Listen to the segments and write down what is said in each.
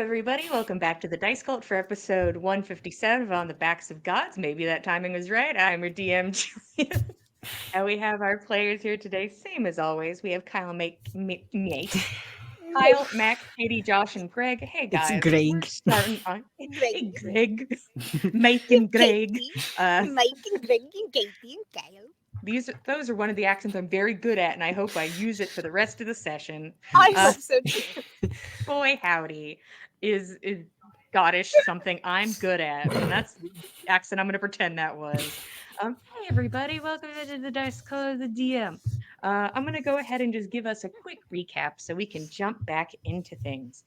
everybody. Welcome back to the Dice Cult for episode 157 of On the Backs of Gods. Maybe that timing was right. I'm your DM, Julia. And we have our players here today. Same as always. We have Kyle, Kyle, Mac, Katie, Josh, and Greg. Hey, guys. Greg. We're starting on... Greg. Hey, Greg. Mike and Greg. Mike and Greg and Katie and Kyle. Those are one of the accents I'm very good at, and I hope I use it for the rest of the session. I hope so too. Boy, howdy is Scottish something I'm good at, and that's the accent I'm going to pretend that was. Hey everybody, welcome to the Dice Cult of the DM. I'm going to go ahead and just give us a quick recap so we can jump back into things.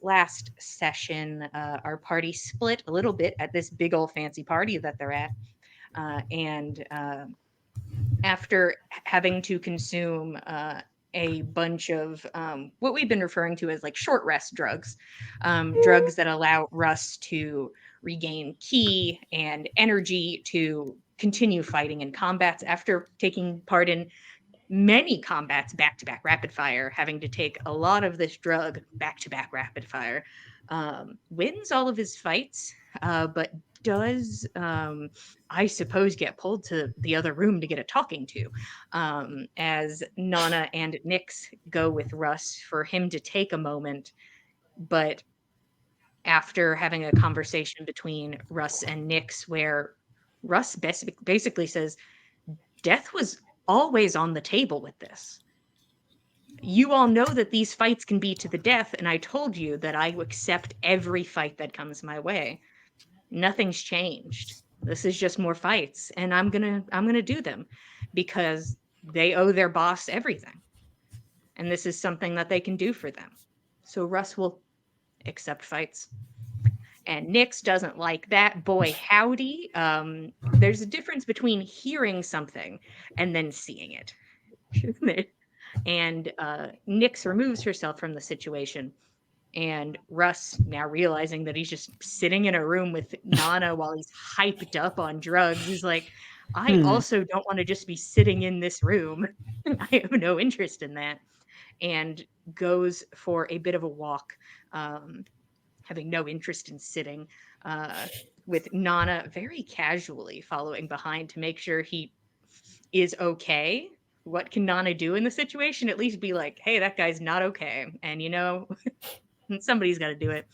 Last session, our party split a little bit at this big old fancy party that they're at, and after having to consume a bunch of what we've been referring to as like short rest drugs, drugs that allow Russ to regain ki and energy to continue fighting in combats after taking part in many combats back-to-back rapid fire, having to take a lot of this drug back-to-back rapid fire. Wins all of his fights, but does, I suppose, get pulled to the other room to get a talking to, as Nana and Nyx go with Russ for him to take a moment. But after having a conversation between Russ and Nyx, where Russ basically says, death was always on the table with this. You all know that these fights can be to the death, and I told you that I accept every fight that comes my way. Nothing's changed. This is just more fights, and I'm gonna do them because they owe their boss everything, and this is something that they can do for them. So Russ will accept fights. And Nyx doesn't like that. Boy, howdy. There's a difference between hearing something and then seeing it. And Nyx removes herself from the situation. And Russ, now realizing that he's just sitting in a room with Nana while he's hyped up on drugs, he's like, I also don't want to just be sitting in this room. I have no interest in that. And goes for a bit of a walk, having no interest in sitting, with Nana very casually following behind to make sure he is okay. What can Nana do in the situation? At least be like, hey, that guy's not okay. And, you know, somebody's got to do it.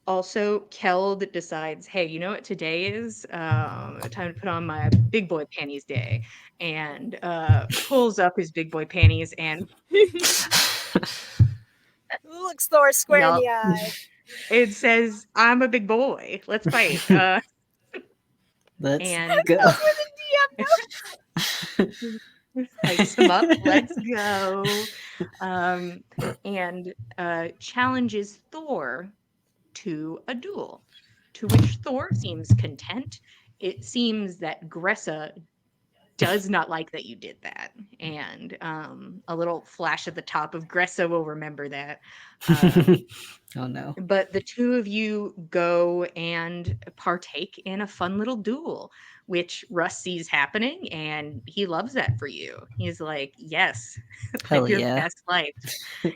Also, Keld decides, hey, you know what today is? Time to put on my big boy panties day. And pulls up his big boy panties and looks Thor square in the eye. It says, I'm a big boy. Let's fight. Let's and go. Hypes him up. Let's go. And challenges Thor to a duel, to which Thor seems content. It seems that Gressa does not like that you did that. And a little flash at the top of Gressa will remember that. Oh no. But the two of you go and partake in a fun little duel, which Russ sees happening, and he loves that for you. He's like, yes, Hell your yeah. best life.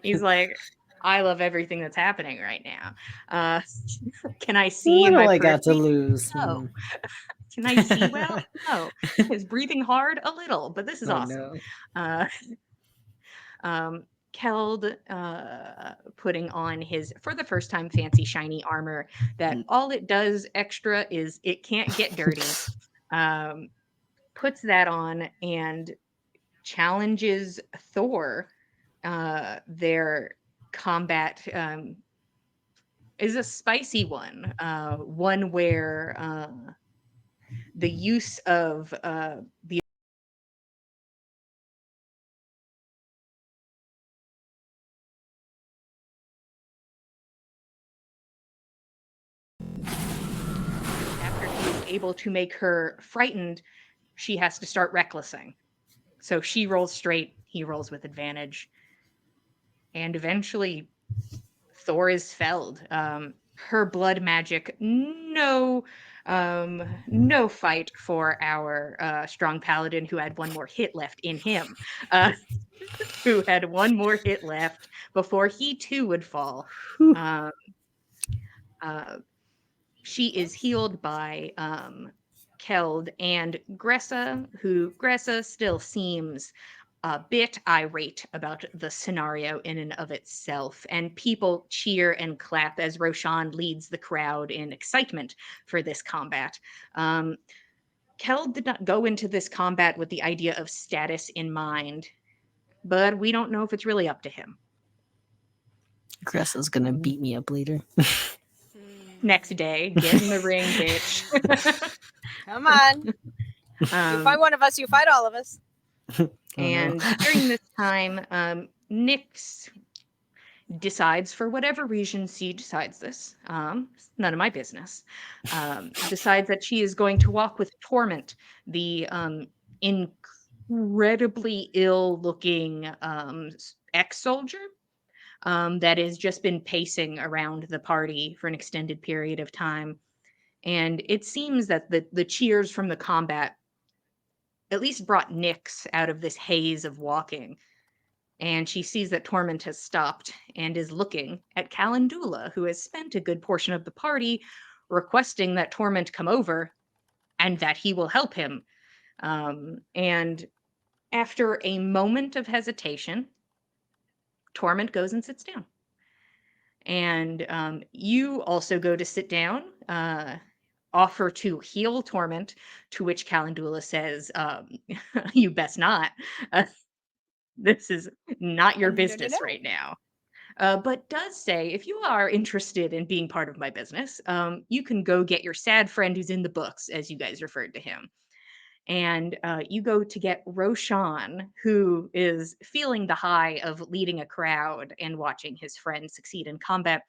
He's like, I love everything that's happening right now. Can I see What do my I got to periphery? lose? No. Can I see well? No. Is breathing hard? A little, but this is awesome. No. Keld putting on his, for the first time, fancy shiny armor that all it does extra is it can't get dirty. Puts that on and challenges Thor. Their combat is a spicy one, one where the use of the after he is able to make her frightened, she has to start recklessing. So she rolls straight, he rolls with advantage. And eventually Thor is felled. Her blood magic, no fight for our strong paladin who had one more hit left in him. who had one more hit left before he too would fall. Whew. Um, uh, she is healed by Keld and Gressa still seems a bit irate about the scenario in and of itself, and people cheer and clap as Roshan leads the crowd in excitement for this combat. Keld did not go into this combat with the idea of status in mind, but we don't know if it's really up to him. Gressa's gonna beat me up later. Next day, get in the ring, bitch. Come on. You fight one of us, you fight all of us. And during this time, Nyx decides, for whatever reason she decides this, it's none of my business, decides that she is going to walk with Torment, the incredibly ill-looking ex-soldier that has just been pacing around the party for an extended period of time. And it seems that the cheers from the combat at least brought Nyx out of this haze of walking. And she sees that Torment has stopped and is looking at Calen Dula, who has spent a good portion of the party requesting that Torment come over and that he will help him. And after a moment of hesitation, Torment goes and sits down. And you also go to sit down, offer to heal Torment, to which Calendula says, you best not. Uh, this is not your No, no, business no. right now. But does say, if you are interested in being part of my business, you can go get your sad friend who's in the books, as you guys referred to him. And you go to get Roshan, who is feeling the high of leading a crowd and watching his friend succeed in combat,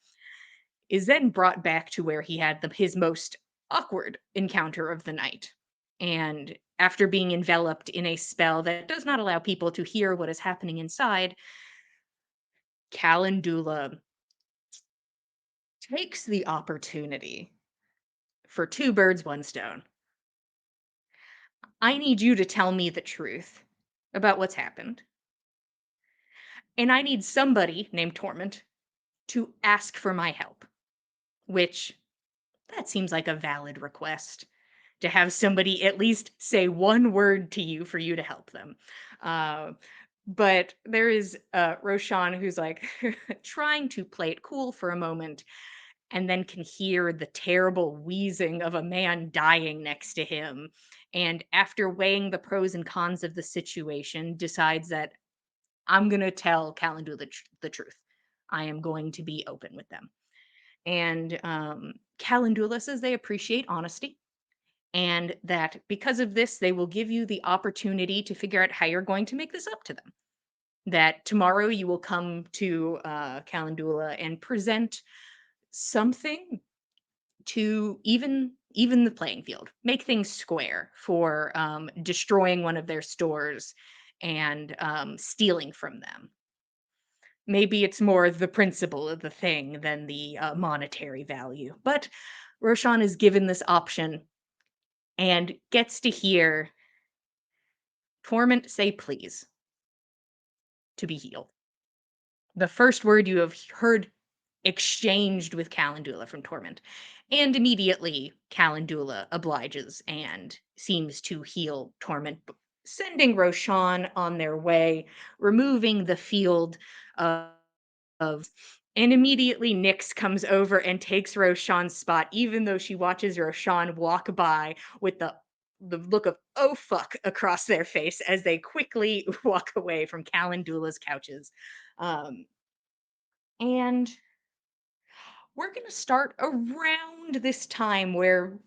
is then brought back to where he had his most awkward encounter of the night. And after being enveloped in a spell that does not allow people to hear what is happening inside, Calendula takes the opportunity for two birds, one stone. I need you to tell me the truth about what's happened. And I need somebody named Torment to ask for my help, which that seems like a valid request to have somebody at least say one word to you for you to help them. Uh, but there is Roshan who's like trying to play it cool for a moment and then can hear the terrible wheezing of a man dying next to him. And after weighing the pros and cons of the situation, decides that I'm going to tell Calendula the truth. I am going to be open with them. And Calendula says they appreciate honesty and that because of this, they will give you the opportunity to figure out how you're going to make this up to them. That tomorrow you will come to Calendula and present something to even the playing field, make things square for destroying one of their stores and stealing from them. Maybe it's more the principle of the thing than the monetary value. But Roshan is given this option and gets to hear Torment say please to be healed. The first word you have heard exchanged with Calendula from Torment. And immediately Calendula obliges and seems to heal Torment, sending Roshan on their way, removing the field of and immediately Nyx comes over and takes Roshan's spot, even though she watches Roshan walk by with the look of oh fuck across their face as they quickly walk away from Calendula's couches. Um, and we're going to start around this time where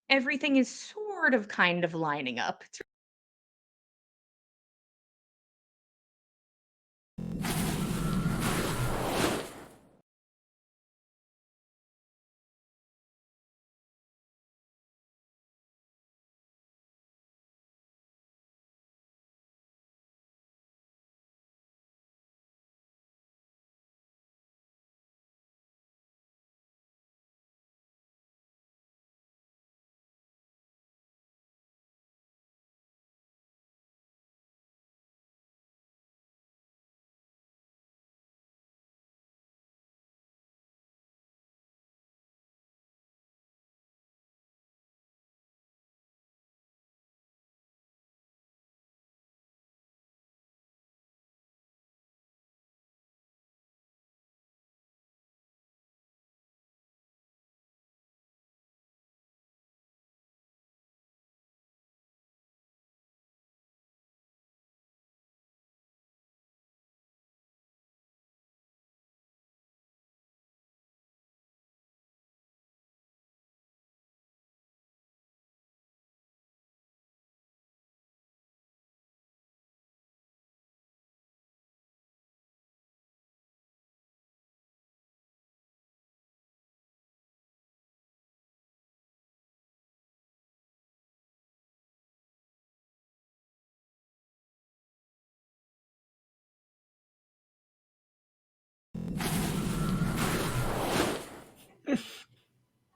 everything is sort of kind of lining up. It's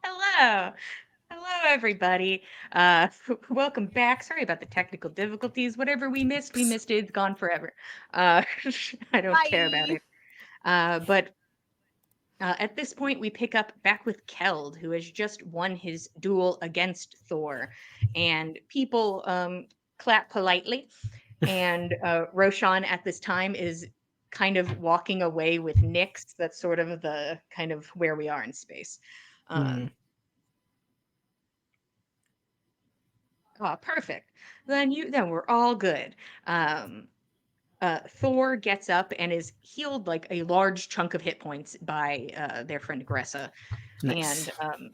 Hello. Hello, everybody. Welcome back. Sorry about the technical difficulties. Whatever we missed it. It's gone forever. I don't care about Bye. it. But at this point, we pick up back with Keld, who has just won his duel against Thor. And people clap politely. And Roshan at this time is kind of walking away with Nyx. That's sort of the kind of where we are in space. Oh, perfect. Then we're all good. Thor gets up and is healed like a large chunk of hit points by their friend Gressa. Nice. And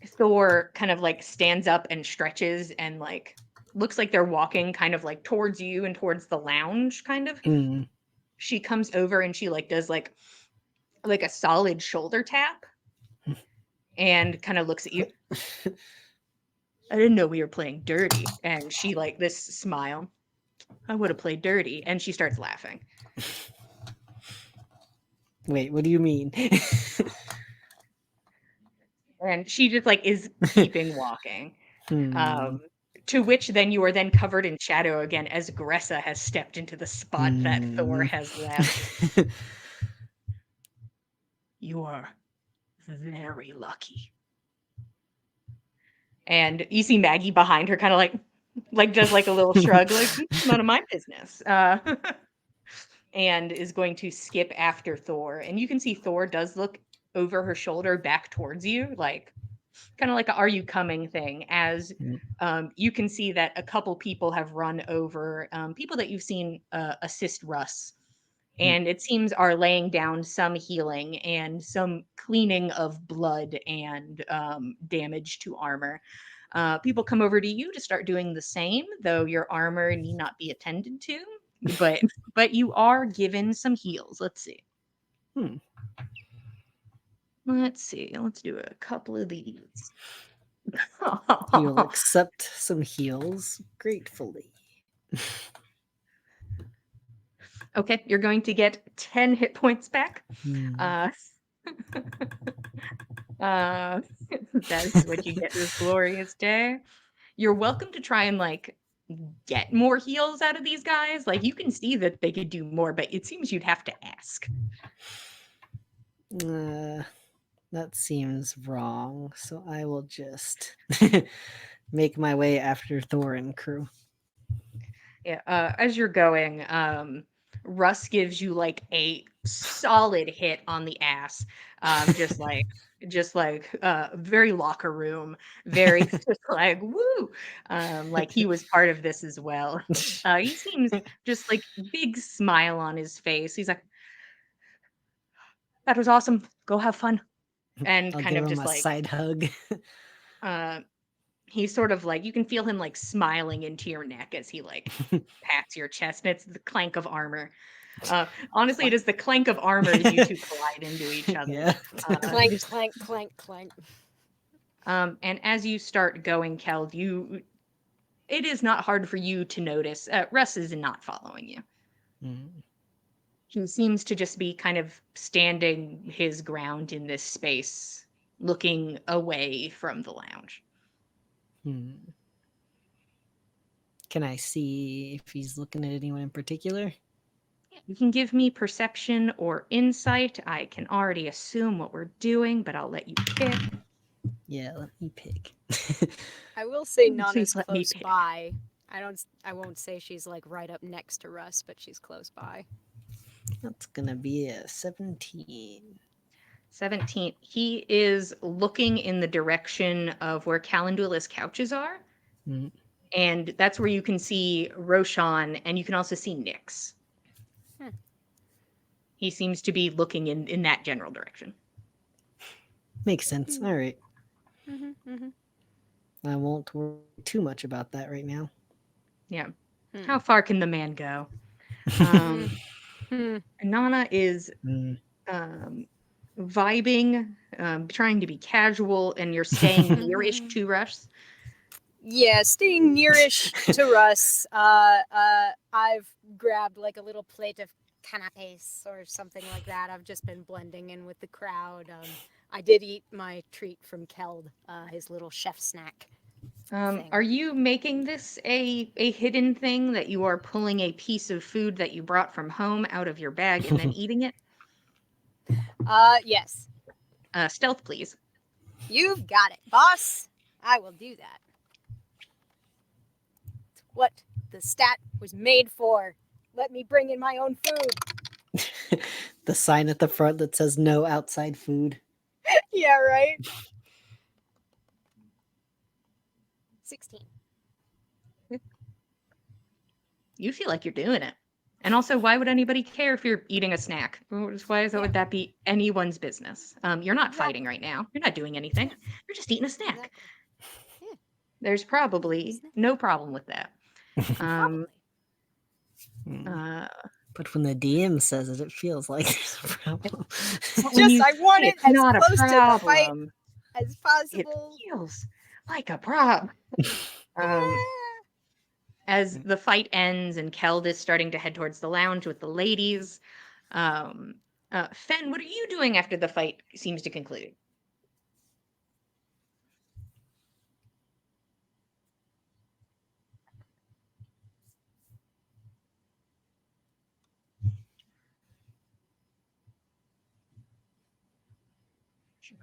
Thor kind of like stands up and stretches and like looks like they're walking kind of like towards you and towards the lounge kind of. She comes over and she like does like a solid shoulder tap and kind of looks at you. I didn't know we were playing dirty. And she like this smile. I would have played dirty. And she starts laughing. Wait, what do you mean? And she just like is keeping walking. To which then you are then covered in shadow again as Gressa has stepped into the spot that Thor has left. You are very lucky. And you see Maggie behind her kind of like does like a little shrug, like none of my business. And is going to skip after Thor. And you can see Thor does look over her shoulder back towards you, like kind of like a "Are you coming?" thing. As you can see that a couple people have run over people that you've seen assist Russ, and it seems are laying down some healing and some cleaning of blood and damage to armor. People come over to you to start doing the same, though your armor need not be attended to. But you are given some heals. Let's see. Let's see. Let's do a couple of these. You'll accept some heals gratefully. Okay, you're going to get 10 hit points back. That is what you get this glorious day. You're welcome to try and like get more heals out of these guys. Like you can see that they could do more, but it seems you'd have to ask. That seems wrong, so I will just make my way after Thor and crew. Yeah, as you're going, Russ gives you like a solid hit on the ass. Just like very locker room, very just like woo. Like he was part of this as well. He seems just like big smile on his face. He's like, that was awesome. Go have fun. And I'll kind give of him just a like side hug. he's sort of like you can feel him like smiling into your neck as he like pats your chest, and it's the clank of armor. Honestly, it is the clank of armor as you two collide into each other. Yeah. Clank, clank, clank, clank. And as you start going, Keld, it is not hard for you to notice Russ is not following you. He seems to just be kind of standing his ground in this space, looking away from the lounge. Can I see if he's looking at anyone in particular? You can give me perception or insight. I can already assume what we're doing, but I'll let you pick. Yeah, let me pick. I will say Nana's Please let me close pick. by. I won't say she's like right up next to Russ, but she's close by. That's gonna be a 17. 17. He is looking in the direction of where Calen Dula's couches are. And that's where you can see Roshan, and you can also see Nyx. He seems to be looking in that general direction. Makes sense. All right. I won't worry too much about that right now. Yeah. How far can the man go? Nana is vibing, trying to be casual, and you're staying nearish to Russ. Yeah, staying nearish to Russ. I've grabbed like a little plate of canapes or something like that. I've just been blending in with the crowd. I did eat my treat from Keld, his little chef snack thing. Are you making this a hidden thing that you are pulling a piece of food that you brought from home out of your bag and then eating it? Yes. Stealth, please. You've got it, boss. I will do that. It's what the stat was made for. Let me bring in my own food. The sign at the front that says no outside food. Yeah, right? 16. You feel like you're doing it. And also, why would anybody care if you're eating a snack? Why would that be anyone's business? You're not fighting right now. You're not doing anything. You're just eating a snack. Exactly. Yeah. There's probably no problem with that. Probably. But when the DM says it, it feels like there's a problem. I want it as not close a to the fight problem. as It possible. feels like a problem. As the fight ends and Keld is starting to head towards the lounge with the ladies, Fen, what are you doing after the fight seems to conclude?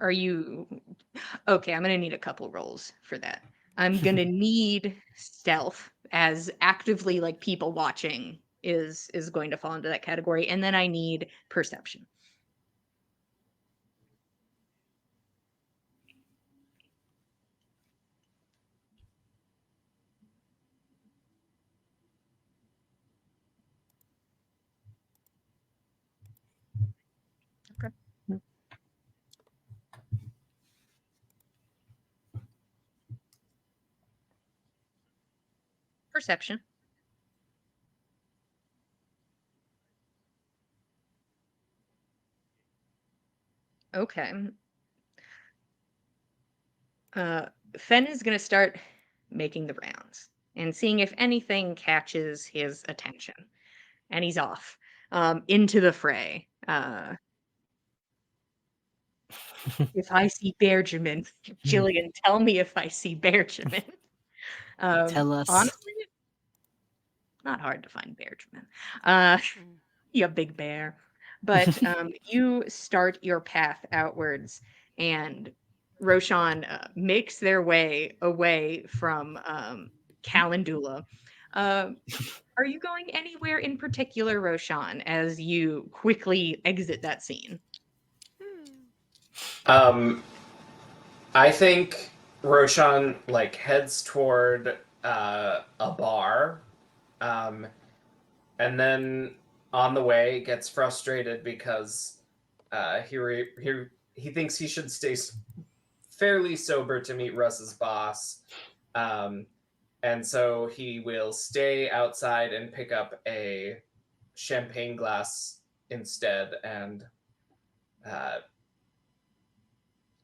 Are you okay? I'm gonna need a couple rolls for that. I'm gonna need stealth as actively like people watching is going to fall into that category, and then I need perception. Okay. Perception. Okay. Fen is going to start making the rounds and seeing if anything catches his attention. And he's off into the fray. If I see Benjamin, Jillian, tell me if I see Benjamin. Tell us. Honestly, not hard to find Benjamin. You big bear. But you start your path outwards, and Roshan makes their way away from Calen Dula. Are you going anywhere in particular, Roshan, as you quickly exit that scene? I think Roshan like heads toward a bar, and then on the way gets frustrated because he thinks he should stay fairly sober to meet Russ's boss, and so he will stay outside and pick up a champagne glass instead, and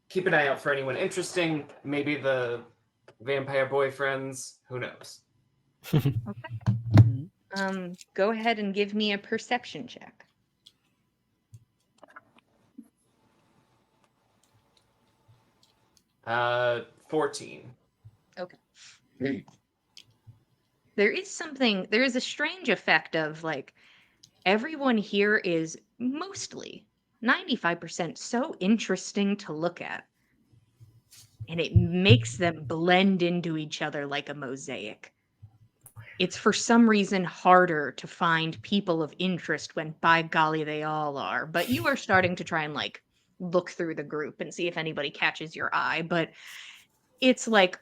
keep an eye out for anyone interesting. Maybe the vampire boyfriends. Who knows? Go ahead and give me a perception check. 14. Okay. There is a strange effect of like everyone here is mostly 95% so interesting to look at. And it makes them blend into each other like a mosaic. It's for some reason harder to find people of interest when by golly they all are. But you are starting to try and like look through the group and see if anybody catches your eye. But it's like,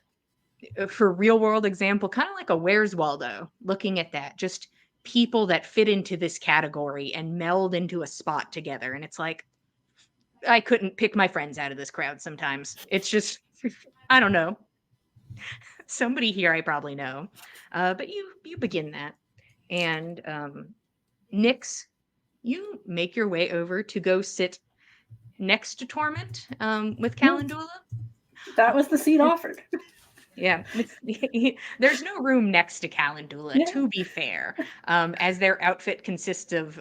for real world example, kind of like a Where's Waldo, looking at that, just people that fit into this category and meld into a spot together. And it's like, I couldn't pick my friends out of this crowd sometimes. It's just, I don't know. Somebody here I probably know. But you begin that. And Nyx, you make your way over to go sit next to Torment with Calen Dula. That was the seat offered. Yeah, there's no room next to Calen Dula, to be fair, as their outfit consists of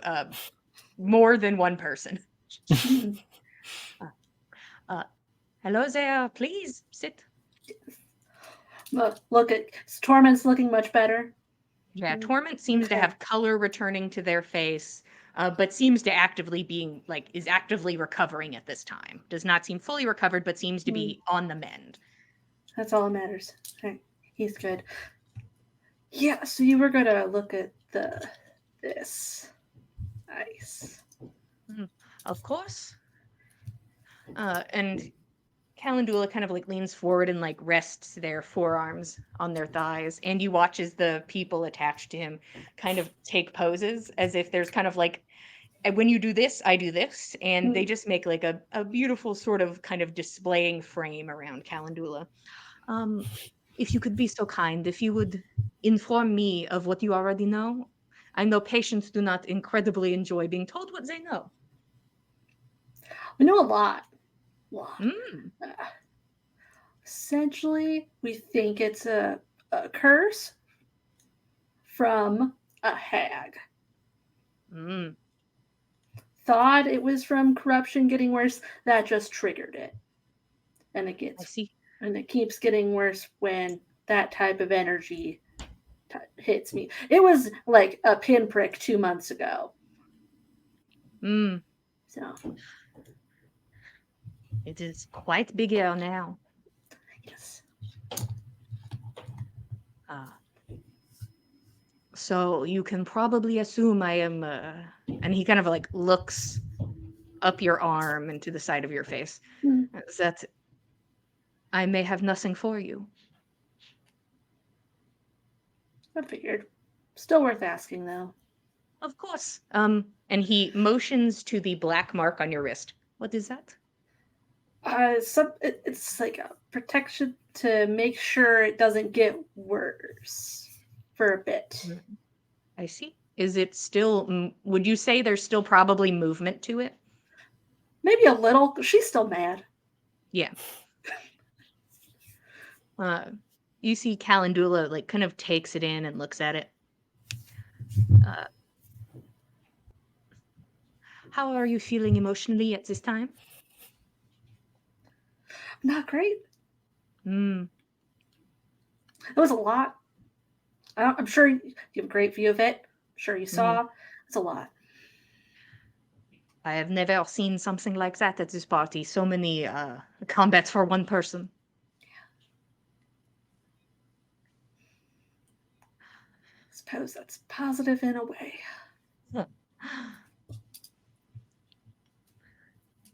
more than one person. Hello there. Please sit. Look at Torment's looking much better. Yeah, Torment seems to Okay. have color returning to their face, but seems to actively being is actively recovering at this time. Does not seem fully recovered, but seems to be on the mend. That's all that matters. Okay. He's good. Yeah, so you were gonna look at this ice. Of course. And Calen Dula kind of leans forward and rests their forearms on their thighs, and you watch as the people attached to him kind of take poses as if there's kind of and when you do this, I do this, and they just make a beautiful sort of kind of displaying frame around Calen Dula. If you could be so kind, if you would inform me of what you already know. I know patients do not incredibly enjoy being told what they know. We know a lot. Mm. Essentially, we think it's a curse from a hag. Mm. Thought it was from corruption getting worse. That just triggered it, and I see. it keeps getting worse when that type of energy hits me. It was like a pinprick 2 months ago. Mm. So It is quite bigger now. yes. So you can probably assume I am, and he kind of looks up your arm and to the side of your face, that I may have nothing for you. I figured. Still worth asking, though. Of course. And he motions to the black mark on your wrist. What is that? It's like a protection to make sure it doesn't get worse for a bit. I see. Is it still, would you say there's still probably movement to it? Maybe a little. She's still mad. Yeah. You see Calen Dula kind of takes it in and looks at it. How are you feeling emotionally at this time? Not great. Mm. It was a lot. I'm sure you have a great view of it. I'm sure you saw. It's a lot. I have never seen something like that at this party. So many combats for one person. I suppose that's positive in a way.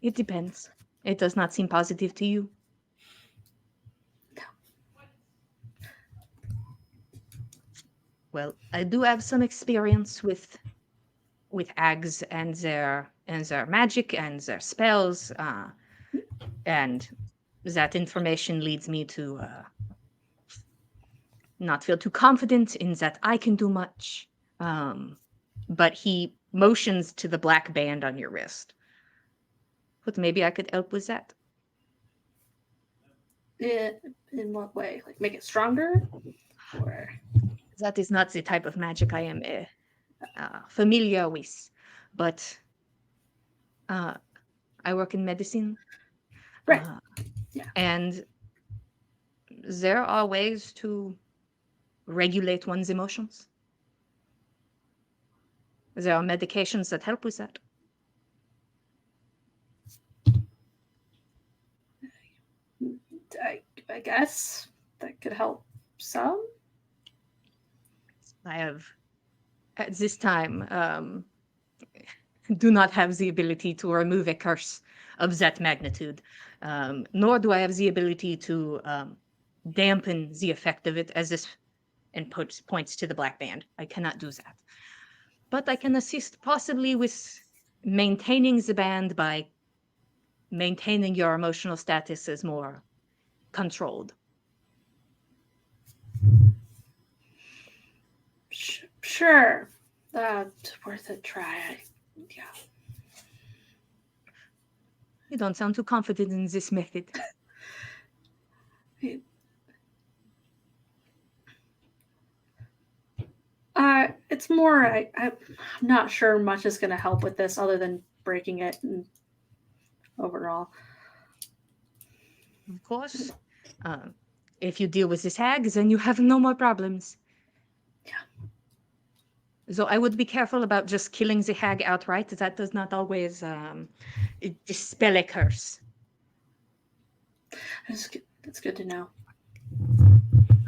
It depends. It does not seem positive to you. No. Well, I do have some experience with hags and their magic and their spells, and that information leads me to not feel too confident in that I can do much. But he motions to the black band on your wrist. But maybe I could help with that. In what way? Like make it stronger? Or That is not the type of magic I am familiar with. But I work in medicine. right. Yeah. And there are ways to regulate one's emotions. There are medications that help with that. I guess that could help some. I have, at this time, do not have the ability to remove a curse of that magnitude, nor do I have the ability to dampen the effect of it, as this and points to the black band. I cannot do that. But I can assist possibly with maintaining the band by maintaining your emotional status as more controlled. Sure. Worth a try. Yeah. You don't sound too confident in this method. It's more. I'm not sure much is going to help with this other than breaking it and overall. Of course. If you deal with this hag, then you have no more problems. So I would be careful about just killing the hag outright. That does not always dispel a curse. That's good to know.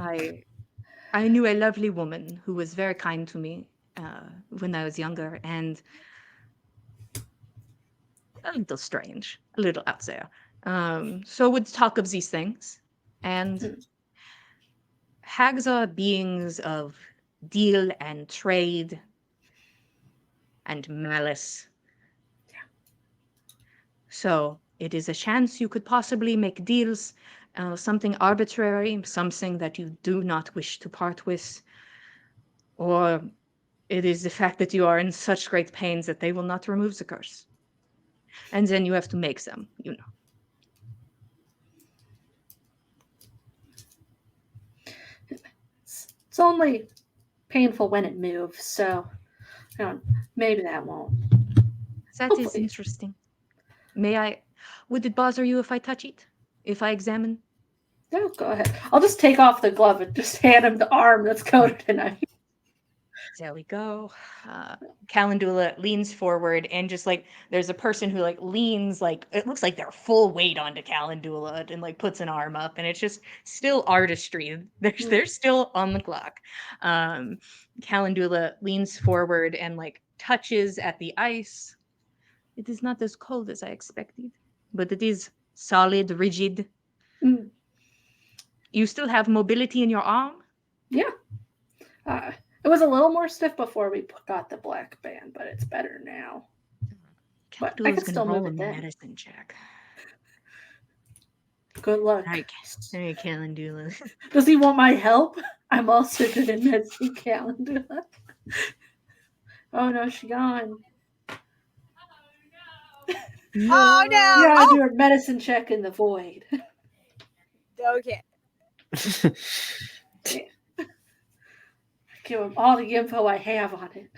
I knew a lovely woman who was very kind to me when I was younger, and a little strange, a little out there. So would talk of these things, and hags are beings of deal and trade and malice. So it is a chance you could possibly make deals, something arbitrary, something that you do not wish to part with, or it is the fact that you are in such great pains that they will not remove the curse. And then you have to make them, you know. It's only painful when it moves, so maybe that won't. That is Hopefully. interesting. Would it bother you if I touch it? If I examine? No, go ahead. I'll just take off the glove and just hand him the arm that's coated in ice. There we go. Calen Dula leans forward and just like there's a person who like leans like it looks like they're full weight onto Calen Dula and like puts an arm up and it's just still artistry. They're still on the clock. Calen Dula leans forward and like touches at the ice. It is not as cold as I expected, but it is solid, rigid. Mm. You still have mobility in your arm? Yeah. It was a little more stiff before we got the black band, but it's better now. But I can still move it then. Medicine check. Good luck. All right, Calen Dula. Does he want my help? I'm also good in medicine, Calen Dula. Oh no, she gone. No. Oh no! You gotta do a medicine check in the void. Okay. Give him all the info I have on it.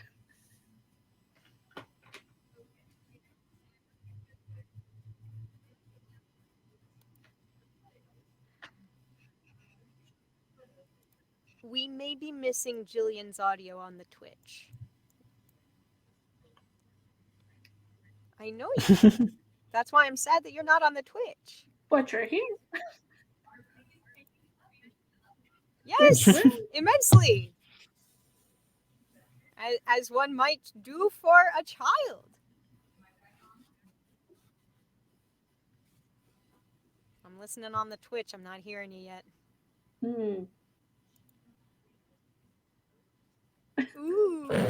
We may be missing Jillian's audio on the Twitch. I know you are. That's why I'm sad that you're not on the Twitch. But you're here. Yes, immensely. As one might do for a child. I'm listening on the Twitch. I'm not hearing you yet. Ooh,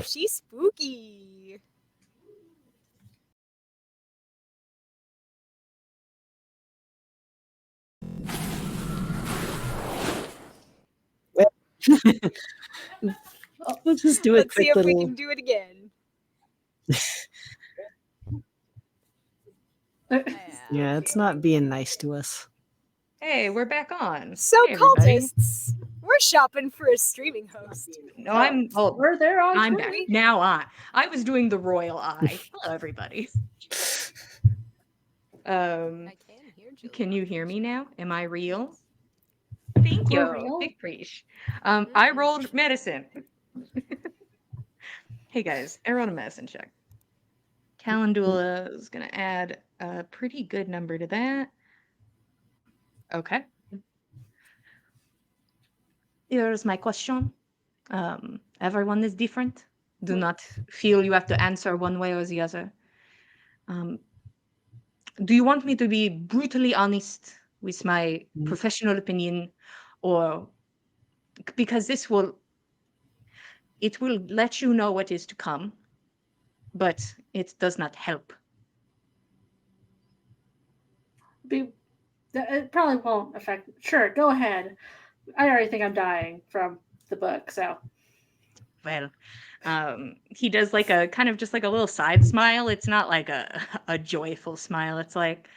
she's spooky. Let's just do it. Let's see if we can do it again. Yeah, it's not being nice to us. Hey, we're back on. So hey, cultists, we're shopping for a streaming host. No, I'm. Oh, we're there on. I'm back now. I was doing the royal eye. Hello, everybody. I can hear Jill. Can you hear me now? Am I real? Thank you. Big preach. I rolled medicine. Hey guys, I rolled a medicine check. Calen Dula is gonna add a pretty good number to that. Okay. Here's my question. Everyone is different. Do not feel you have to answer one way or the other. Do you want me to be brutally honest with my professional opinion, or because it will let you know what is to come, but it does not help. It probably won't affect. Sure, go ahead. I already think I'm dying from the book, so. Well, he does like a kind of just like a little side smile. It's not like a joyful smile. It's like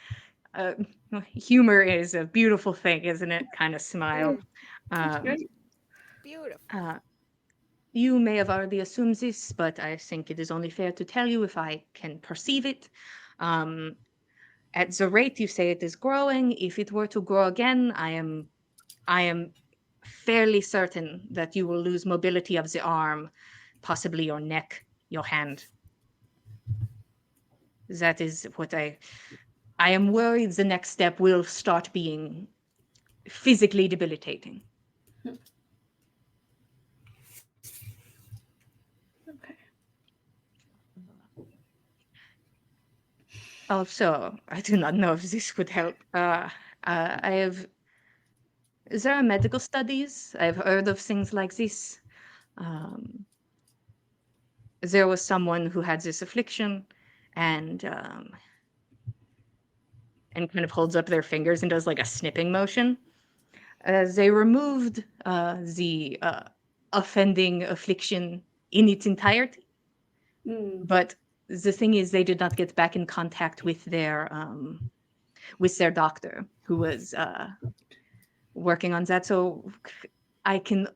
humor is a beautiful thing, isn't it? Kind of smile. Beautiful. You may have already assumed this, but I think it is only fair to tell you if I can perceive it. at the rate you say it is growing, if it were to grow again, I am fairly certain that you will lose mobility of the arm, possibly your neck, your hand. That is what I am worried the next step will start being physically debilitating. Okay. Also, I do not know if this would help. I have. There are medical studies. I've heard of things like this. Um, there was someone who had this affliction, and kind of holds up their fingers and does like a snipping motion. They removed the offending affliction in its entirety, Mm. but the thing is, they did not get back in contact with their doctor who was working on that. So I can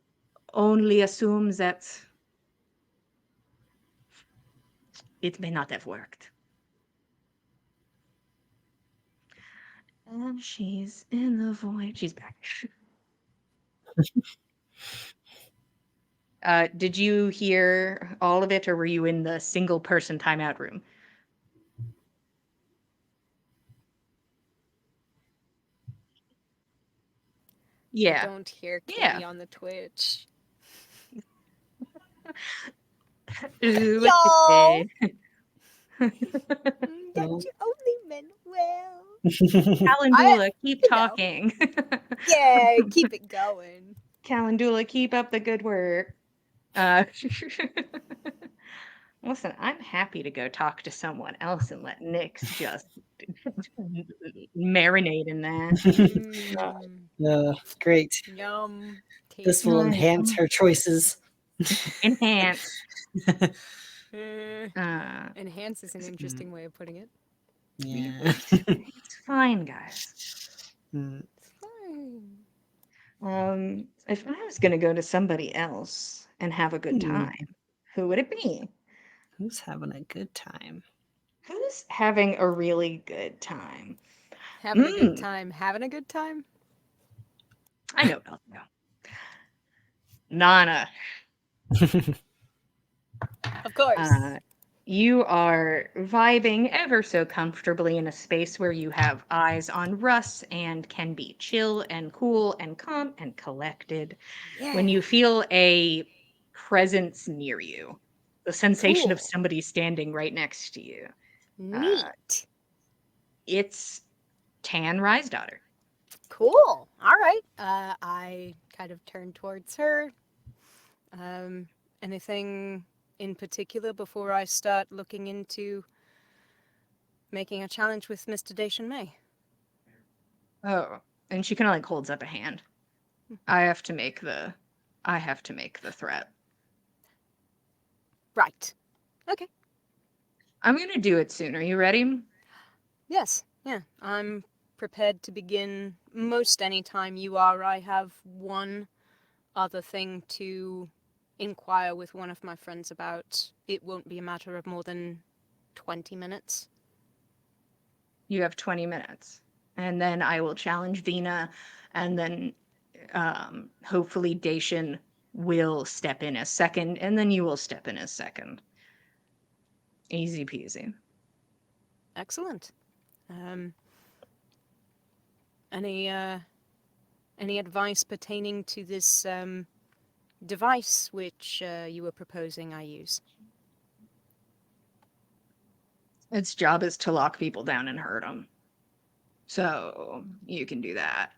only assume that it may not have worked. And she's in the void. She's back. Did you hear all of it, or were you in the single person timeout room? I Yeah. don't hear Yeah. Katie on the Twitch. Ooh, what you Y'all! say? That No. you only meant well. Calen Dula, keep you know. talking. Yeah, keep it going. Calen Dula, keep up the good work. Uh, listen, I'm happy to go talk to someone else and let Nyx just marinate in that. Great. Yum. This will Tasty. enhance her choices. Enhance. Enhance is an interesting way of putting it. Yeah. It's fine, guys. Mm. It's fine. If I was gonna go to somebody else and have a good time, who would it be? Who's having a good time? Who's having a really good time? Having a good time. Having a good time? I know about you. Nana. Of course. You are vibing ever so comfortably in a space where you have eyes on Russ and can be chill and cool and calm and collected. Yeah. When you feel a presence near you, the sensation of Cool. somebody standing right next to you. Neat. It's Tan Rise Daughter. Cool. All right. I kind of turn towards her. Anything in particular before I start looking into making a challenge with Mr. Dacian May? Oh, and she kind of like holds up a hand. I have to make the threat. Right. Okay. I'm gonna do it soon. Are you ready? Yes. Yeah. I'm prepared to begin most any time you are. I have one other thing to inquire with one of my friends about. It won't be a matter of more than 20 minutes. You have 20 minutes. And then I will challenge Vina, and then hopefully Dacian will step in as second, and then you will step in as second. Easy peasy. Excellent. Any advice pertaining to this device which you were proposing I use? Its job is to lock people down and hurt them. So you can do that.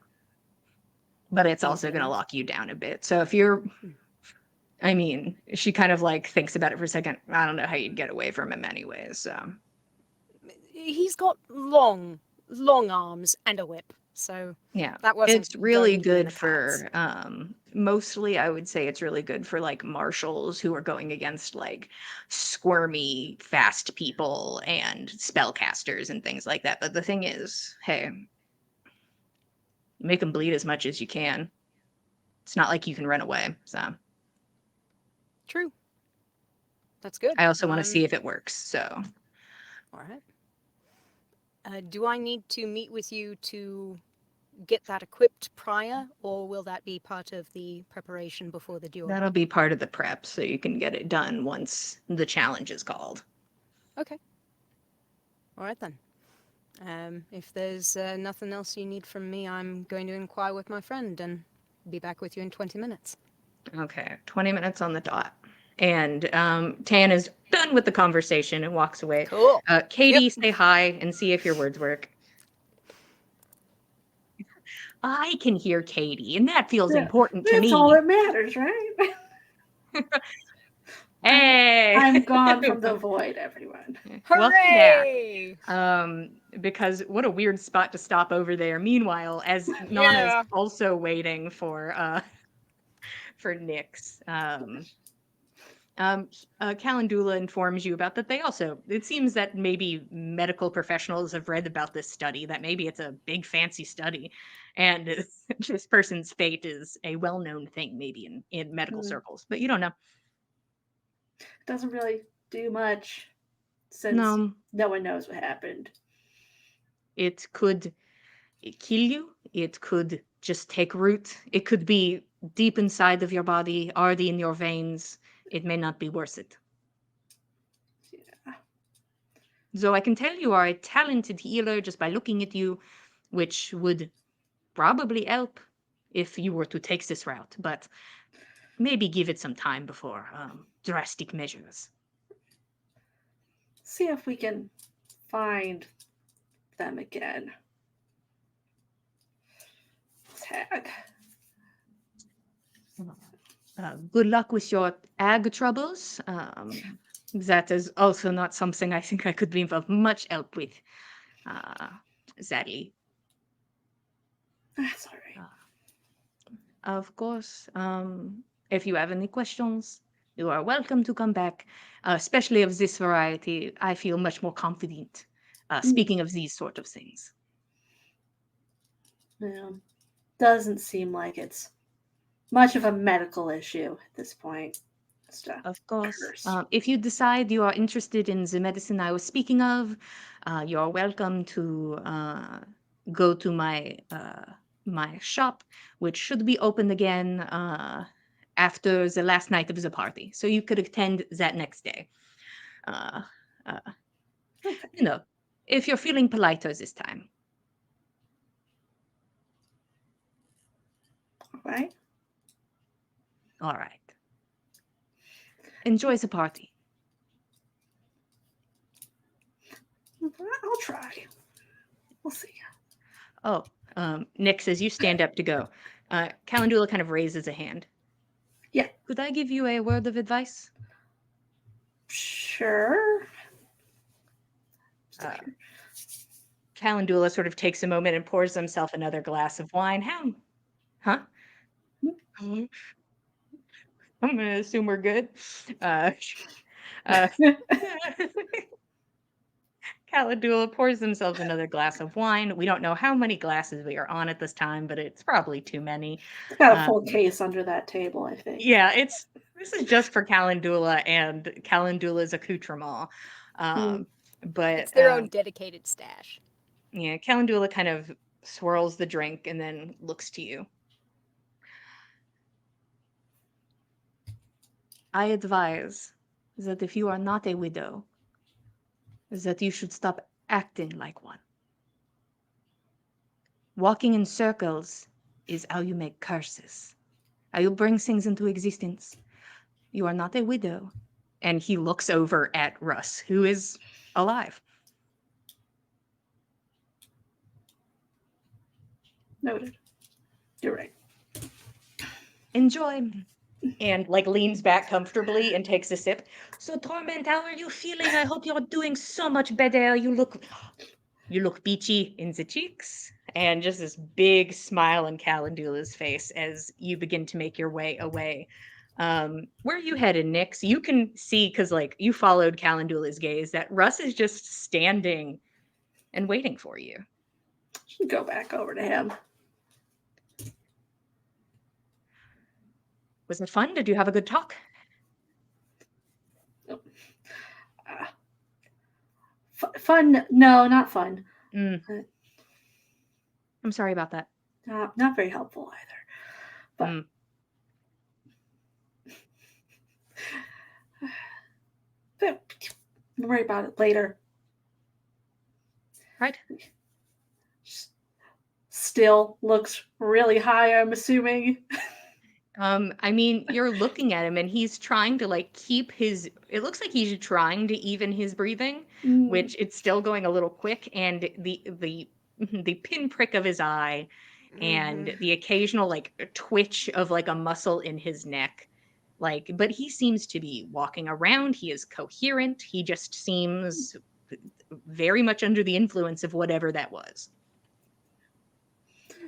But it's also going to lock you down a bit. So if you're, I mean, she kind of like thinks about it for a second. I don't know how you'd get away from him anyways. So. He's got long arms and a whip. So yeah, that wasn't it's really going to be in the good for mostly I would say it's really good for like marshals who are going against like squirmy fast people and spellcasters and things like that. But the thing is, hey, make them bleed as much as you can. It's not like you can run away. So True. That's good. I also want to see if it works. So all right. Do I need to meet with you to get that equipped prior, or will that be part of the preparation before the duel? That'll be part of the prep, so you can get it done once the challenge is called. Okay. All right then. If there's nothing else you need from me, I'm going to inquire with my friend and be back with you in 20 minutes. Okay, 20 minutes on the dot. And Tan is done with the conversation and walks away. Cool. Katie, Yep. say hi and see if your words work. I can hear Katie, and that feels important to That's me. all that matters, right? Hey! I'm gone from the void, everyone. Welcome back. Hooray! Because what a weird spot to stop over there. Meanwhile, as Nana's Yeah. also waiting for Nyx. Calen Dula informs you about that they also, it seems that maybe medical professionals have read about this study, that maybe it's a big fancy study, and this person's fate is a well-known thing maybe in medical circles, but you don't know. Doesn't really do much since No, no one knows what happened. it could kill you, it could just take root, it could be deep inside of your body, already in your veins. It may not be worth it. Yeah. So I can tell you are a talented healer just by looking at you, which would probably help if you were to take this route, but maybe give it some time before drastic measures. See if we can find them again. Tag. Good luck with your ag troubles. That is also not something I think I could be of much help with, sadly. That's all right. Of course, if you have any questions, you are welcome to come back, especially of this variety. I feel much more confident speaking of these sort of things. Yeah. Doesn't seem like it's much of a medical issue at this point. Of course, Curse. if you decide you are interested in the medicine I was speaking of, you're welcome to go to my shop, which should be open again after the last night of the party, so you could attend that next day. Okay. You know, if you're feeling politer this time. All right. All right. Enjoy the party. I'll try. We'll see. Oh, Nyx, as you stand up to go, Calen Dula kind of raises a hand. Yeah. Could I give you a word of advice? Sure. Calen Dula sort of takes a moment and pours himself another glass of wine. Huh? I'm going to assume we're good. Calen Dula pours himself another glass of wine. We don't know how many glasses we are on at this time, but it's probably too many. It's got a full case under that table, I think. Yeah, this is just for Calen Dula and Calen Dula's accoutrement. But It's their own dedicated stash. yeah, Calen Dula kind of swirls the drink and then looks to you. I advise that if you are not a widow, that you should stop acting like one. Walking in circles is how you make curses, how you bring things into existence. You are not a widow. And he looks over at Russ, who is alive. Noted. You're right. Enjoy. And like leans back comfortably and takes a sip. So Torment, how are you feeling? I hope you're doing so much better. You look peachy in the cheeks. And just this big smile on Calen Dula's face as you begin to make your way away. Where are you headed, Nyx? You can see, because like you followed Calen Dula's gaze, that Russ is just standing and waiting for you. Go back over to him. Was it fun? Did you have a good talk? Fun? No, not fun. Mm, Uh, I'm sorry about that. not very helpful either. But Mm. but don't worry about it later. Right? Still looks really high, I'm assuming. I mean, you're looking at him and he's trying to like keep his it looks like he's trying to even his breathing, Mm, which it's still going a little quick, and the the pinprick of his eye and the occasional like twitch of like a muscle in his neck. Like, but he seems to be walking around, he is coherent, he just seems very much under the influence of whatever that was.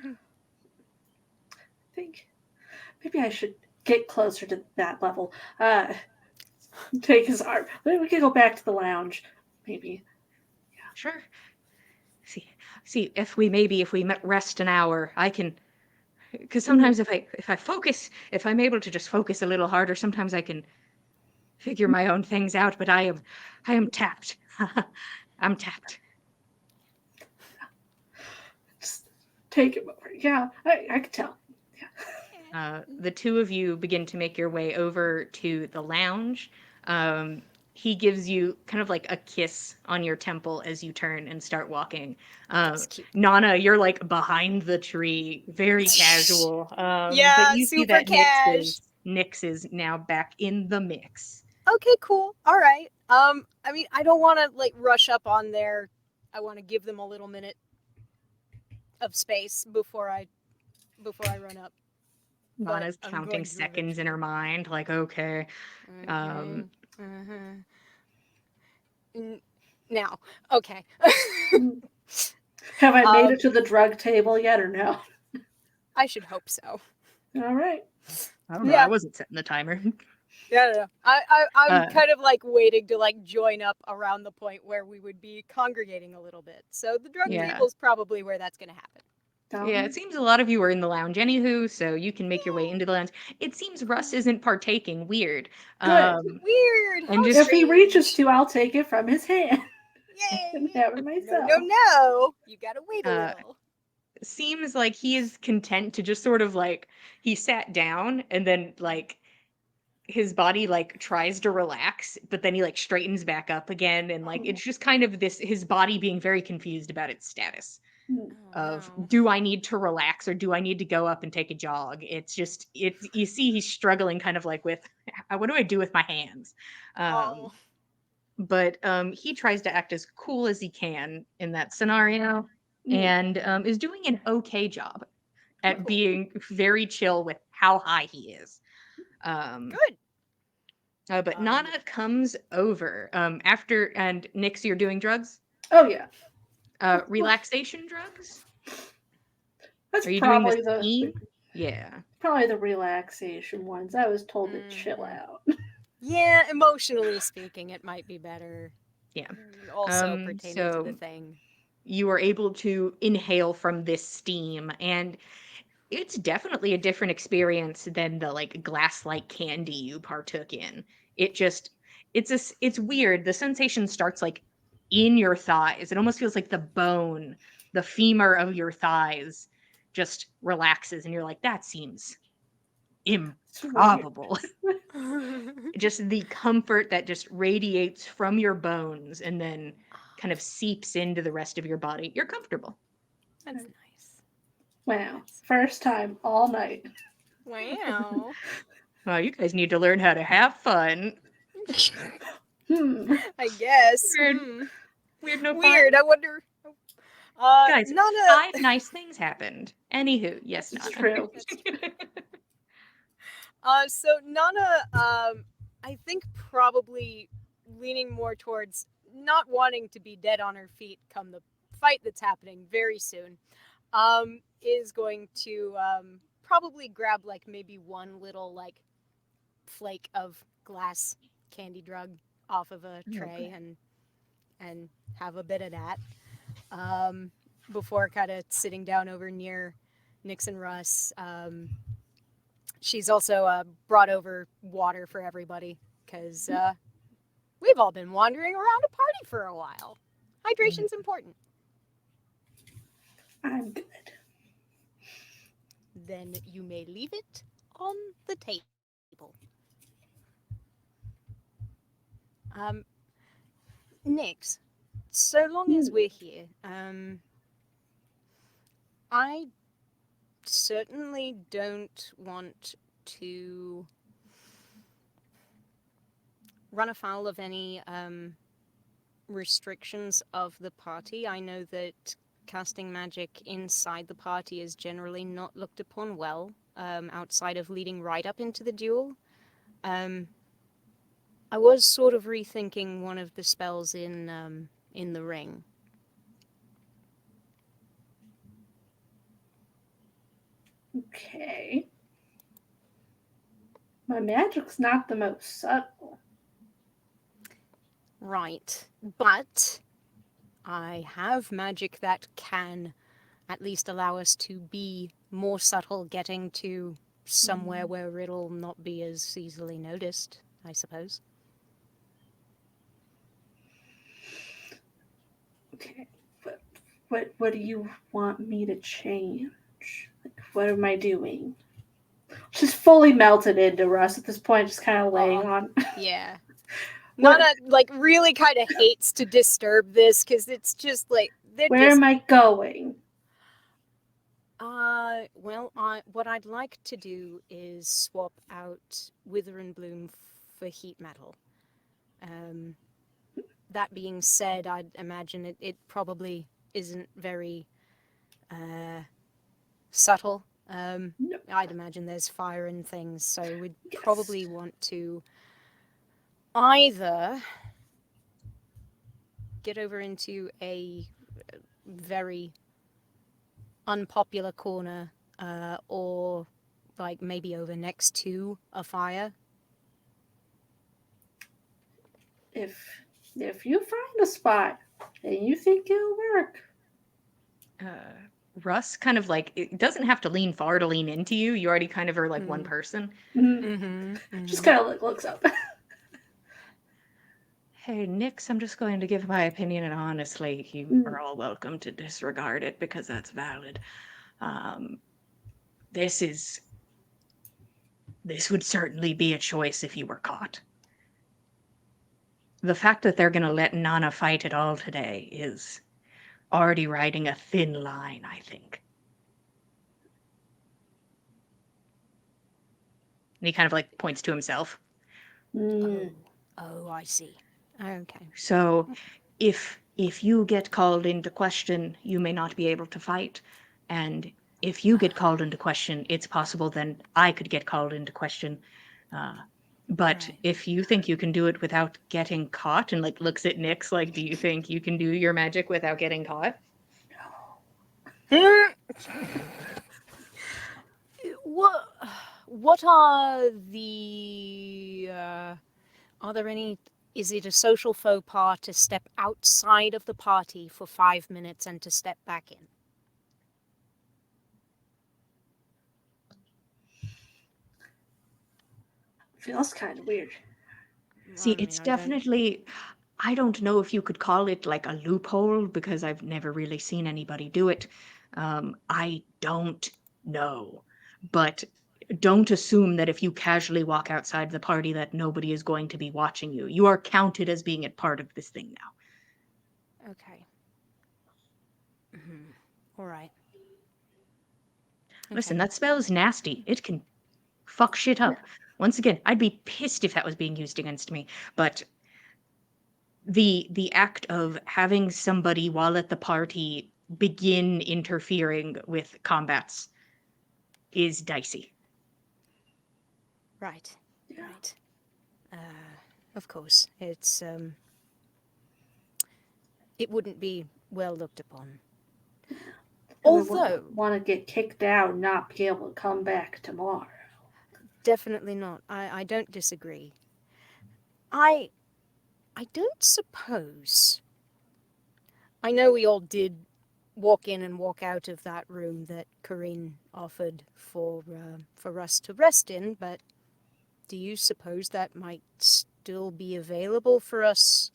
I think maybe I should get closer to that level. Take his arm. We can go back to the lounge, maybe. Sure. See, if we rest an hour, I can because sometimes if I focus, if I'm able to just focus a little harder, sometimes I can figure my own things out, but I am tapped. I'm tapped. Just take him over. Yeah, I can tell. The two of you begin to make your way over to the lounge. He gives you kind of like a kiss on your temple as you turn and start walking. That's cute. Nana, you're like behind the tree, very casual. Yeah, But you see super that cash. Nyx is now back in the mix. Okay, cool. All right. I mean, I don't want to like rush up on there. I want to give them a little minute of space before I run up. But Nana's I'm counting going to seconds in her mind, like, okay. eventually. Now, okay. Have I made it to the drug table yet, or no? I should hope so. All right. I don't know, Yeah. I wasn't setting the timer. Yeah. I'm Uh, kind of like waiting to like join up around the point where we would be congregating a little bit. So the drug Yeah. table's probably where that's gonna happen. Yeah, it seems a lot of you are in the lounge anywho, so you can make your way into the lounge. It seems Russ isn't partaking. Weird. Good. Weird. and How just- If he reaches strange. to, I'll take it from his hand and Yay! have it myself. No. You gotta wait a little. Seems like he is content to just sort of like he sat down and then like his body like tries to relax, but then he like straightens back up again, and like it's just kind of this his body being very confused about its status of do I need to relax or do I need to go up and take a jog? It's just it's you see he's struggling kind of like with what do I do with my hands? But he tries to act as cool as he can in that scenario and is doing an okay job at Cool. being very chill with how high he is. Good. But Nana comes over after, and Nyx, you're doing drugs? Oh yeah. Relaxation drugs? That's Are you doing probably the steam? Yeah. probably the relaxation ones. I was told to chill Mhm. out. Yeah, emotionally speaking, it might be better. Yeah. Also pertaining to the So thing. you are able to inhale from this steam, and it's definitely a different experience than the like glass like candy you partook in. It just it's weird. The sensation starts like in your thighs. It almost feels like the bone, the femur of your thighs just relaxes and you're like that seems improbable. Just the comfort that just radiates from your bones and then kind of seeps into the rest of your body. You're comfortable. That's nice. Wow. First time all night. Wow. Well, you guys need to learn how to have fun. I guess. Weird. Weird, no fun. Weird. I wonder. Guys, Nana. 5 nice things happened. Anywho, yes, It's Nana. true. So Nana, I think probably leaning more towards not wanting to be dead on her feet come the fight that's happening very soon, is going to probably grab like maybe one little like flake of glass candy drug off of a tray and have a bit of that before kind of sitting down over near Nyx and Russ. She's also brought over water for everybody because we've all been wandering around a party for a while. Hydration's important. I'm good. Then you may leave it on the table. Um, Nix, so long as we're here, I certainly don't want to run afoul of any restrictions of the party. I know that casting magic inside the party is generally not looked upon well, outside of leading right up into the duel. I was sort of rethinking one of the spells in the ring. Okay. My magic's not the most subtle. Right, but I have magic that can at least allow us to be more subtle, getting to somewhere where it'll not be as easily noticed, I suppose. Okay. What do you want me to change? Like, what am I doing? She's fully melted into Russ at this point, just kind of laying on. Yeah. What- Nana, really kind of hates to disturb this, because it's just, they're Where just... am I going? What I'd like to do is swap out Wither and Bloom for Heat Metal. That being said, I'd imagine it probably isn't very subtle. No. I'd imagine there's fire and things, so we'd Yes. probably want to either get over into a very unpopular corner, or maybe over next to a fire. If you find a spot and you think it'll work, Russ kind of it doesn't have to lean far to lean into you. You already kind of are like one person. just kind of looks up. Hey, Nix, I'm just going to give my opinion, and honestly, you are all welcome to disregard it because that's valid. This would certainly be a choice if you were caught. The fact that they're going to let Nana fight at all today is already riding a thin line, I think. And he kind of points to himself. Oh, I see. Okay. So if you get called into question, you may not be able to fight. And if you get called into question, it's possible then I could get called into question. But Right. if you think you can do it without getting caught, and looks at Nix do you think you can do your magic without getting caught? What are the are there any... Is it a social faux pas to step outside of the party for 5 minutes and to step back in? Feels kind of weird. See, I mean, it's I don't... definitely, I don't know if you could call it a loophole because I've never really seen anybody do it. I don't know. But don't assume that if you casually walk outside the party that nobody is going to be watching you. You are counted as being a part of this thing now. Okay. All right. Listen, Okay. that spell is nasty. It can fuck shit up. Once again, I'd be pissed if that was being used against me. But the act of having somebody while at the party begin interfering with combats is dicey. Right. Right. Of course, it's it wouldn't be well looked upon. Although, want to get kicked out and not be able to come back tomorrow. definitely not. I don't disagree. I don't suppose... I know we all did walk in and walk out of that room that Corinne offered for us to rest in, but do you suppose that might still be available for us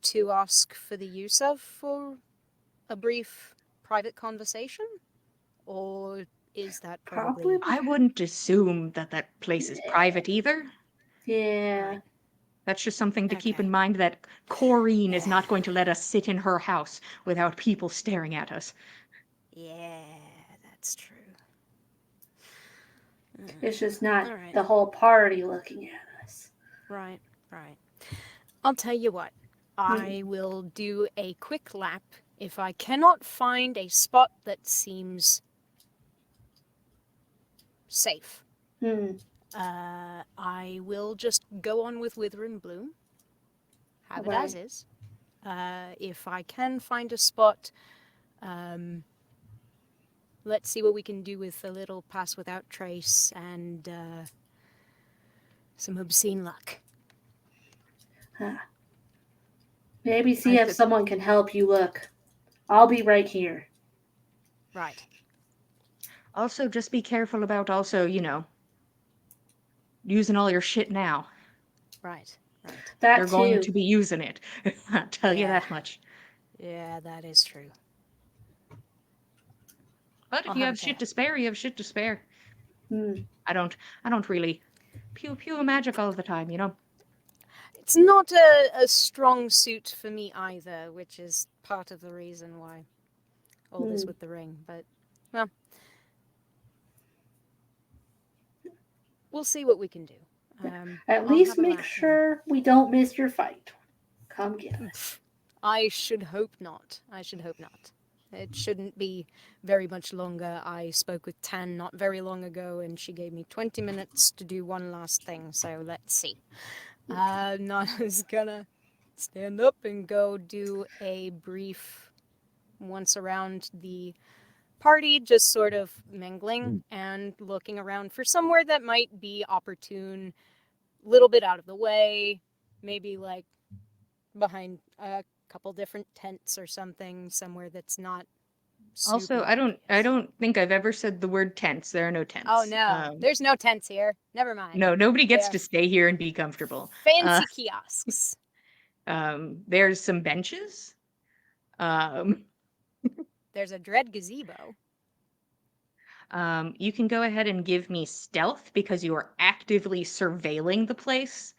to ask for the use of for a brief private conversation? Or is that Probably. probably... I wouldn't assume that that place is private either. Yeah. Right. That's just something to keep Okay. in mind, that Corrine is not going to let us sit in her house without people staring at us. Yeah, that's true. It's just not All right. the whole party looking at us. Right. I'll tell you what. I will do a quick lap. If I cannot find a spot that seems safe, I will just go on with Wither and Bloom. Have it as Right. is. If I can find a spot, let's see what we can do with a little pass without trace and some obscene luck. Maybe see if someone can help you look. I'll be right here. Right. Also, just be careful about using all your shit now. Right. That They're too. going to be using it. I'll tell you Yeah. that much. Yeah, that is true. But if I'll you have have it shit there. to spare, you have shit to spare. Hmm. I don't really pew magic all the time, It's not a strong suit for me either, which is part of the reason why all this with the ring. But, well, we'll see what we can do. At I'll least have a make lap sure we don't miss your fight. Come get us. I should hope not. It shouldn't be very much longer. I spoke with Tan not very long ago, and she gave me 20 minutes to do one last thing, so let's see. Nana's gonna stand up and go do a brief once around the party, just sort of mingling and looking around for somewhere that might be opportune, a little bit out of the way, maybe like behind a couple different tents or something, somewhere that's not Also, super I obvious. don't think I've ever said the word tents. There are no tents. Oh no, there's no tents here. Never mind. No, nobody gets They're to stay here and be comfortable. fancy kiosks. There's some benches. There's a dread gazebo. You can go ahead and give me stealth because you are actively surveilling the place.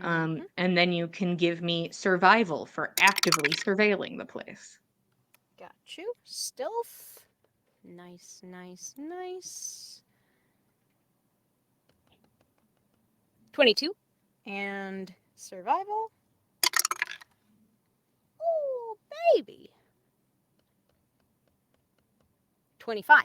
And then you can give me survival for actively surveilling the place. Got you. Stealth. Nice. 22. And survival. Ooh, baby. 25.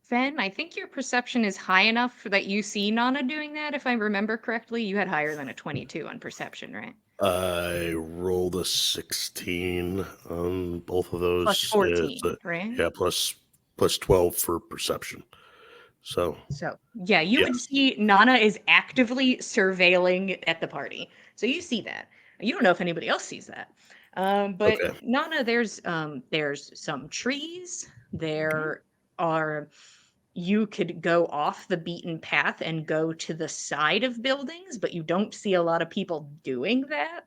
Fen, I think your perception is high enough that you see Nana doing that, if I remember correctly. You had higher than a 22 on perception, right? I rolled a 16 on both of those. Plus 14, right? Yeah, plus 12 for perception. So yeah, you would see Nana is actively surveilling at the party. So you see that. You don't know if anybody else sees that. But okay. Nana, there's some trees. There are, you could go off the beaten path and go to the side of buildings, but you don't see a lot of people doing that.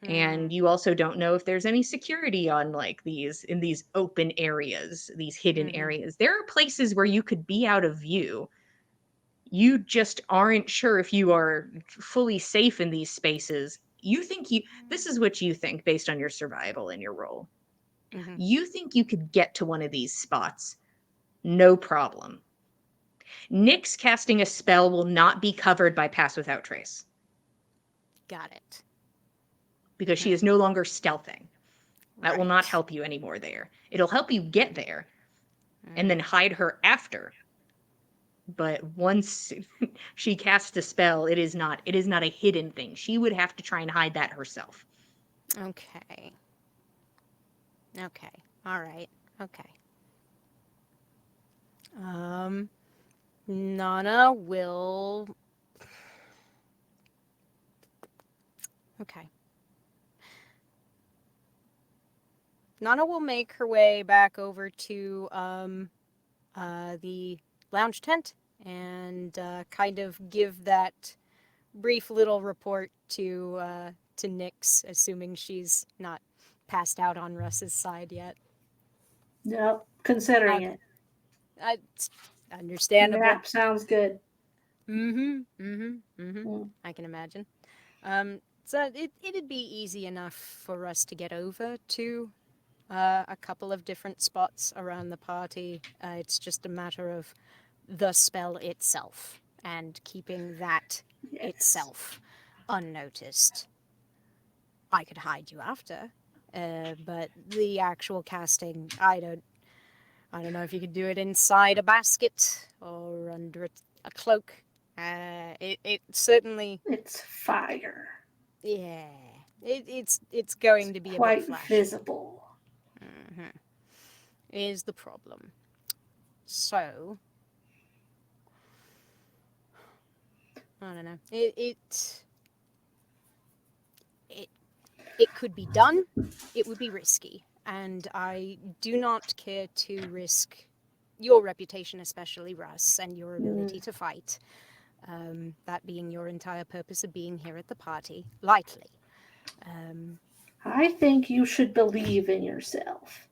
And you also don't know if there's any security on in these open areas, these hidden areas. There are places where you could be out of view. You just aren't sure if you are fully safe in these spaces. This is what you think based on your survival and your role. You think you could get to one of these spots, no problem. Nyx casting a spell will not be covered by Pass Without Trace. Got it. Because she is no longer stealthing. That will not help you anymore there. It'll help you get there and then hide her after. But once she casts a spell, it is not a hidden thing. She would have to try and hide that herself. Okay. All right. Okay. Nana will... Okay. Nana will make her way back over to the lounge tent and kind of give that brief little report to Nyx, assuming she's not passed out on Russ's side yet. No, considering Okay. it. It's understandable. Nap sounds good. Mm. I can imagine. So it'd be easy enough for us to get over to a couple of different spots around the party. It's just a matter of the spell itself and keeping that Yes. itself unnoticed. I could hide you after, but the actual casting, I don't know if you could do it inside a basket or under a cloak. It certainly, It's fire. yeah. It's going to be a bit Quite flashy. visible. Is the problem. So, I don't know. It could be done. It would be risky, and I do not care to risk your reputation, especially Russ, and your ability to fight. That being your entire purpose of being here at the party, lightly. I think you should believe in yourself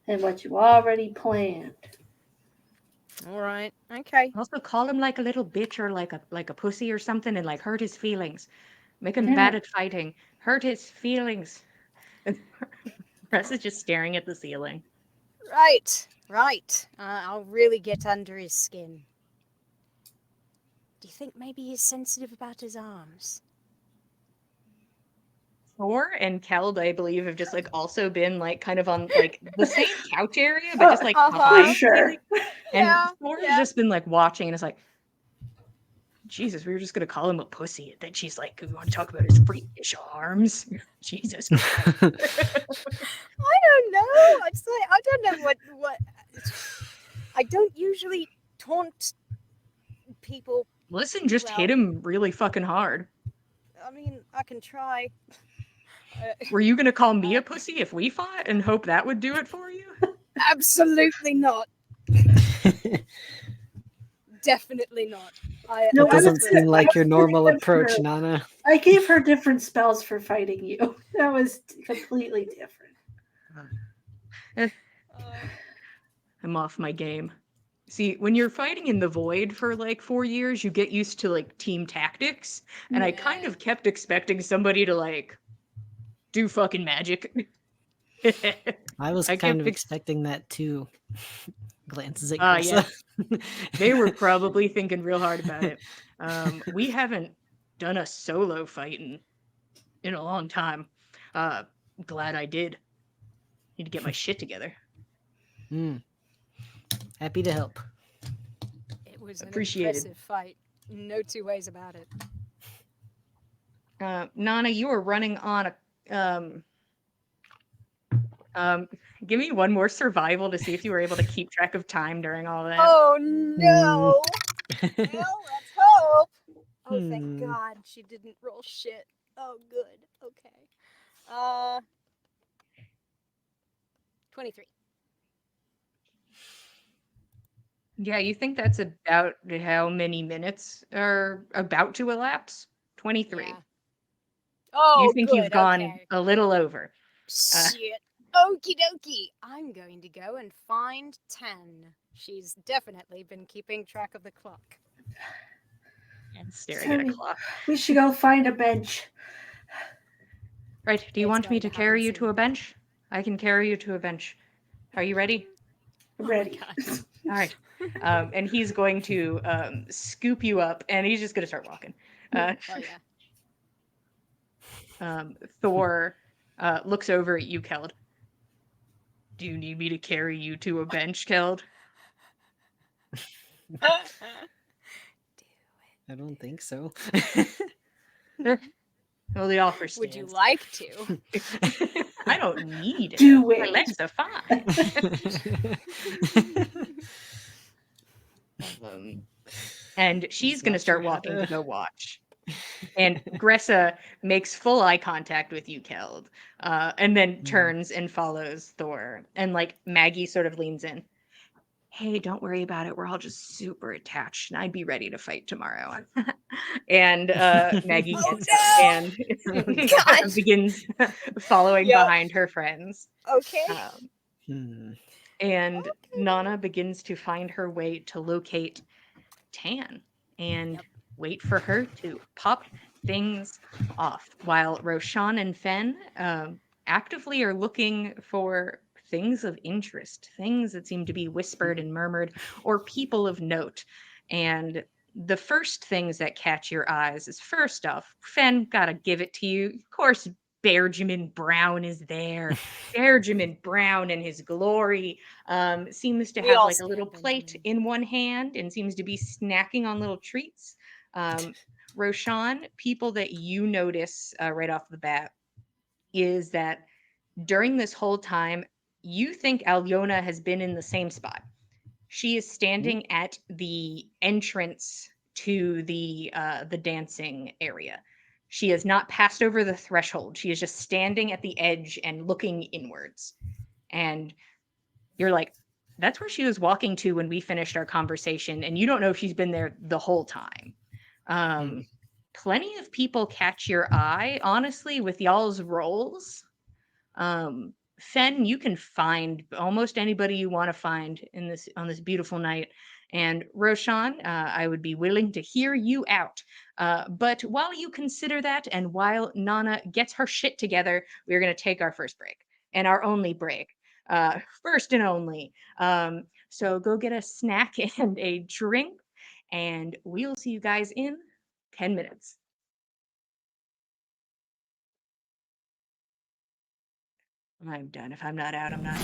and what you already planned. All right. Okay. Also, call him like a little bitch or like a pussy or something, and like hurt his feelings. Make him Yeah. bad at fighting. Hurt his feelings. And Russ is just staring at the ceiling. Right. I'll really get under his skin. Do you think maybe he's sensitive about his arms? Thor and Keld, I believe, have just like also been like kind of on like the same couch area, but just like Uh-huh. behind For sure. Keely. And Yeah, Thor yeah. has just been like watching and it's like, Jesus, we were just gonna call him a pussy. And then she's like, we want to talk about his freakish arms. Jesus Christ. I don't know. I don't know what. I don't usually taunt people. Listen, just Well- hit him really fucking hard. I mean, I can try. Were you gonna call me a pussy if we fought and hope that would do it for you? Absolutely not. Definitely not. No, That I was doesn't gonna- seem like your normal gonna- approach, Nana. I gave her different spells for fighting you. That was completely different. I'm off my game. See, when you're fighting in the void for like 4 years, you get used to like team tactics. And I kind of kept expecting somebody to like do fucking magic. I was I kind kept of ex- expecting that too. Glances at Ah, Grissa. They were probably thinking real hard about it. We haven't done a solo fight in a long time. Glad I did. Need to get my shit together. Happy to help. It was an Appreciated. impressive fight. No two ways about it. Nana, you were running on a give me one more survival to see if you were able to keep track of time during all that. Oh no! Well, let's hope. Oh, thank Hmm. God she didn't roll shit. Oh, good. Okay. 23. Yeah, you think that's about how many minutes are about to elapse? 23. Yeah. Oh, You think good. you've gone Okay. a little over. Shit. Okie dokie. I'm going to go and find 10. She's definitely been keeping track of the clock. And staring at a Sorry. clock. We should go find a bench. Right, do you It's want me going to to carry happen you to soon. a bench? I can carry you to a bench. Are you ready? Ready. God. All right. And he's going to scoop you up, and he's just going to start walking. Oh, yeah. Thor looks over at you, Keld. Do you need me to carry you to a bench, Keld? I don't think so. Well, the offer stands. Would you like to? I don't need it. Do My it. legs are fine. And she's going to not start true, walking to Hannah. go watch. And Gressa makes full eye contact with you, Keld, and then turns and follows Thor. And like Maggie sort of leans in. hey, don't worry about it. We're all just super attached, and I'd be ready to fight tomorrow. And Maggie Oh gets up and gosh. begins following Yep. behind her friends. Okay. Um, Hmm. and Nana begins to find her way to locate Tan and Yep. wait for her to pop things off, while Roshan and Fen actively are looking for things of interest, things that seem to be whispered and murmured, or people of note. And the first things that catch your eyes is, first off, Fen, gotta give it to you. Of course, Benjamin Brown is there. Benjamin Brown in his glory seems to We have all like a little stand plate Benjamin. in one hand and seems to be snacking on little treats. Roshan, people that you notice right off the bat is that during this whole time, you think Alyona has been in the same spot. She is standing at the entrance to the dancing area. She has not passed over the threshold. She is just standing at the edge and looking inwards. And you're like, that's where she was walking to when we finished our conversation, and you don't know if she's been there the whole time. Um, Plenty of people catch your eye, honestly, with y'all's roles. Fen, you can find almost anybody you want to find in this on this beautiful night. And Roshan, I would be willing to hear you out. But while you consider that, and while Nana gets her shit together, we're going to take our first break and our only break. First and only. So go get a snack and a drink, and we'll see you guys in 10 minutes. I'm done. If I'm not out, I'm not.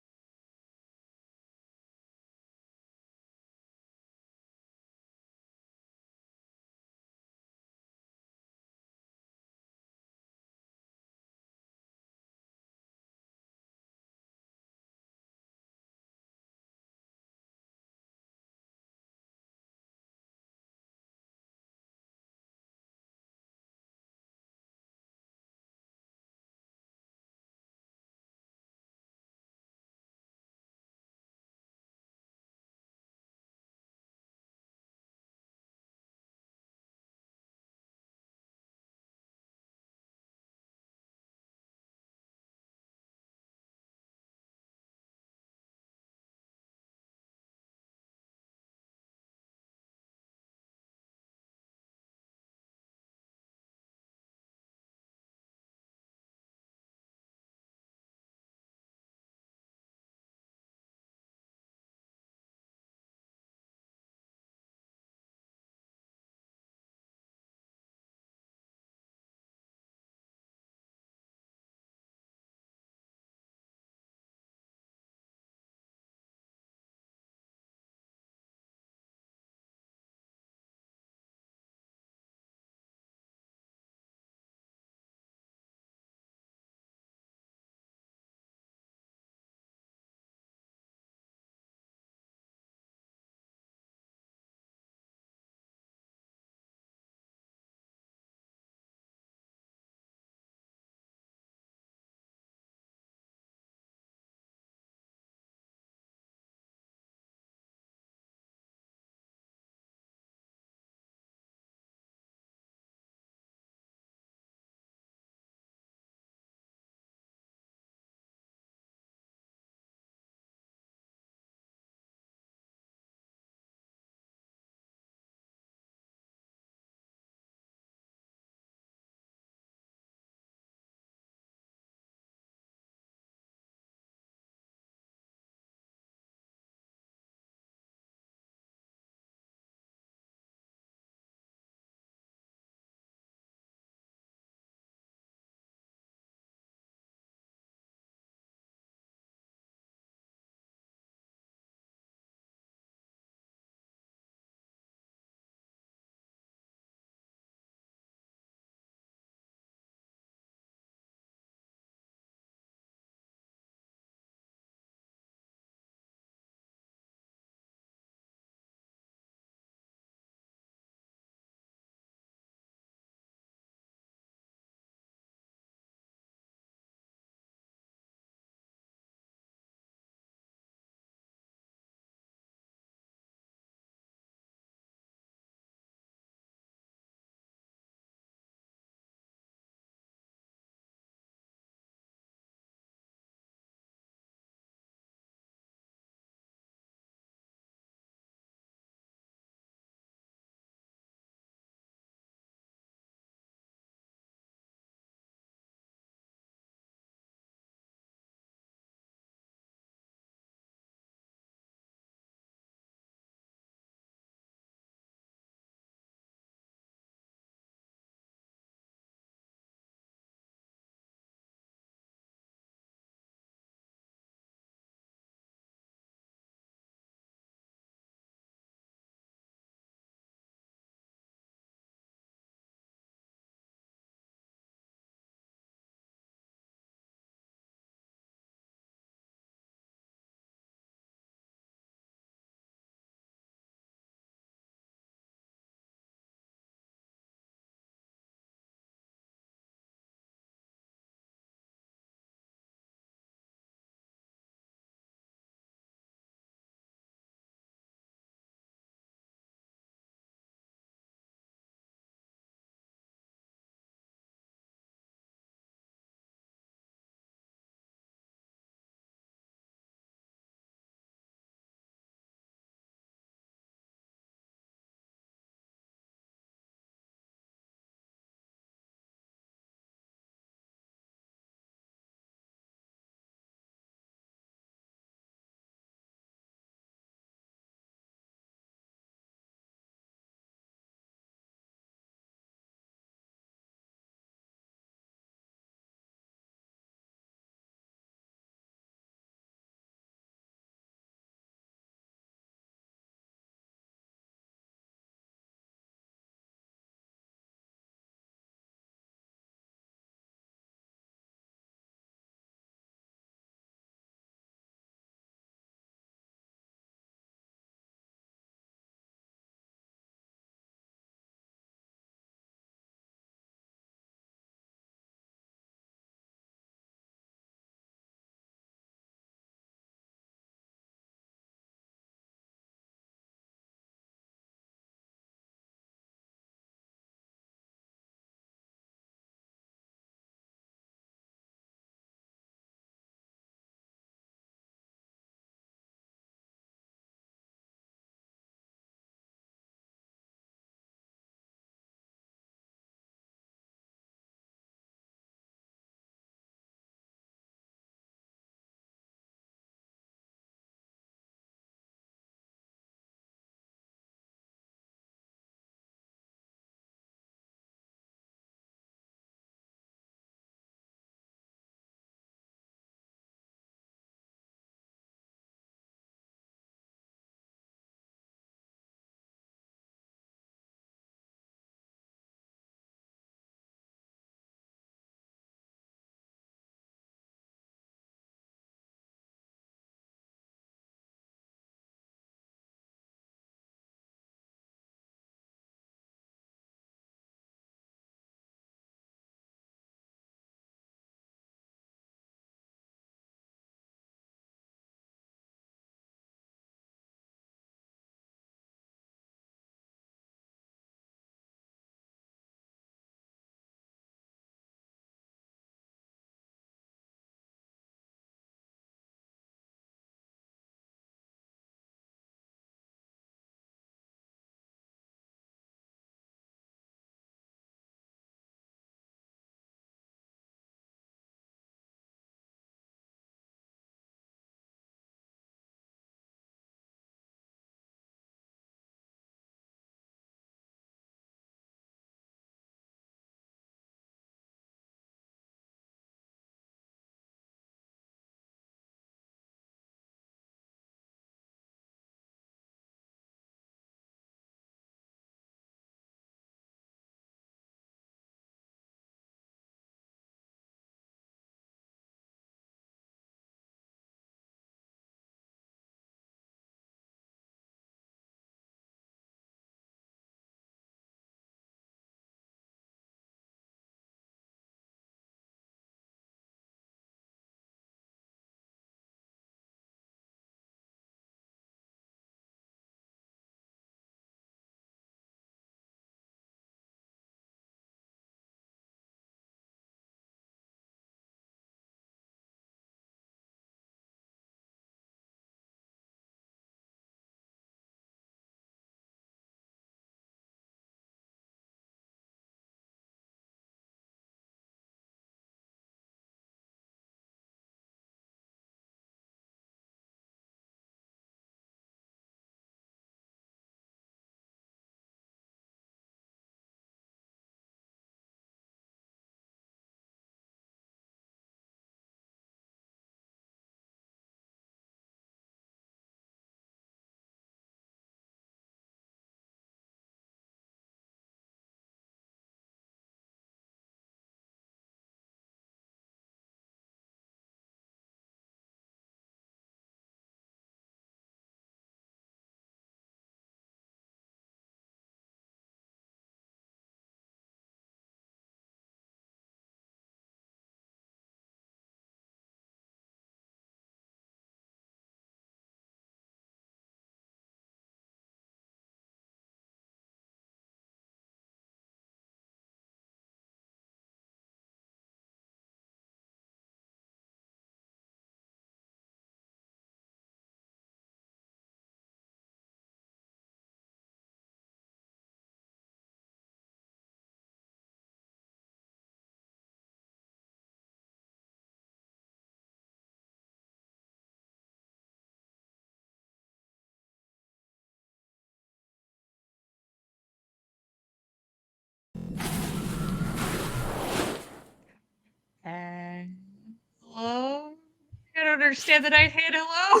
understand that I said hello.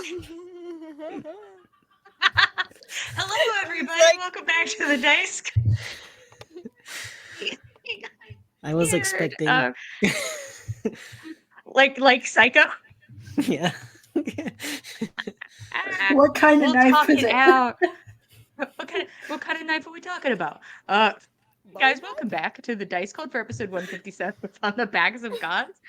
Hello, everybody. like- Welcome back to the dice. I was Weird. expecting. Like Psycho. Yeah. Ah, What kind we'll of knife talk is it it? out. What kind of knife are we talking about? Guys, welcome back to the Dice Code for episode 157 on the Bags of Gods.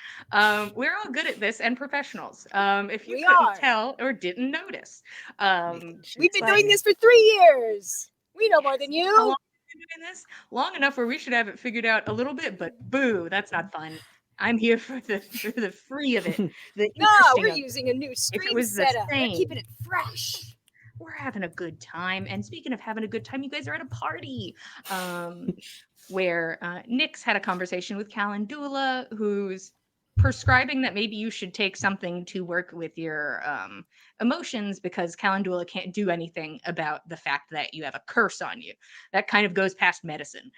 We're all good at this and professionals. If you We couldn't are. tell or didn't notice. We've been Like- doing this for 3 years. We know more than How you. long have we been doing this? Long enough where we should have it figured out a little bit, but boo, that's not fun. I'm here for the free of it. The No, interesting we're of it. using a new stream was the setup. We're same. keeping it fresh. We're having a good time. And speaking of having a good time, you guys are at a party where Nyx had a conversation with Calen Dula, who's prescribing that maybe you should take something to work with your emotions because Calen Dula can't do anything about the fact that you have a curse on you. That kind of goes past medicine.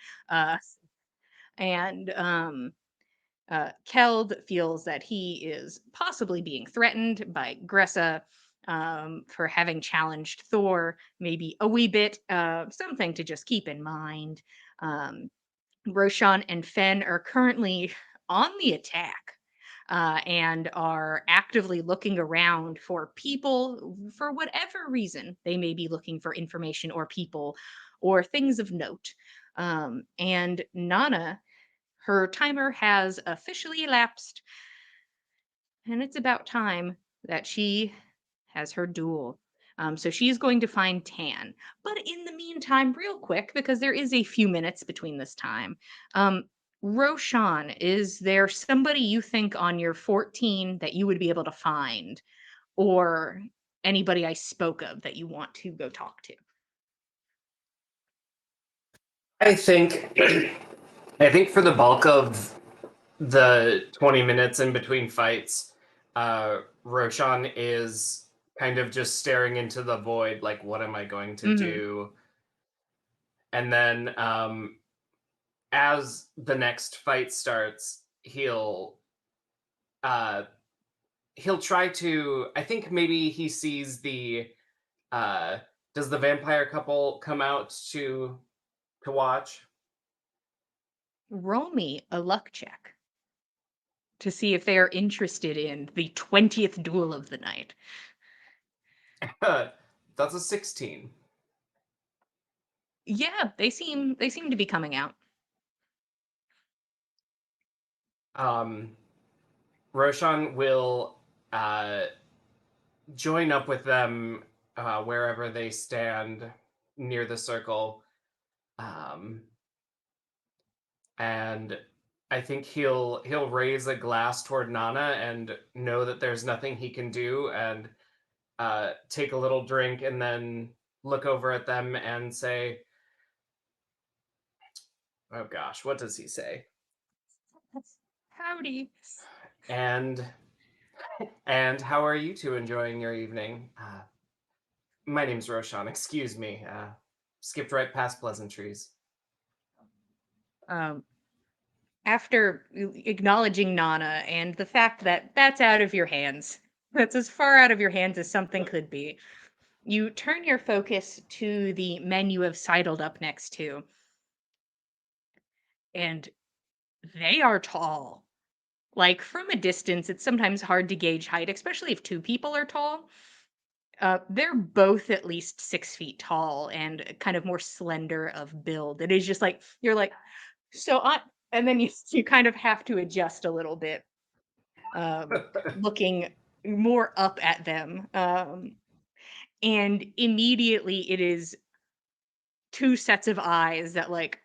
Keld feels that he is possibly being threatened by Gressa for having challenged Thor, maybe a wee bit, something to just keep in mind. Roshan and Fen are currently on the attack and are actively looking around for people for whatever reason. They may be looking for information or people or things of note. And Nana, her timer has officially elapsed, and it's about time that she has her duel. So she's going to find Tan. But in the meantime, real quick, because there is a few minutes between this time, Roshan, is there somebody you think on your 14 that you would be able to find, or anybody I spoke of that you want to go talk to? I think for the bulk of the 20 minutes in between fights, Roshan is kind of just staring into the void, like, what am I going to do? And then as the next fight starts, he'll try to, I think maybe he sees the does the vampire couple come out to watch? Roll me a luck check to see if they are interested in the 20th duel of the night. That's a 16. Yeah, they seem to be coming out. Roshan will join up with them wherever they stand near the circle, and I think he'll raise a glass toward Nana and know that there's nothing he can do, and take a little drink, and then look over at them and say, "Oh gosh, what does he say?" Howdy. And how are you two enjoying your evening? My name's Roshan. Excuse me. Skipped right past pleasantries. After acknowledging Nana and the fact that that's out of your hands, that's as far out of your hands as something could be, you turn your focus to the men you have sidled up next to. And they are tall. Like, from a distance, it's sometimes hard to gauge height, especially if two people are tall. They're both at least 6 feet tall and kind of more slender of build. It is just like, you're like, and then you kind of have to adjust a little bit, looking more up at them. And immediately it is two sets of eyes that like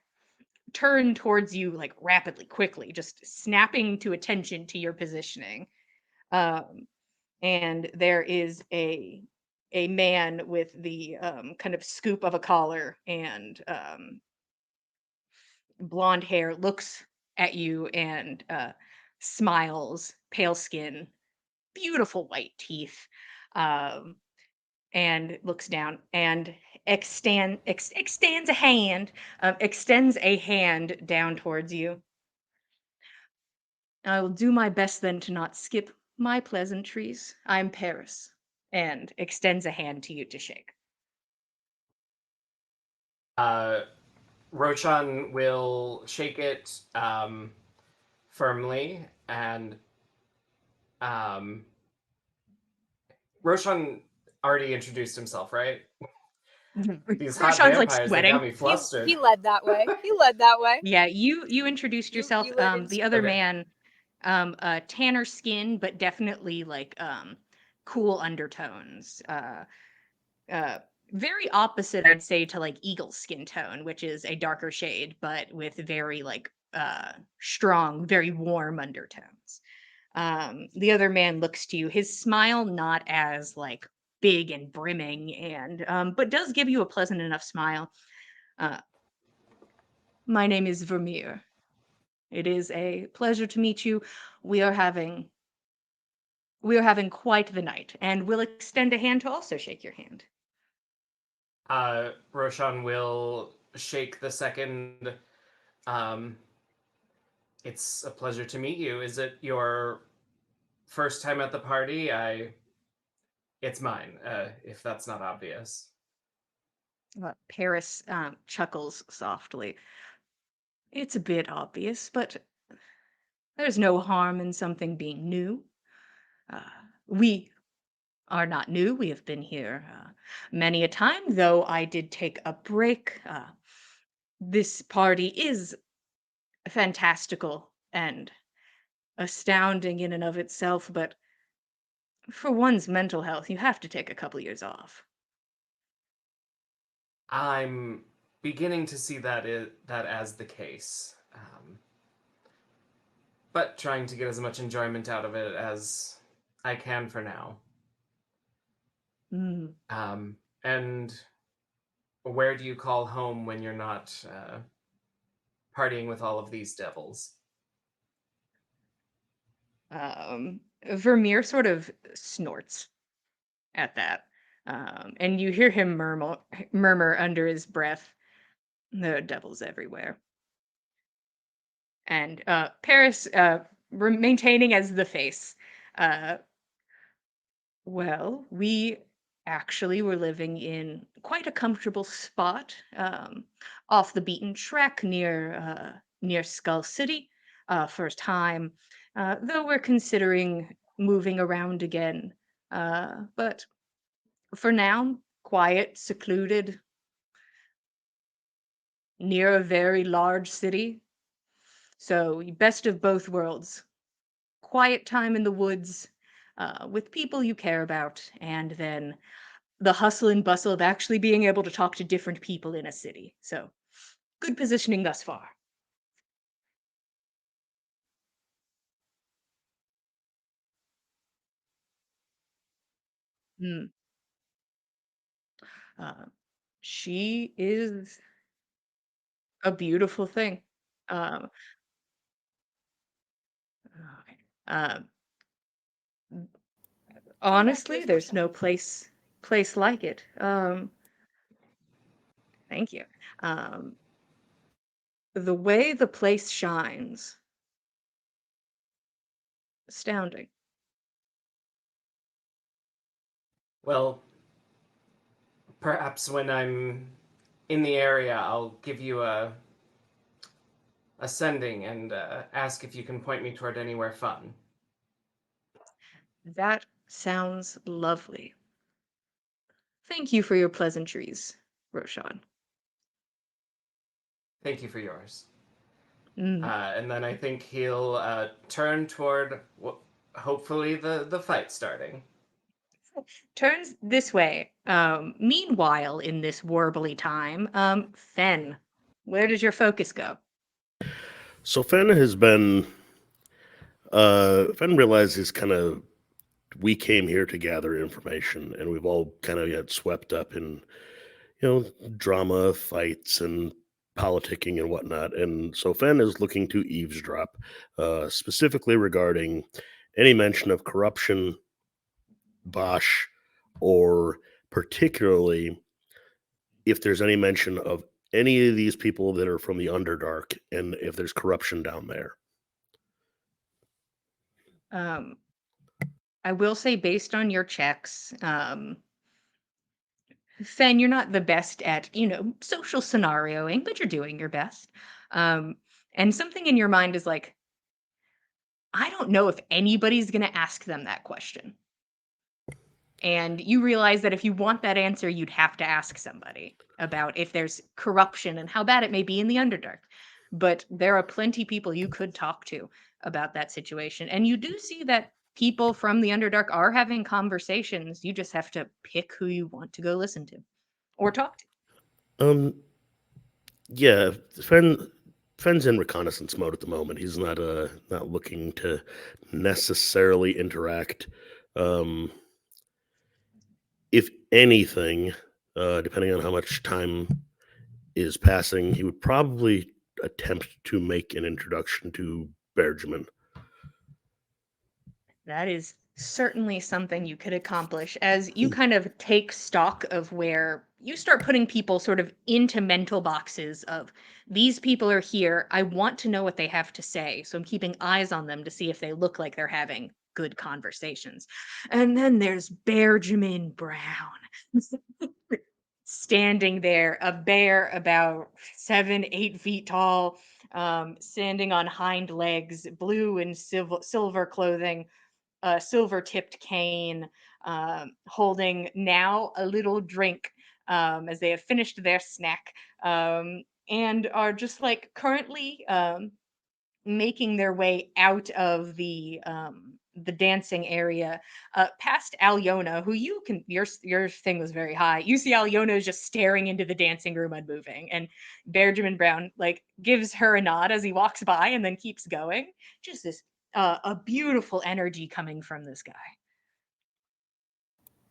turn towards you like rapidly, quickly, just snapping to attention to your positioning. And there is a man with the kind of scoop of a collar and blonde hair looks at you and smiles, pale skin, beautiful white teeth, um, and looks down and extends a hand down towards you. I will do my best then to not skip My pleasantries. I'm Paris. And extends a hand to you to shake. Roshan will shake it firmly, and Roshan already introduced himself, right? These hot Roshan's like vampires, they got sweating. me flustered. He led that way. He led that way. Yeah, you introduced You yourself. led in The other Okay. man, tanner skin, but definitely like cool undertones. Very opposite, I'd say, to like Eagle's skin tone, which is a darker shade, but with very like strong, very warm undertones. The other man looks to you, his smile not as like big and brimming, and but does give you a pleasant enough smile. Uh, my name is Vermeer. It is a pleasure to meet you. We are having quite the night, and we'll extend a hand to also shake your hand. Roshan will shake the second. Um, it's a pleasure to meet you. Is it your first time at the party? It's mine. If that's not obvious. Paris chuckles softly. It's a bit obvious, but there's no harm in something being new. Uh, we are not new. We have been here many a time, though I did take a break. This party is fantastical and astounding in and of itself, but for one's mental health, you have to take a couple years off. I'm beginning to see that as the case, but trying to get as much enjoyment out of it as I can for now. Mm. And where do you call home when you're not partying with all of these devils? Vermeer sort of snorts at that. And you hear him murmur under his breath, "The devil's everywhere." And Paris, maintaining as the face, uh, well, we actually were living in quite a comfortable spot, off the beaten track near Skull City, for a time. Though we're considering moving around again. But for now, quiet, secluded, near a very large city. So, best of both worlds. Quiet time in the woods, with people you care about, and then the hustle and bustle of actually being able to talk to different people in a city. So, good positioning thus far. Mm. Uh, she is a beautiful thing. Um, uh, Come back here honestly, for a there's no second. place like it. Thank you. Um, the way the place shines, astounding. Well, perhaps when I'm in the area, I'll give you a sending and ask if you can point me toward anywhere fun. That sounds lovely. Thank you for your pleasantries, Roshan. Thank you for yours. Mm. And then I think he'll turn toward hopefully the fight starting. Turns this way. Meanwhile, in this warbly time, Fen, where does your focus go? So Fen has been. Fen realizes kind of we came here to gather information, and we've all kind of got swept up in drama, fights, and politicking and whatnot. And so Fen is looking to eavesdrop, specifically regarding any mention of corruption, Bosch, or particularly if there's any mention of any of these people that are from the Underdark and if there's corruption down there. Um, I will say, based on your checks, Fen, you're not the best at, social scenarioing, but you're doing your best. Um, and something in your mind is like, I don't know if anybody's going to ask them that question. And you realize that if you want that answer, you'd have to ask somebody about if there's corruption and how bad it may be in the Underdark. But there are plenty people you could talk to about that situation. And you do see that people from the Underdark are having conversations. You just have to pick who you want to go listen to or talk to. Um, yeah, Fen's in reconnaissance mode at the moment. He's not looking to necessarily interact. Um, if anything, depending on how much time is passing, he would probably attempt to make an introduction to Bergman. That is certainly something you could accomplish as you kind of take stock of where you start putting people sort of into mental boxes of these people are here. I want to know what they have to say. So I'm keeping eyes on them to see if they look like they're having good conversations. And then there's Benjamin Brown standing there, a bear about 7, 8 feet tall, standing on hind legs, blue and silver clothing, a silver tipped cane, holding now a little drink as they have finished their snack, and are just like currently making their way out of the dancing area, past Alyona, who you can your thing was very high. You see Alyona is just staring into the dancing room unmoving, and Benjamin Brown like gives her a nod as he walks by and then keeps going. Just this a beautiful energy coming from this guy.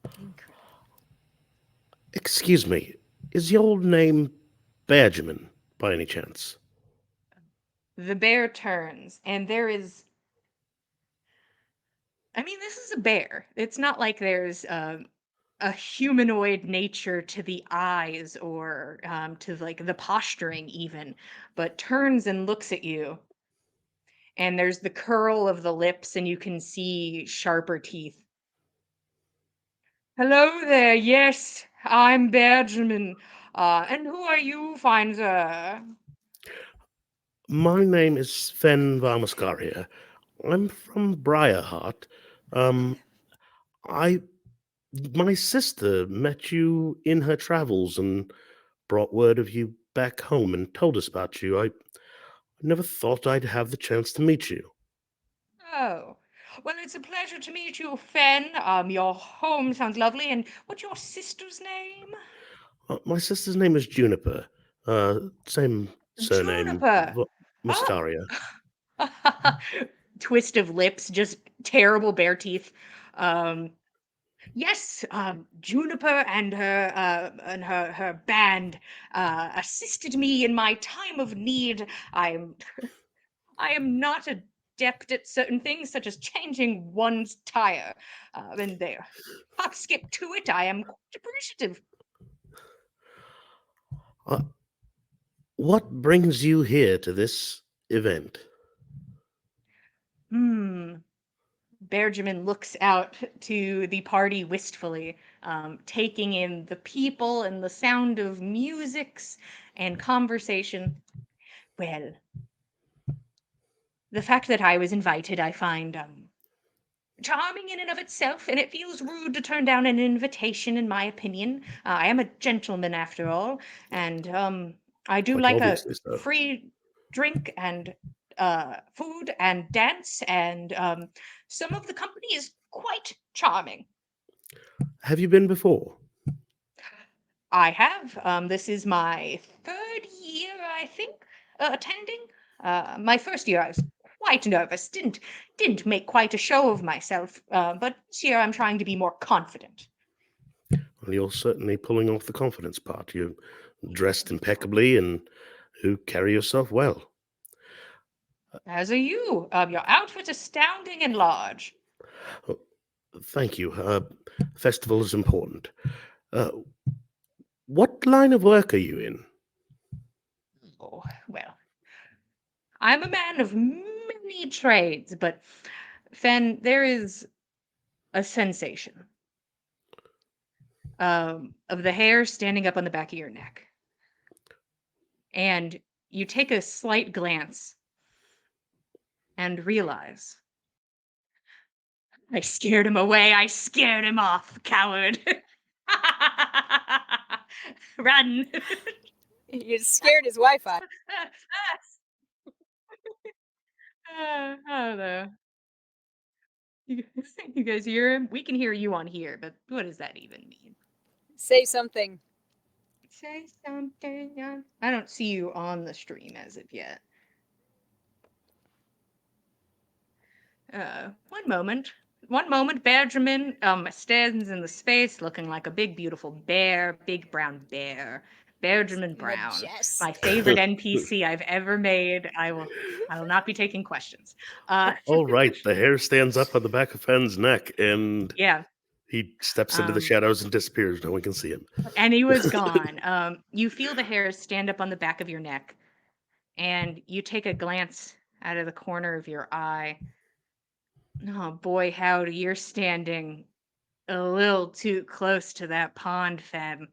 Incredible. Excuse me, is your name Bergman by any chance? The bear turns, and there is. I mean, this is a bear. It's not like there's a humanoid nature to the eyes or to like the posturing even, but turns and looks at you, and there's the curl of the lips and you can see sharper teeth. Hello there, yes, I'm Benjamin. And who are you, fine sir? My name is Sven Varmaskaria. I'm from Briarheart. Um, I my sister met you in her travels and brought word of you back home and told us about you. I never thought I'd have the chance to meet you. Oh, well, it's a pleasure to meet you, Fen. Your home sounds lovely. And what's your sister's name? My sister's name is Juniper. Same surname, Juniper. Oh, Muscaria. twist of lips, just terrible bear teeth. Um, yes, Juniper and her band assisted me in my time of need. I am not adept at certain things, such as changing one's tire. And they hop skip to it. I am quite appreciative. Uh, what brings you here to this event? Hmm. Benjamin looks out to the party wistfully, taking in the people and the sound of musics and conversation. Well, the fact that I was invited, I find charming in and of itself, and it feels rude to turn down an invitation, in my opinion. I am a gentleman after all, and I do Quite like a obviously so. free drink and food and dance, and some of the company is quite charming. Have you been before? I have. This is my third year, I think, attending. My first year, I was quite nervous. Didn't make quite a show of myself. But this year, I'm trying to be more confident. Well, you're certainly pulling off the confidence part. You're dressed impeccably and you carry yourself well. As are you. Your outfit's astounding and large. Oh, thank you. Festival is important. Uh, what line of work are you in? Oh, well, I'm a man of many trades, but Fen, there is a sensation of the hair standing up on the back of your neck. And you take a slight glance and realize, I scared him away. I scared him off, coward. Run. You scared his Wi-Fi. I don't know. You, you guys hear him? We can hear you on here, but what does that even mean? Say something. Say something. I don't see you on the stream as of yet. One moment. One moment, Benjamin stands in the space looking like a big, beautiful bear, big brown bear. Benjamin Brown, my favorite NPC I've ever made. I will not be taking questions. All right, the hair stands up on the back of Fenn's neck, and Yeah, he steps into the shadows and disappears. No one can see him. and he was gone. You feel the hair stand up on the back of your neck, and you take a glance out of the corner of your eye. Oh boy, howdy, you're standing a little too close to that pond, Fem.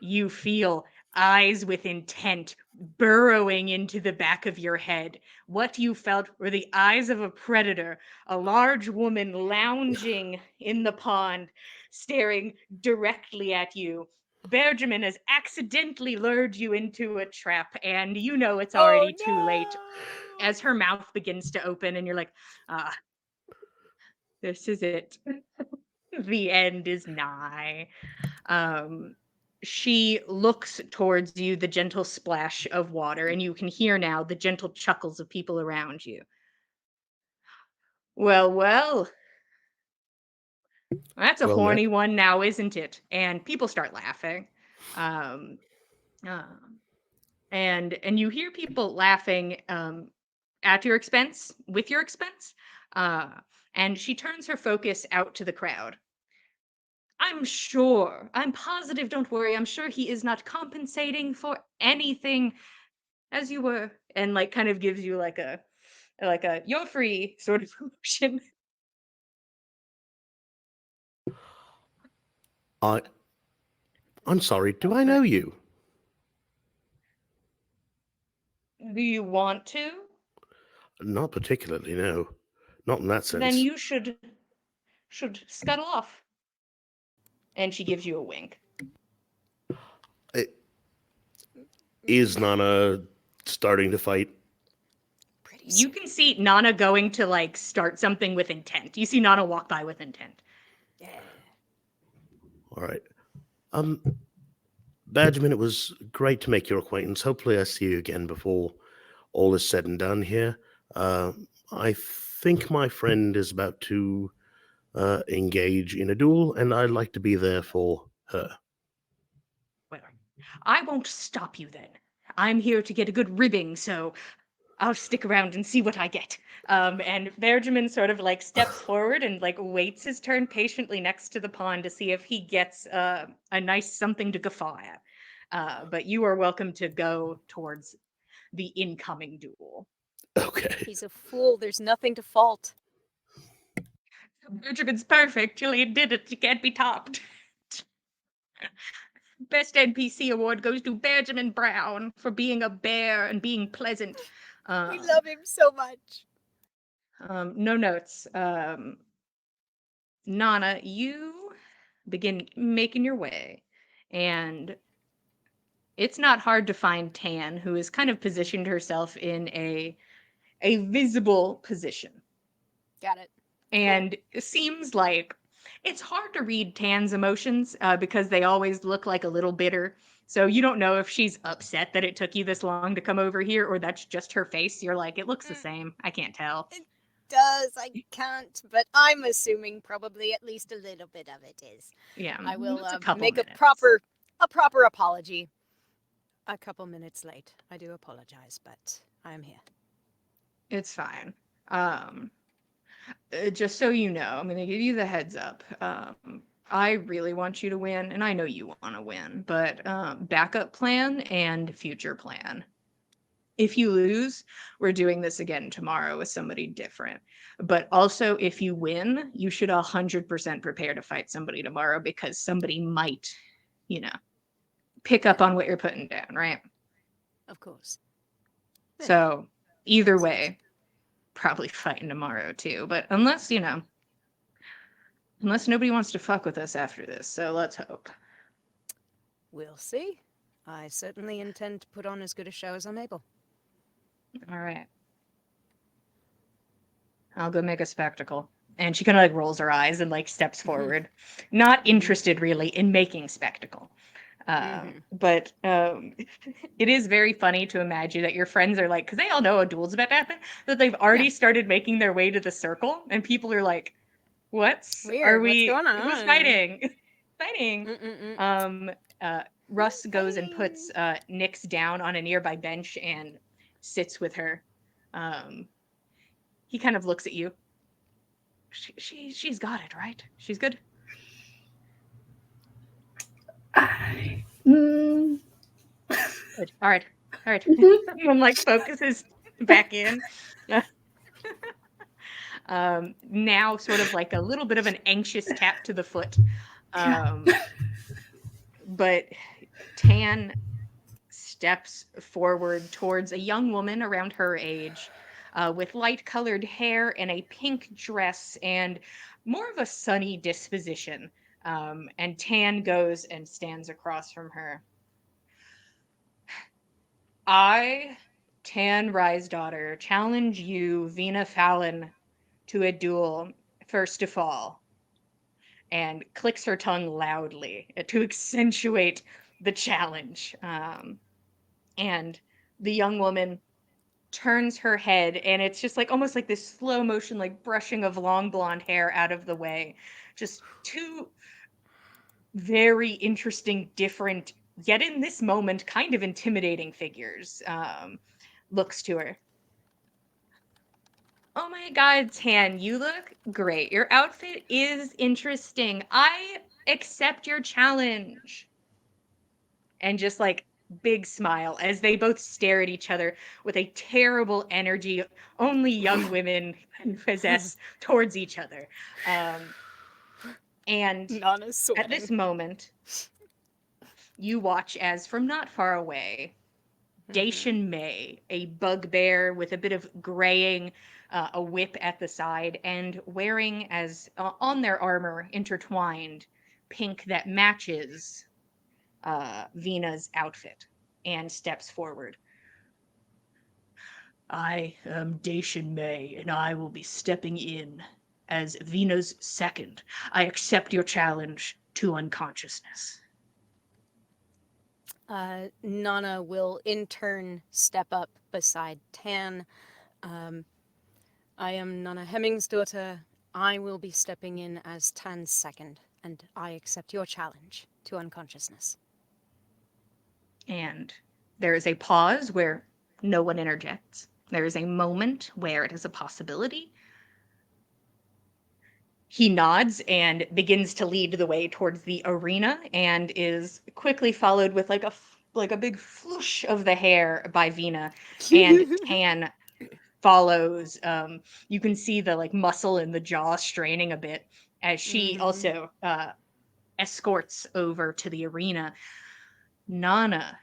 You feel eyes with intent burrowing into the back of your head. What you felt were the eyes of a predator, a large woman lounging in the pond, staring directly at you. Benjamin has accidentally lured you into a trap, and you know it's already too late. As her mouth begins to open, and you're like, ah, this is it. The end is nigh. She looks towards you, the gentle splash of water, and you can hear now the gentle chuckles of people around you. Well, well. That's a Well horny met. one now, isn't it? And people start laughing. Um, and you hear people laughing at your expense, with your expense. And she turns her focus out to the crowd. I'm positive, don't worry, I'm sure he is not compensating for anything as you were, and like kind of gives you like a you're free sort of motion. I'm sorry, do I know you? Do you want to? Not particularly, no. Not in that sense. Then you should scuttle off. And she gives you a wink. Is Nana starting to fight? You can see Nana going to like start something with intent. You see Nana walk by with intent. Yeah. All right. Badgerman, it was great to make your acquaintance. Hopefully I see you again before all is said and done here. I think my friend is about to engage in a duel, and I'd like to be there for her. Well, I won't stop you then. I'm here to get a good ribbing, so I'll stick around and see what I get. And Benjamin sort of like steps forward and like waits his turn patiently next to the pond to see if he gets a nice something to guffaw at. But you are welcome to go towards the incoming duel. Okay. He's a fool. There's nothing to fault. Benjamin's perfect. Julian did it. You can't be topped. Best NPC award goes to Benjamin Brown for being a bear and being pleasant. We love him so much. No notes. Nana, you begin making your way, and it's not hard to find Tan, who has kind of positioned herself in a visible position. Got it. And it seems like it's hard to read Tan's emotions because they always look like a little bitter. So you don't know if she's upset that it took you this long to come over here, or that's just her face. You're like, it looks the same. I can't tell. Does I can't, but I'm assuming probably at least a little bit of it is. Yeah, I will it's a couple make minutes. a proper apology. A couple minutes late. I do apologize, but I am here. It's fine. Just so you know, I'm going to give you the heads up. I really want you to win, and I know you want to win, but backup plan and future plan. If you lose, we're doing this again tomorrow with somebody different. But also, if you win, you should 100% prepare to fight somebody tomorrow because somebody might, pick up on what you're putting down, right? Of course. So either Makes sense. way, probably fighting tomorrow too. But unless nobody wants to fuck with us after this, so let's hope. We'll see. I certainly intend to put on as good a show as I'm able. All right. I'll go make a spectacle. And she kind of like rolls her eyes and like steps forward, not interested really in making spectacle. But it is very funny to imagine that your friends are like, because they all know a duel's about to happen, that they've already started making their way to the circle, and people are like, Weird. What's going on? Who's fighting? Fighting. Mm-mm-mm. Russ goes and puts Nyx down on a nearby bench and sits with her. He kind of looks at you. She's got it, right? She's good. Mm. Good. All right. Someone like focuses back in. Now sort of like a little bit of an anxious tap to the foot. But Tan steps forward towards a young woman around her age with light-colored hair and a pink dress and more of a sunny disposition. And Tan goes and stands across from her. I, Tan Rye's daughter, challenge you, Vina Fallon, to a duel, first to fall, and clicks her tongue loudly to accentuate the challenge. And the young woman turns her head, and it's just like almost like this slow motion, like brushing of long blonde hair out of the way. Just two very interesting, different, yet in this moment, kind of intimidating figures. Looks to her. Oh my God, Tan, you look great. Your outfit is interesting. I accept your challenge. And just like big smile as they both stare at each other with a terrible energy only young women can possess towards each other. And Nana's sweating. at this moment, you watch as from not far away, Dacian May, a bugbear with a bit of graying, a whip at the side, and wearing as on their armor intertwined pink that matches Vina's outfit, and steps forward. I am Dacian May, and I will be stepping in as Vina's second. I accept your challenge to unconsciousness. Nana will in turn step up beside Tan. I am Nana Hemming's daughter. I will be stepping in as Tan's second, and I accept your challenge to unconsciousness. And there is a pause where no one interjects. There is a moment where it is a possibility. He nods and begins to lead the way towards the arena, and is quickly followed with like a big floosh of the hair by Vina, and Tan follows. You can see the like muscle in the jaw straining a bit as she also escorts over to the arena. Nana,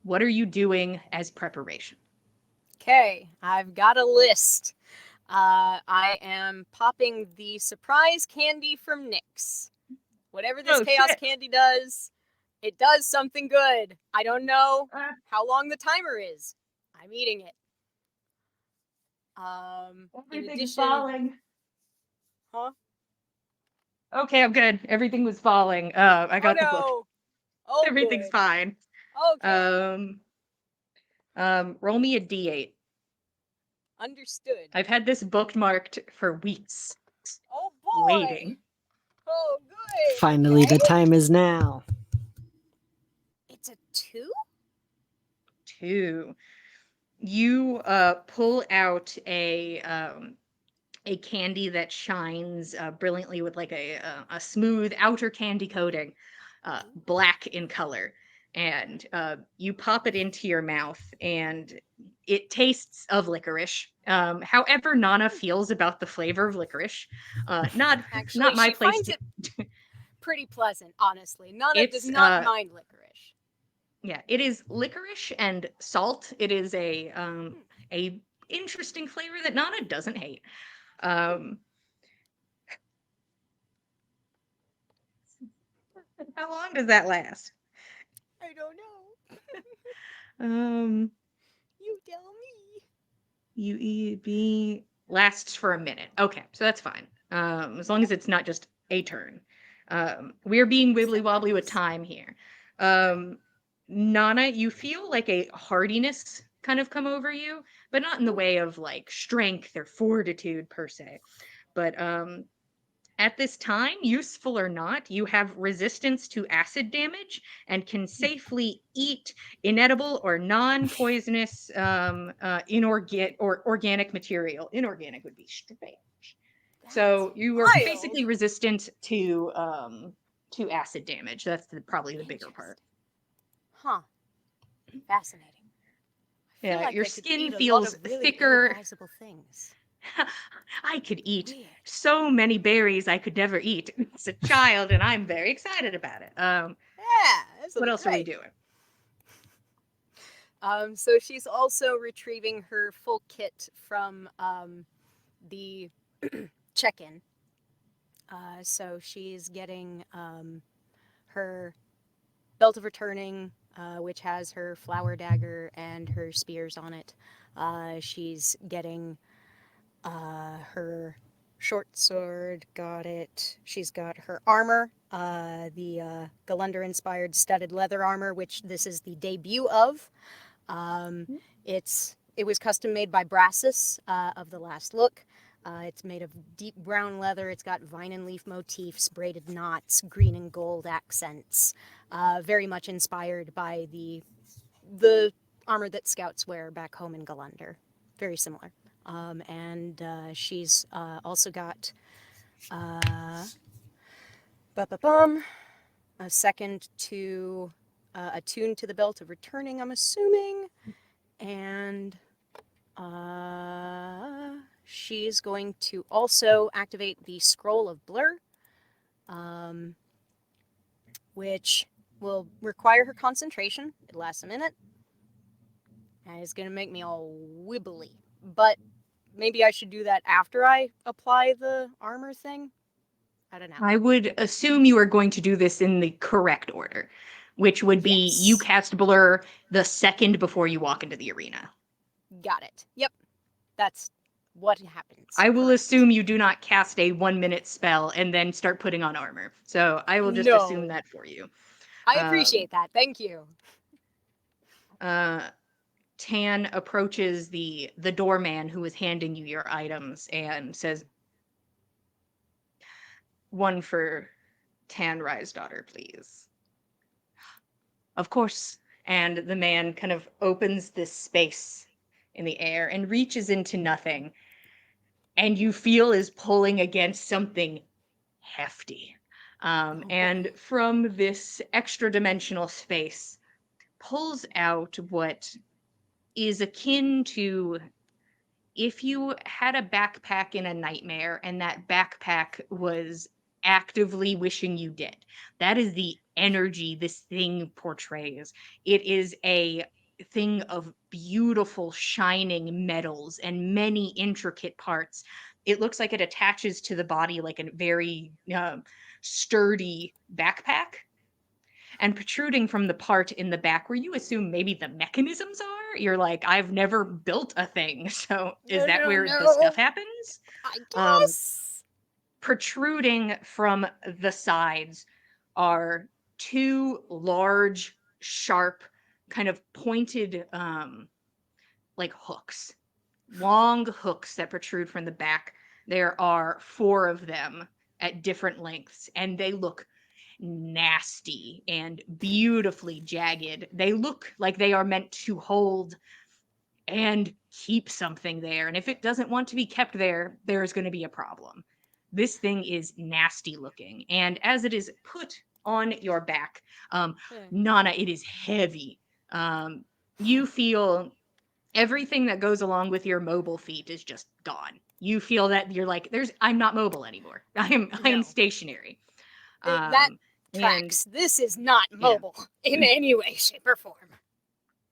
what are you doing as preparation? Okay, I've got a list. I am popping the surprise candy from Nyx. Whatever this chaos candy does, it does something good. I don't know how long the timer is. I'm eating it. Everything's falling. Huh? Okay, I'm good. Everything was falling. I got the book. Oh, Everything's good. fine. Okay. Roll me a d8. Understood. I've had this bookmarked for weeks. Oh boy. Waiting. Oh, good. Finally, the time is now. It's a 2? 2. You pull out a candy that shines brilliantly with like a smooth outer candy coating, black in color, and you pop it into your mouth, and it tastes of licorice. However, Nana feels about the flavor of licorice, not Actually, my she place. finds it pretty pleasant, honestly. Nana does It's not mind licorice. yeah, it is licorice and salt. It is a interesting flavor that Nana doesn't hate. Um, how long does that last? I don't know. Um, You tell me. UEB lasts for a minute. Okay, so that's fine. As long as it's not just a turn. We're being wibbly wobbly with time here. Nana, you feel like a hardiness kind of come over you, but not in the way of like strength or fortitude per se. But at this time, useful or not, you have resistance to acid damage and can safely eat inedible or non-poisonous organic material. Inorganic would be strange. So you are Wild. basically resistant to acid damage. That's probably the bigger part. Huh. Fascinating. I feel Yeah, like your I could skin eat a lot feels of really thicker. ill-advisable things. I could eat Weird. so many berries I could never eat as a child, and I'm very excited about it. Yeah, this will What be else are we great. doing? So she's also retrieving her full kit from the check-in. So she's getting her belt of returning, which has her flower dagger and her spears on it. She's getting her short sword, got it. She's got her armor, the Galunder-inspired studded leather armor, which this is the debut of. It was custom made by Brassus of the Last Look. It's made of deep brown leather. It's got vine and leaf motifs, braided knots, green and gold accents. Very much inspired by the armor that scouts wear back home in Galunder. Very similar. And she's also got a second to attune to the belt of returning, I'm assuming. And she's going to also activate the Scroll of Blur, which will require her concentration. It lasts a minute. And it's going to make me all wibbly. But maybe I should do that after I apply the armor thing? I don't know. I would assume you are going to do this in the correct order, which would be you Yes. cast Blur the second before you walk into the arena. Got it. Yep. That's what happens. I will Correct. assume you do not cast a 1-minute spell and then start putting on armor. So I will just assume that for you. I appreciate that. Thank you. Tan approaches the doorman who is handing you your items and says, "One for Tan Rye's daughter, please." Of course. And the man kind of opens this space in the air and reaches into nothing. And you feel is pulling against something hefty. And from this extra dimensional space pulls out what is akin to if you had a backpack in a nightmare and that backpack was actively wishing you dead. That is the energy this thing portrays. It is a thing of beautiful shining metals and many intricate parts. It looks like it attaches to the body like a very sturdy backpack. And protruding from the part in the back where you assume maybe the mechanisms are, you're like, I've never built a thing. So is that where the stuff happens? I Um, guess. protruding from the sides are two large, sharp, kind of pointed like hooks. Long hooks that protrude from the back. There are 4 of them at different lengths, and they look nasty and beautifully jagged. They look like they are meant to hold and keep something there. And if it doesn't want to be kept there, there's going to be a problem. This thing is nasty looking. And as it is put on your back. Hmm. Nana, it is heavy. You feel everything that goes along with your mobile feet is just gone. You feel that you're like, I'm not mobile anymore. I am No. stationary. That And tracks. This is not yeah. mobile in any way, shape, or form.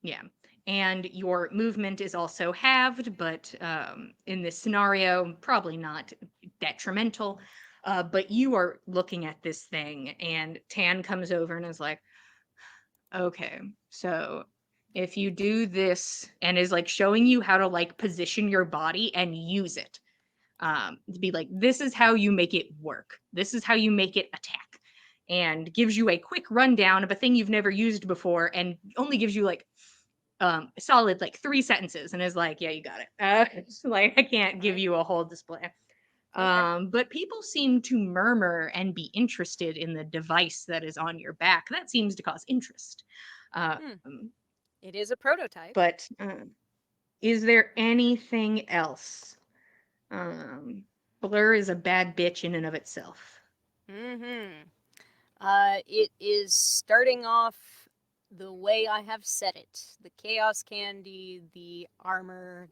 yeah. And your movement is also halved, but in this scenario, probably not detrimental. But you are looking at this thing, and Tan comes over and is like, okay, so if you do this, and is like showing you how to like position your body and use it, to be like, this is how you make it work. This is how you make it attack, and gives you a quick rundown of a thing you've never used before, and only gives you like solid like 3 sentences, and is like, yeah, you got it. Like I can't give Right. you a whole display. Okay. But people seem to murmur and be interested in the device that is on your back. That seems to cause interest. It is a prototype. But is there anything else? Blur is a bad bitch in and of itself. Mm-hmm. It is starting off the way I have said it. The chaos candy, the armor,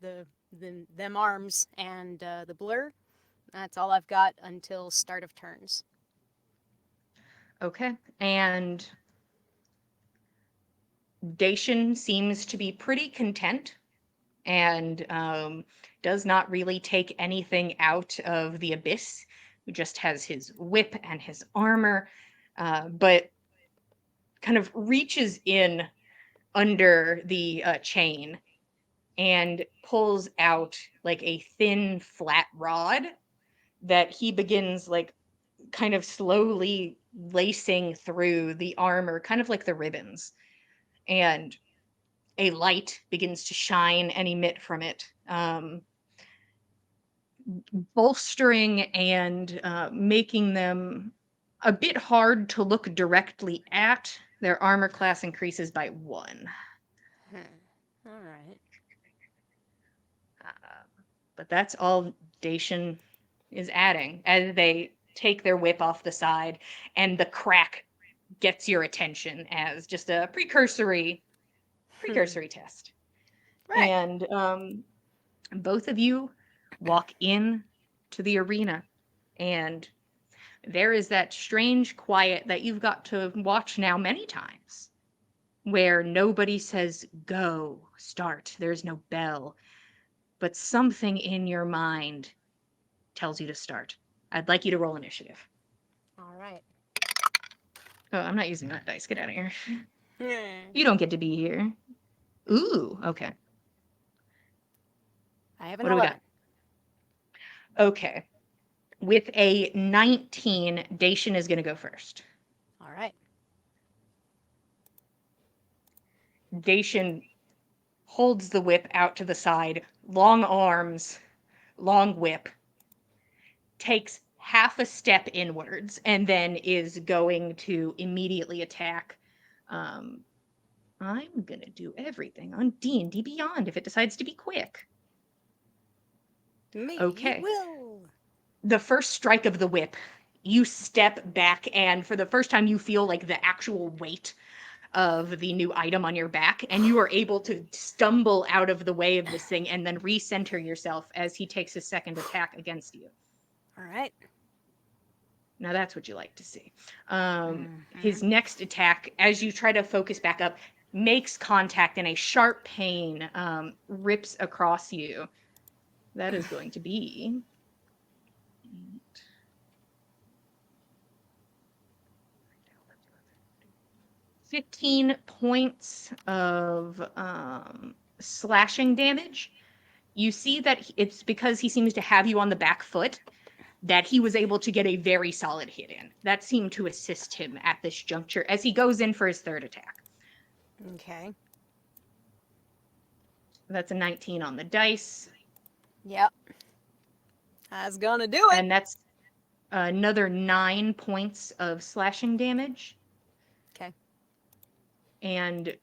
them arms, and the blur. That's all I've got until start of turns. Okay. And Dacian seems to be pretty content and does not really take anything out of the abyss. He just has his whip and his armor, but kind of reaches in under the chain and pulls out like a thin, flat rod that he begins like kind of slowly lacing through the armor, kind of like the ribbons. And a light begins to shine and emit from it, bolstering and making them a bit hard to look directly at. Their armor class increases by 1. All right. But that's all Dacian is adding as they take their whip off the side, and the crack gets your attention as just a precursory test. Right. And both of you walk in to the arena, and there is that strange quiet that you've got to watch now many times, where nobody says go, start, there's no bell, but something in your mind tells you to start. I'd like you to roll initiative. All right. Oh, I'm not using that dice. Get out of here. Hmm. You don't get to be here. Ooh, okay. I have an What do we 11. got? Okay. With a 19, Dacian is going to go first. All right. Dacian holds the whip out to the side, long arms, long whip, takes half a step inwards, and then is going to immediately attack. I'm going to do everything on D&D Beyond if it decides to be quick. Maybe Okay. it will. The first strike of the whip, you step back, and for the first time you feel like the actual weight of the new item on your back, and you are able to stumble out of the way of this thing and then recenter yourself as he takes his second attack against you. All right. Now that's what you like to see. His next attack, as you try to focus back up, makes contact, and a sharp pain rips across you. That is going to be 15 points of slashing damage. You see that it's because he seems to have you on the back foot that he was able to get a very solid hit in. That seemed to assist him at this juncture as he goes in for his third attack. Okay. That's a 19 on the dice. Yep. That's gonna do it. And that's another 9 points of slashing damage. Okay. And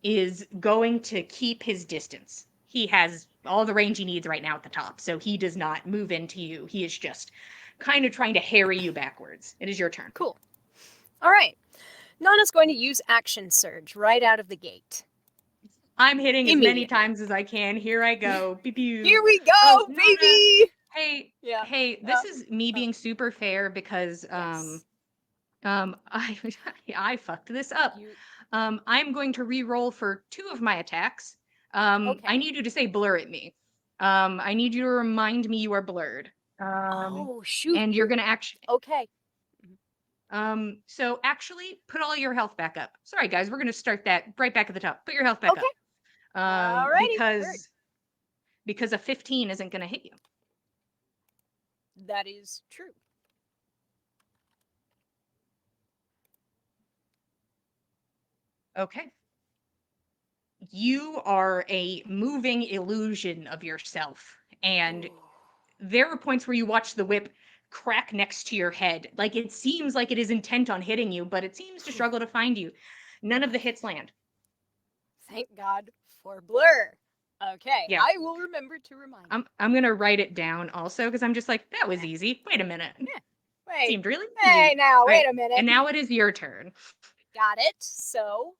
is going to keep his distance. He has all the range he needs right now at the top, so he does not move into you. He is just kind of trying to harry you backwards. It is your turn. Cool. All right. Nana's going to use action surge right out of the gate. I'm hitting as many Immediately. times as I can. Here I go. Pew, pew. Here we go, Oh, Nana. baby. Hey, Yeah. hey, this is me being super fair because Yes. I fucked this up. You. I'm going to re-roll for 2 of my attacks. Okay. I need you to say blur at me. I need you to remind me you are blurred. Oh shoot. And you're gonna actually Okay. so actually put all your health back up. Sorry guys, we're gonna start that right back at the top. Put your health back Okay. up. Alrighty. Because a 15 isn't gonna hit you. That is true. Okay. You are a moving illusion of yourself. And there are points where you watch the whip crack next to your head. Like it seems like it is intent on hitting you, but it seems to struggle to find you. None of the hits land. Thank God for blur. Okay, Yeah. I will remember to remind you. I'm gonna write it down also because I'm just like, that was easy. Wait a minute. Wait. Seemed really Hey, easy. now, All wait right, a minute. And now it is your turn. Got it. So,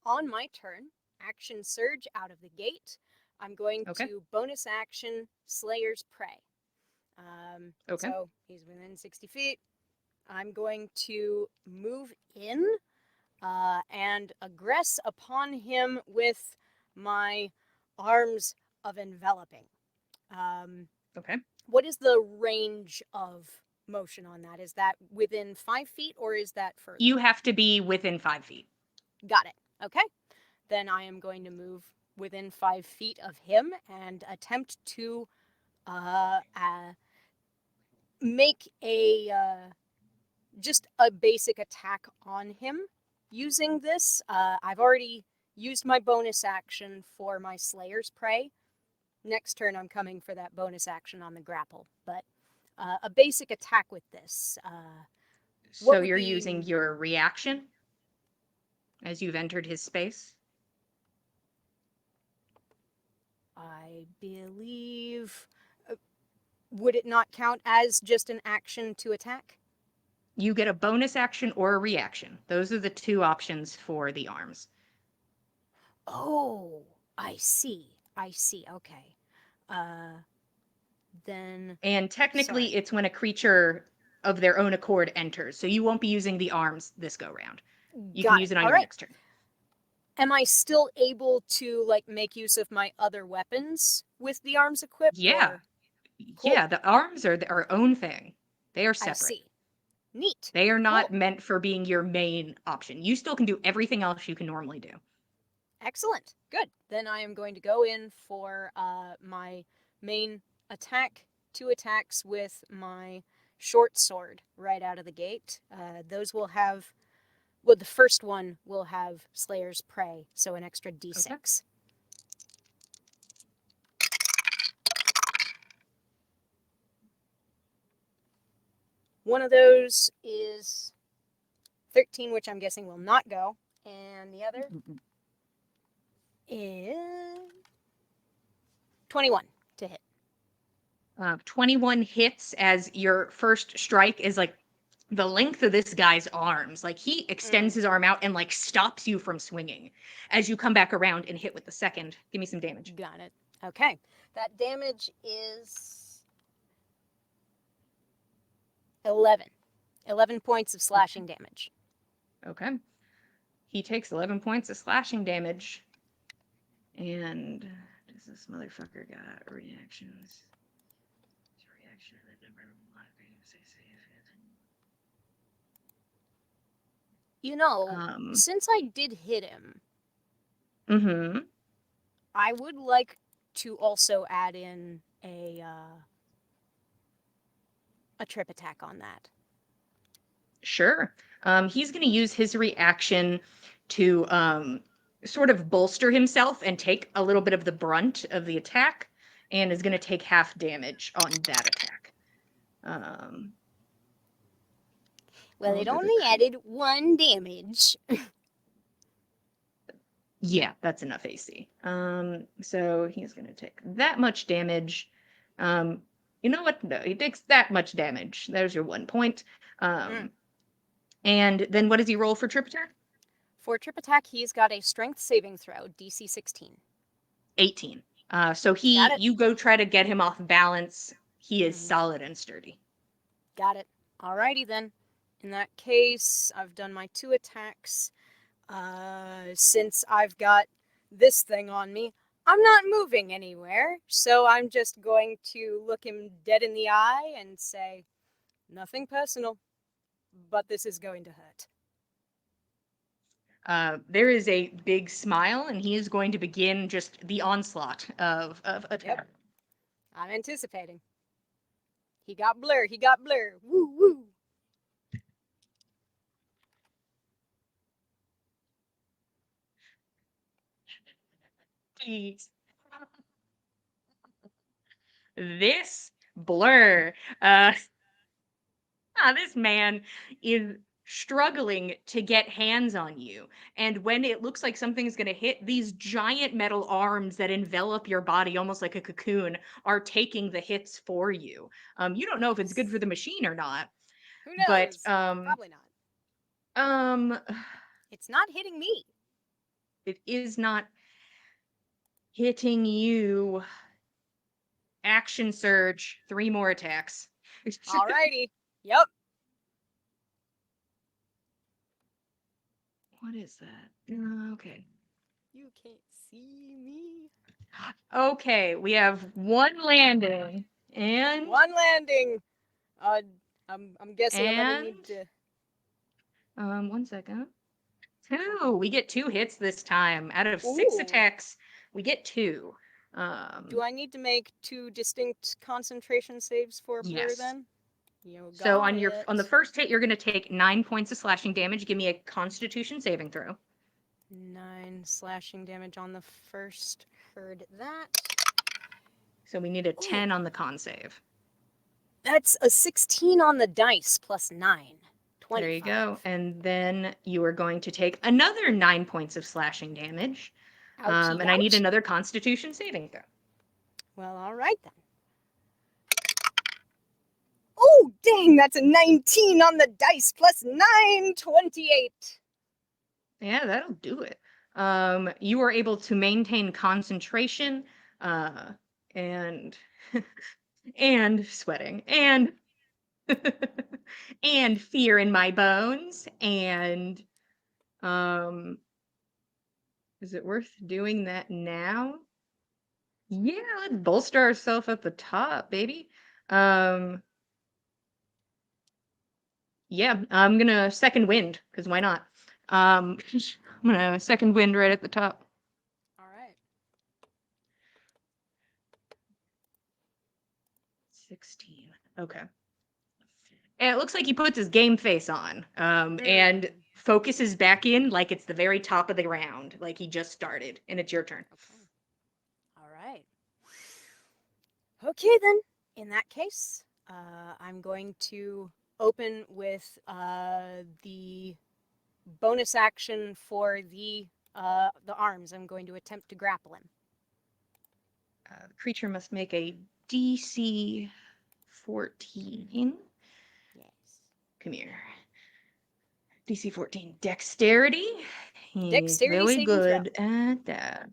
on my turn, action surge out of the gate. I'm going Okay. to bonus action Slayer's Prey. Okay. So, he's within 60 feet. I'm going to move in and aggress upon him with my arms of enveloping. Okay. What is the range of motion on that? Is that within 5 feet or is that further? You have to be within 5 feet. Got it. Okay. Then I am going to move within 5 feet of him and attempt to make just a basic attack on him using this. I've already used my bonus action for my Slayer's Prey. Next turn, I'm coming for that bonus action on the grapple. But a basic attack with this. So you're using your reaction as you've entered his space? I believe... would it not count as just an action to attack? You get a bonus action or a reaction. Those are the 2 options for the arms. Oh, I see. Okay. Then... And technically, it's when a creature of their own accord enters. So you won't be using the arms this go round. You can use it on your next turn. Am I still able to make use of my other weapons with the arms equipped? Yeah. Cool. Yeah, the arms are their own thing. They are separate. I see. Neat. They are not meant for being your main option. You still can do everything else you can normally do. Excellent. Good. Then I am going to go in for my main attack, 2 attacks with my short sword right out of the gate. Those will have... well, the first one will have Slayer's Prey, so an extra d6. Okay. One of those is 13, which I'm guessing will not go, and the other is 21 to hit. 21 hits as your first strike is the length of this guy's arms. He extends his arm out and stops you from swinging as you come back around and hit with the second. Give me some damage. Got it. Okay. That damage is 11. 11 points of slashing damage. Okay. He takes 11 points of slashing damage. And does this motherfucker got reactions? You know, since I did hit him, I would like to also add in a trip attack on that. Sure. He's going to use his reaction to sort of bolster himself and take a little bit of the brunt of the attack, and is going to take half damage on that attack. Well, it only added 1 damage. Yeah, that's enough AC. So he's going to take that much damage. You know what? No, he takes that much damage. There's your 1 point. And then what does he roll for trip attack? For trip attack, he's got a strength saving throw, DC 16. 18. So Got it. you go try to get him off balance. He is Mhm. solid and sturdy. Got it. Alrighty then. In that case, I've done my 2 attacks. Since I've got this thing on me, I'm not moving anywhere, so I'm just going to look him dead in the eye and say, nothing personal, but this is going to hurt. There is a big smile, and he is going to begin just the onslaught of attack. I'm anticipating. He got blur. Woo woo. Jeez. This blur. This man is struggling to get hands on you. And when it looks like something's going to hit, these giant metal arms that envelop your body almost like a cocoon are taking the hits for you. You don't know if it's good for the machine or not, Who but knows? Probably not. um It's not hitting me. it is not hitting you. Action surge, 3 more attacks. Alrighty. Yep. What is that? Okay. You can't see me. Okay, we have 1 landing and 1 landing. I'm guessing I'm gonna need and to. 1 second. 2. We get 2 hits this time. Out of 6 Ooh. attacks, we get 2. Do I need to make 2 distinct concentration saves for blur Yes. then? You So got on the it. first hit, you're going to take 9 points of slashing damage. Give me a Constitution saving throw. 9 slashing damage on the first. Heard that. So we need a Ooh. 10 on the con save. That's a 16 on the dice plus 9. 25. There you go. And then you are going to take another 9 points of slashing damage. Ouchie, And I need ouch. another Constitution saving throw. Well, all right then. Oh, dang, that's a 19 on the dice plus 9, 28. Yeah, that'll do it. You are able to maintain concentration, and and sweating, and and fear in my bones, and is it worth doing that now? Yeah, let's bolster ourselves at the top, baby. Yeah, I'm gonna second wind, because why not? I'm gonna second wind right at the top. All right. 16. Okay. And it looks like he puts his game face on, and focuses back in like it's the very top of the round, like he just started, and it's your turn. Okay. All right. Okay, then. In that case, I'm going to open with the bonus action for the arms. I'm going to attempt to grapple him. The creature must make a DC 14. Yes. Come here. DC 14. Dexterity. He's Dexterity really saving throw. good at that.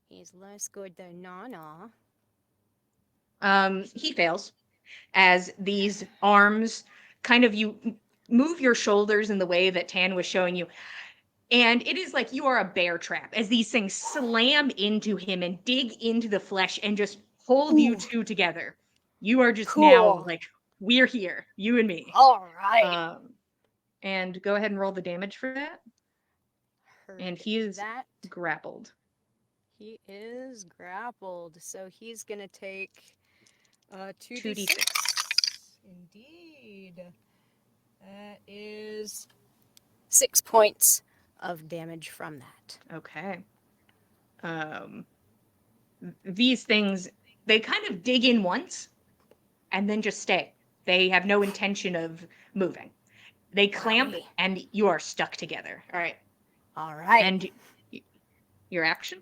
He's less good than Nana. He fails as these arms kind of you move your shoulders in the way that Tan was showing you. And it is like you are a bear trap as these things slam into him and dig into the flesh and just hold you Ooh. two together. You are just now Cool. like, we're here, you and me. All right. And go ahead and roll the damage for that. Heard And he is that. grappled. He is grappled, so he's gonna take 2d6. 2d6. Indeed. That is 6 points of damage from that. Okay. These things, they kind of dig in once and then just stay. They have no intention of moving. They clamp Wowie. and you are stuck together. All right. All right. And your action?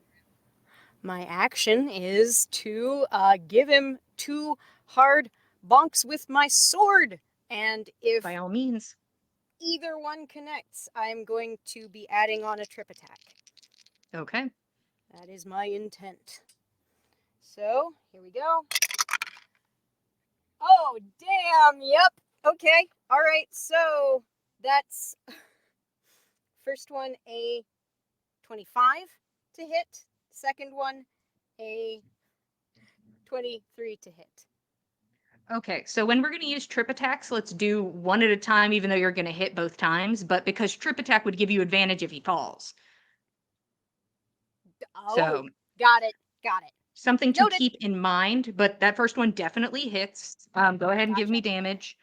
My action is to give him 2 hard bonks with my sword. And if By all means. either one connects, I'm going to be adding on a trip attack. Okay. That is my intent. So, here we go. Oh, damn, yep. Okay, alright, so that's first one a 25 to hit, second one a 23 to hit. Okay, so when we're going to use trip attacks, let's do one at a time, even though you're going to hit both times. But because trip attack would give you advantage if he falls. Oh, So got it. something to Noted. keep in mind. But that first one definitely hits. Go ahead and give me Gotcha. damage.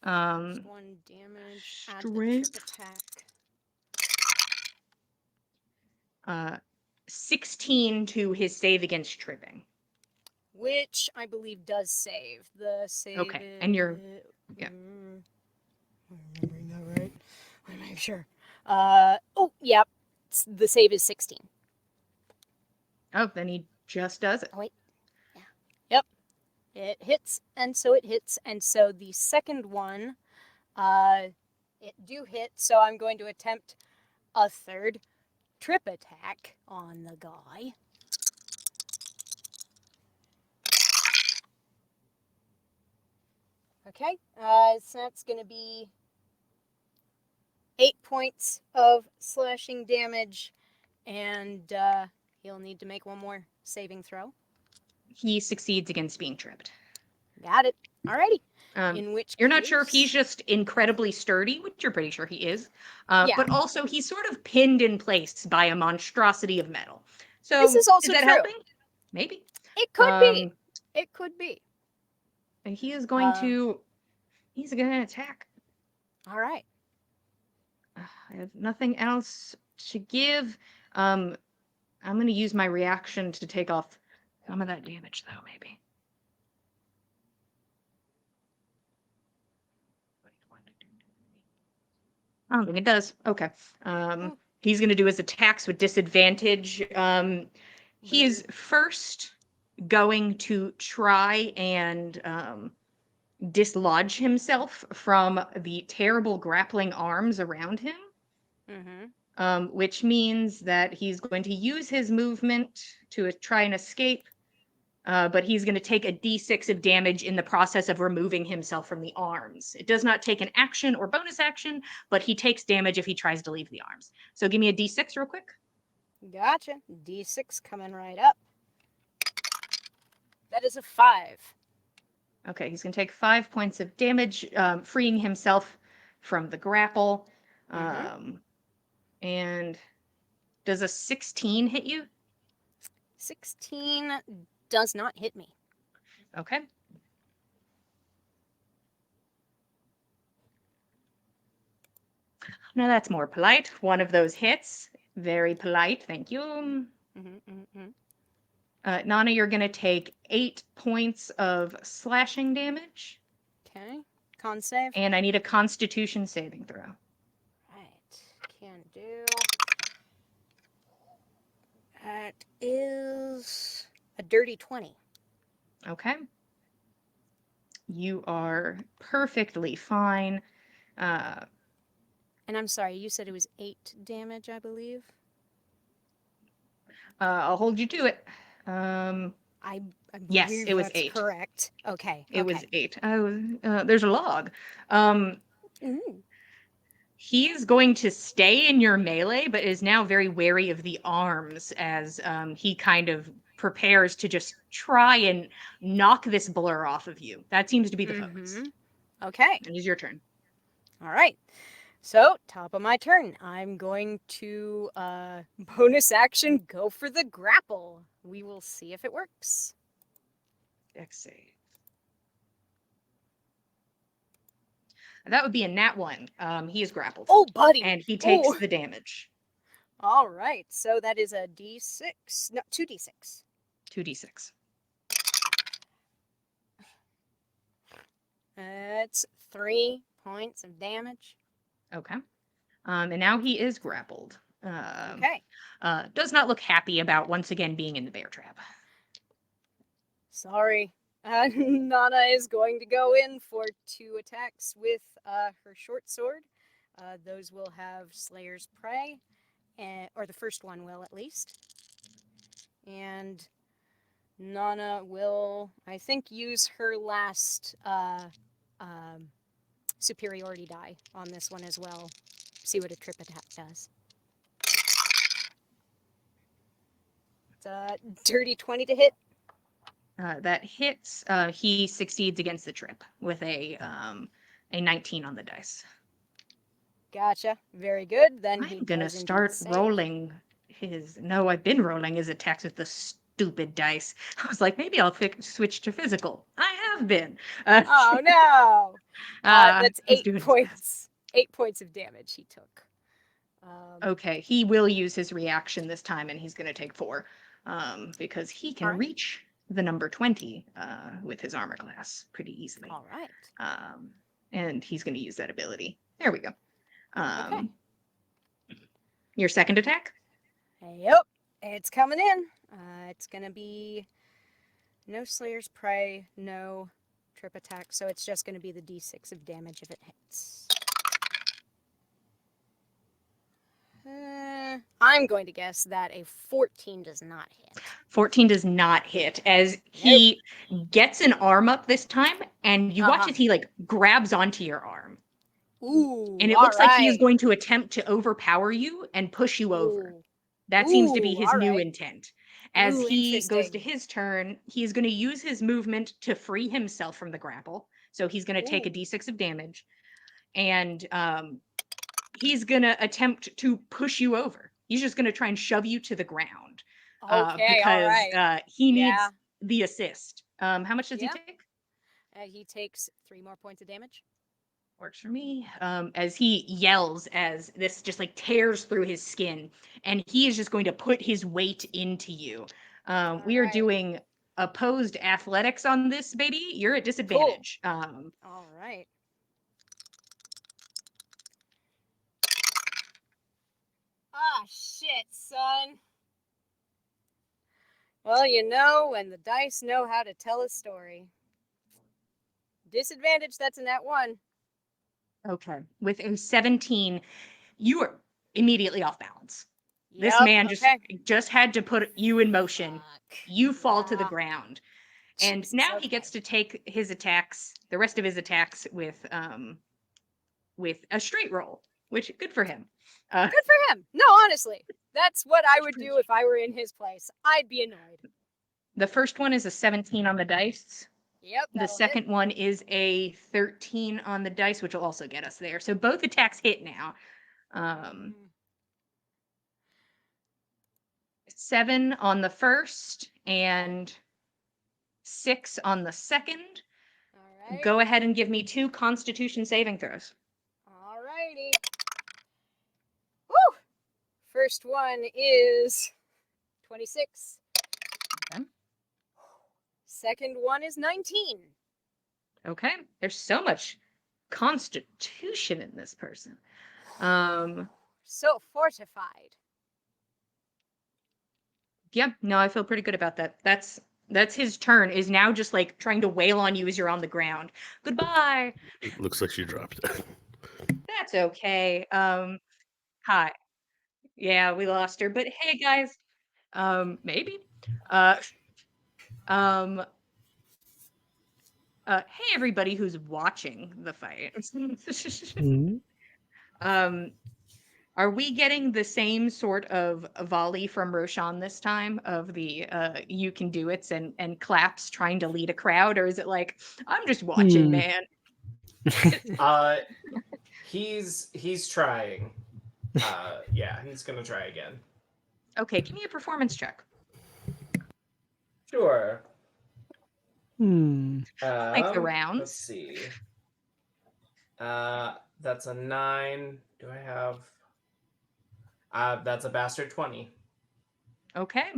First one damage, add the trip Strength. attack. 16 to his save against tripping. Which I believe does save. The save Okay, and you're yeah. Am I remembering that right? Let me make sure. Yep. The save is 16. Oh, then he just does it. Oh, wait. Yeah. Yep. It hits, and so it hits, and so the second one, it do hit, so I'm going to attempt a third trip attack on the guy. Okay, so that's going to be 8 points of slashing damage, and he'll need to make one more saving throw. He succeeds against being tripped. Got it. Alrighty. In which you're not sure if he's case- just incredibly sturdy, which you're pretty sure he is, Yeah. but also he's sort of pinned in place by a monstrosity of metal. So This is also that true. helping? Maybe. It could be. It could be. And he is going to. He's going to attack. All right. I have nothing else to give. I'm going to use my reaction to take off some of that damage, though, maybe. I don't think it does. Okay. He's going to do his attacks with disadvantage. He is first going to try and dislodge himself from the terrible grappling arms around him. Which means that he's going to use his movement to try and escape, but he's going to take a d6 of damage in the process of removing himself from the arms. It does not take an action or bonus action, but he takes damage if he tries to leave the arms. So give me a d6 real quick. Gotcha. D6 coming right up. That is a 5. Okay, he's going to take 5 points of damage, freeing himself from the grapple. And does a 16 hit you? 16 does not hit me. Okay. Now that's more polite. One of those hits. Very polite. Thank you. Nana, you're going to take 8 points of slashing damage. Okay. Con save. And I need a constitution saving throw. Right. Can do. That is a dirty 20. Okay. You are perfectly fine. And I'm sorry, you said it was 8 damage, I believe? I'll hold you to it. I yes, believe it was that's 8. Correct. Okay. It was 8. There's a log. He is going to stay in your melee, but is now very wary of the arms as he kind of prepares to just try and knock this blur off of you. That seems to be the focus. Okay. It is your turn. All right. So, top of my turn. I'm going to bonus action go for the grapple. We will see if it works. Dex save. That would be a nat 1. He is grappled. Oh, buddy. And he takes the damage. All right. So that is a d6. No, 2d6. 2d6. That's 3 points of damage. Okay. And now he is grappled. Okay. Does not look happy about once again being in the bear trap. Sorry. Nana is going to go in for 2 attacks with her short sword. Those will have Slayer's Prey, or the first one will at least. And Nana will, I think, use her last superiority die on this one as well. See what a trip attack does. It's a dirty 20 to hit. That hits. He succeeds against the trip with a 19 on the dice. Gotcha. Very good. Then he I'm gonna does indeed start save. rolling his. No, I've been rolling his attacks with the stupid dice. I was like, maybe I'll switch to physical. I have been. Oh no! That's he's 8 doing his best. points. 8 points of damage he took. Okay, he will use his reaction this time, and he's gonna take 4, because he can Alright. reach the number 20 with his armor class pretty easily. All right. And he's gonna use that ability. There we go. Okay. Your second attack? Yep. It's coming in. It's gonna be no Slayer's Prey, no trip attack, so it's just gonna be the d6 of damage if it hits. I'm going to guess that a 14 does not hit. 14 does not hit as he gets an arm up this time, and you watch as he like grabs onto your arm. Ooh, And it looks like he is going to attempt to overpower you and push you over. That seems to be his new intent. As he goes to his turn, he's going to use his movement to free himself from the grapple. So he's going to take a d6 of damage. And he's going to attempt to push you over. He's just going to try and shove you to the ground. Because he needs the assist. How much does he take? He takes 3 more points of damage. Works for me. As he yells, as this just like tears through his skin, and he is just going to put his weight into you. We are doing opposed athletics on this, baby. You're at disadvantage. Cool. All right. Ah, shit, son. Well, you know, when the dice know how to tell a story. Disadvantage, that's a nat 1. Okay. With a 17, you are immediately off balance. This man just had to put you in motion. You fall to the ground. And now he gets to take his attacks, the rest of his attacks with a straight roll, which good for him. Good for him. No, honestly, that's what I would do if I were in his place. I'd be annoyed. The first one is a 17 on the dice. Yep. The second one is a 13 on the dice, which will also get us there. So both attacks hit now. 7 on the first and 6 on the second. All right. Go ahead and give me 2 Constitution saving throws. All righty. Woo! First one is 26. Okay. Second one is 19. Okay. There's so much Constitution in this person. So fortified. Yeah, no, I feel pretty good about that. That's his turn, is now just like trying to wail on you as you're on the ground. Goodbye. It looks like she dropped it. That's okay. Hi. Yeah, we lost her, but hey guys. Maybe. Hey everybody who's watching the fight. Are we getting the same sort of volley from Roshan this time of the you can do it and claps trying to lead a crowd, or is it like I'm just watching, man? He's trying. Yeah, he's gonna try again. Okay, give me a performance check. Sure. Like the rounds. Let's see. That's a 9. Do I have? That's a bastard 20. Okay.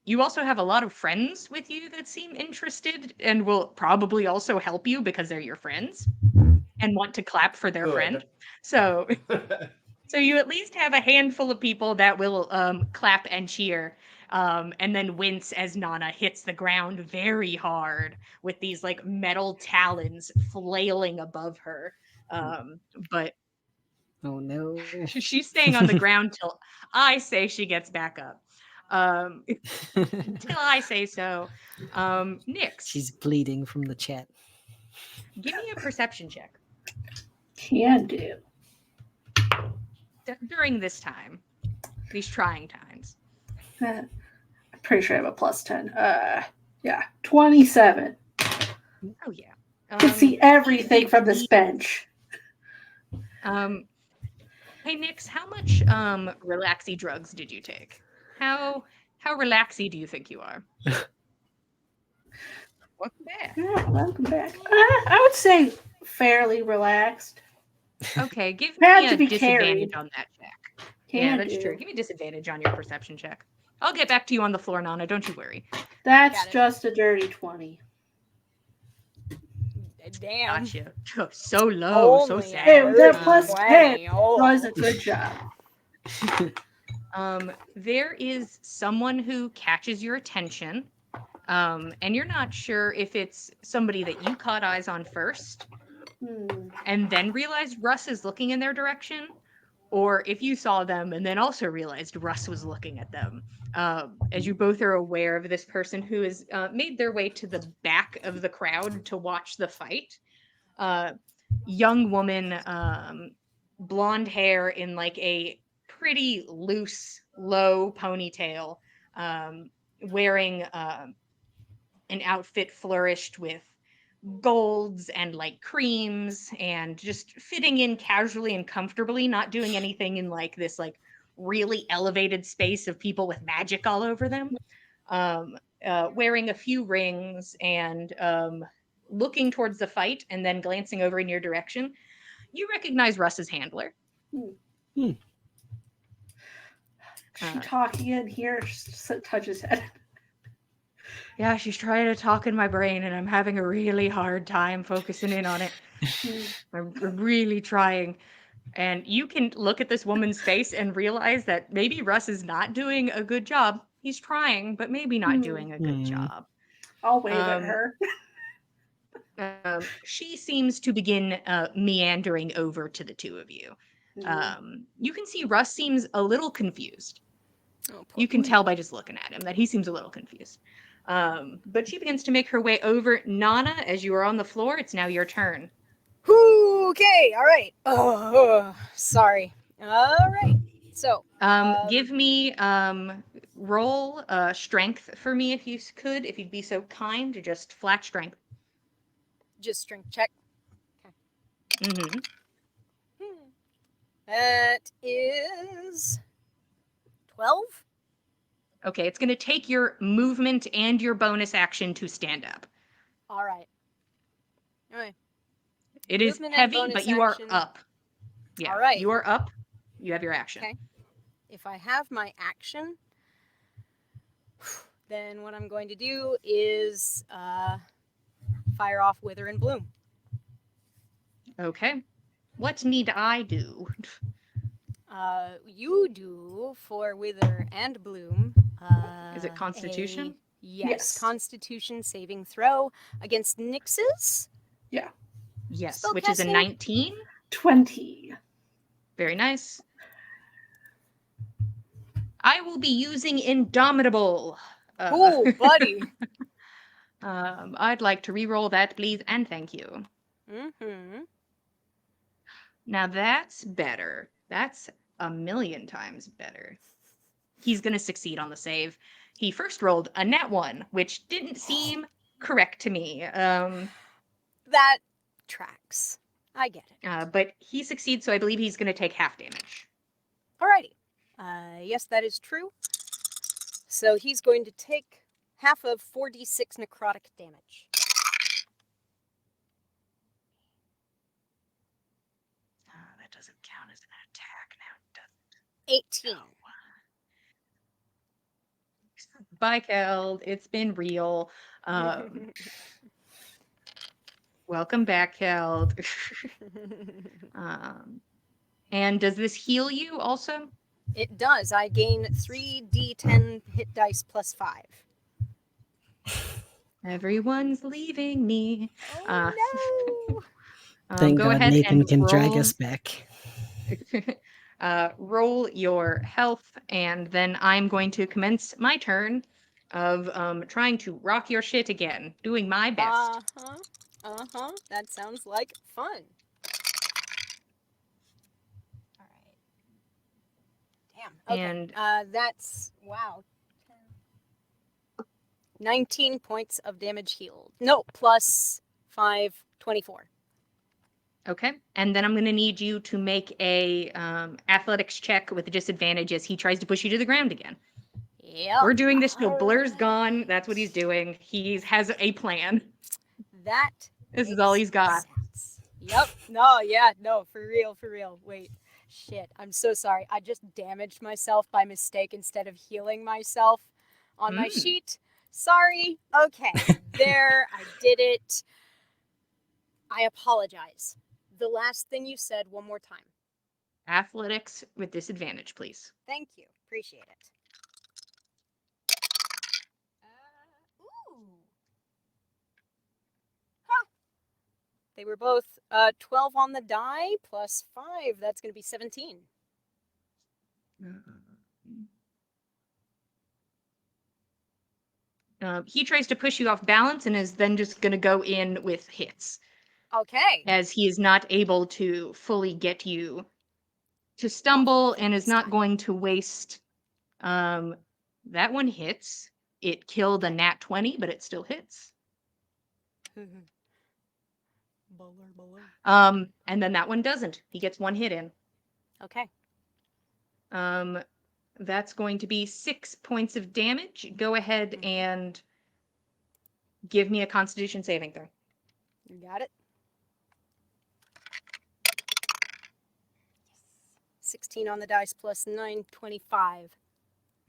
You also have a lot of friends with you that seem interested and will probably also help you because they're your friends and want to clap for their friend. So you at least have a handful of people that will clap and cheer. And then wince as Nana hits the ground very hard with these like metal talons flailing above her. But Oh no. She's staying on the ground till I say she gets back up. Till I say so. Nyx, She's bleeding from the chat. give me a perception check Can do. during this time, these trying times. I'm pretty sure I have a plus 10. Yeah, 27. Oh yeah. Can see everything from this bench. Hey Nyx, how much relaxy drugs did you take? How relaxy do you think you are? Welcome back. Yeah, welcome back. I would say fairly relaxed. Okay, give Had me to a be disadvantage carried. on that check. Can Yeah, that's do. true. Give me disadvantage on your perception check. I'll get back to you on the floor, Nana. Don't you worry. That's Got it. just a dirty 20. Damn. Gotcha. So low, so Only sad. Hey, that dirty plus 20. 10 Oh. was a good job. There is someone who catches your attention, and you're not sure if it's somebody that you caught eyes on first and then realized Russ is looking in their direction, or if you saw them and then also realized Russ was looking at them. As you both are aware of this person who has made their way to the back of the crowd to watch the fight. Young woman, blonde hair in like a pretty loose, low ponytail, wearing an outfit flourished with golds and like creams and just fitting in casually and comfortably, not doing anything in like this like really elevated space of people with magic all over them. Wearing a few rings and looking towards the fight and then glancing over in your direction, you recognize Russ's handler. Is she talking in here? Just touch his head. Yeah, she's trying to talk in my brain and I'm having a really hard time focusing in on it. I'm really trying. And you can look at this woman's face and realize that maybe Russ is not doing a good job. He's trying, but maybe not doing a good job. I'll wave at her. She seems to begin meandering over to the two of you. You can see Russ seems a little confused. Oh, You can tell by just looking at him that he seems a little confused. But she begins to make her way over. Nana, as you are on the floor, it's now your turn. Okay, all right. Oh, sorry. All right. So, Give me roll strength for me if you could, if you'd be so kind, to just flat strength. just strength check. Mm-hmm. That is 12. Okay, it's going to take your movement and your bonus action to stand up. All right. All right. It is Movement and heavy, bonus but you are action. up. Yeah, All right. you are up. You have your action. Okay. If I have my action, then what I'm going to do is fire off Wither and Bloom. Okay. What need I do? You do for Wither and Bloom. Is it Constitution? Yes, Constitution saving throw against Nyx's. Yes, which is a 19. 20. Very nice. I will be using Indomitable. Oh, buddy. I'd like to re-roll that, please, and thank you. Mm-hmm. Now that's better. That's a million times better. He's going to succeed on the save. He first rolled a nat 1, which didn't seem correct to me. That tracks. I get it. But he succeeds, so I believe he's going to take half damage. Alrighty. Yes, that is true. So he's going to take half of 4d6 necrotic damage. That doesn't count as an attack now, does it? 18. Bye, Keld. It's been real. Welcome back, Keld. And does this heal you also? It does. I gain 3d10 hit dice plus 5. Everyone's leaving me. Oh no! Thank Go God ahead Nathan and can drag roll. us back. Roll your health, and then I'm going to commence my turn of trying to rock your shit again, doing my best. That sounds like fun. All right. Damn. Okay. And That's wow. 19 points of damage healed. No, plus 5, 24. okay, and then I'm going to need you to make a athletics check with a disadvantage as he tries to push you to the ground again. Yep. We're doing this till Blur's Alright. gone. That's what he's doing. He has a plan. That This is all makes he's got. sense. Yep. No, yeah, no, for real, for real. Wait. Shit. I'm so sorry. I just damaged myself by mistake instead of healing myself on my Mm. sheet. Sorry. Okay. There, I did it. I apologize. The last thing you said one more time. Athletics with disadvantage, please. Thank you. Appreciate it. Ooh. Huh. They were both 12 on the die plus 5. That's going to be 17. He tries to push you off balance and is then just going to go in with hits, Okay. as he is not able to fully get you to Off stumble my feet and is this not time. going to waste. That one hits. It killed a nat 20, but it still hits. Baller. And then that one doesn't. He gets one hit in. Okay. That's going to be 6 points of damage. Go ahead Mhm. and give me a Constitution saving throw. You got it. 16 on the dice plus 9, 25.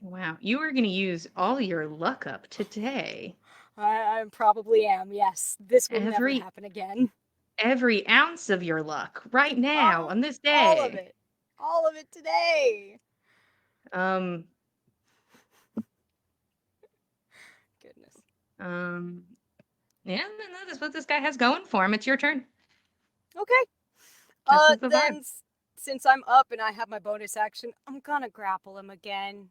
Wow, you are going to use all your luck up today. I probably am, yes. This will never Every happen again. every ounce of your luck right now on this All of day. it. All of it today. Um, Goodness. yeah, that is what this guy has going for him. It's your turn. Okay. This is the Then vibe. since I'm up and I have my bonus action, I'm gonna grapple him again.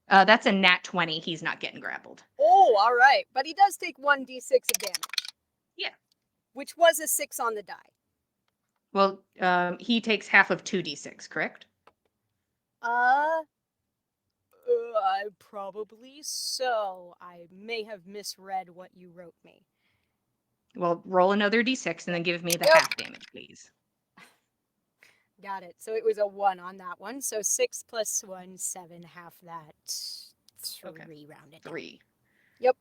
That's a nat 20. He's not getting grappled. Oh, all right. But he does take 1d6 of damage. Yeah. Which was a 6 on the die. Well, he takes half of 2d6, correct? Probably so. I may have misread what you wrote me. Well, roll another d6 and then give me the Yep. half damage, please. Got it. So it was a 1 on that one. So 6 plus 1, 7, half that. 3 Okay. rounded. down. 3. Yep.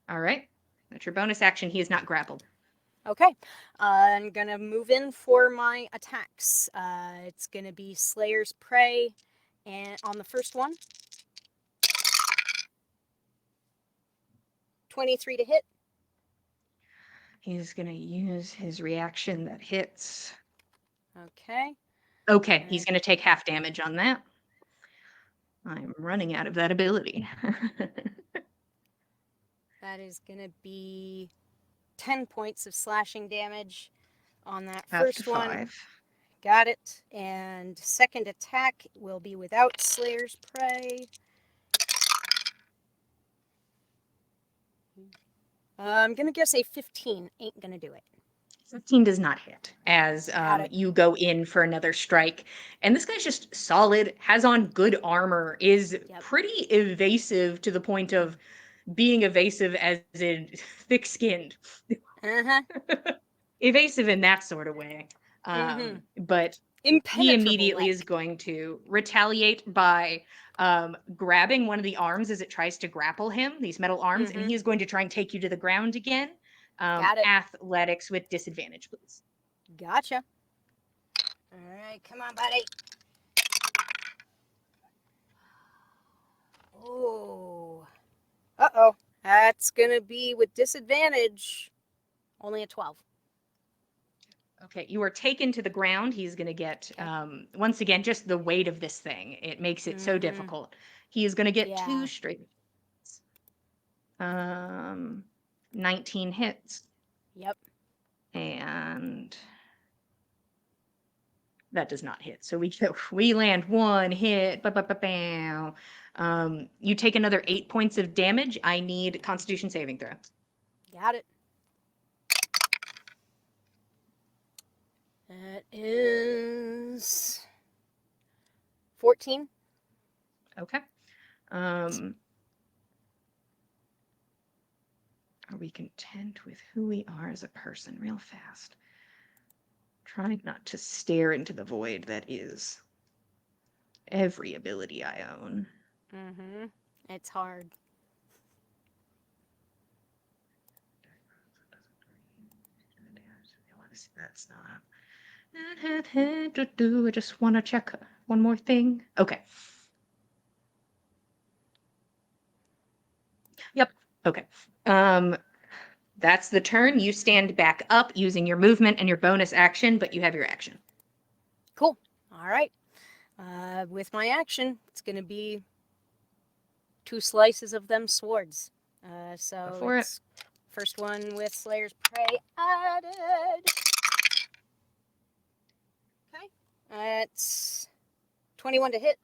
All right. That's your bonus action. He is not grappled. Okay. I'm going to move in for my attacks. It's going to be Slayer's Prey and on the first one. 23 to hit. He's going to use his reaction that hits. Okay. Okay, he's going to take half damage on that. I'm running out of that ability. That is going to be 10 points of slashing damage on that Up to first one. 5. Got it. And second attack will be without Slayer's Prey. I'm going to guess a 15 ain't going to do it. 15 does not hit as Got it. you go in for another strike. And this guy's just solid, has on good armor, is pretty evasive to the point of being evasive as in thick-skinned. Uh-huh. Evasive in that sort of way. But he Impenetrable. immediately is going to retaliate by grabbing one of the arms as it tries to grapple him, these metal arms, and he is going to try and take you to the ground again. Got it. Athletics with disadvantage, please. Gotcha. All right, come on, buddy. Oh. Uh-oh. That's going to be with disadvantage. Only a 12. Okay, you are taken to the ground. He's going to get, once again, just the weight of this thing. It makes it so difficult. He is going to get 2 straight. 19 hits. Yep. And That does not hit. So we land 1 hit. Ba-ba-ba-bow. You take another 8 points of damage. I need Constitution saving throw. Got it. That is 14. Okay. Are we content with who we are as a person? Real fast. Trying not to stare into the void that is every ability I own. Mm-hmm. It's hard. That's not. I just want to check one more thing. Okay. Yep. Okay. That's the turn. You stand back up using your movement and your bonus action, but you have your action. Cool. All right. With my action, it's going to be 2 slices of them swords. Go So for it. it's first one with Slayer's Prey added. Okay. It's 21 to hit.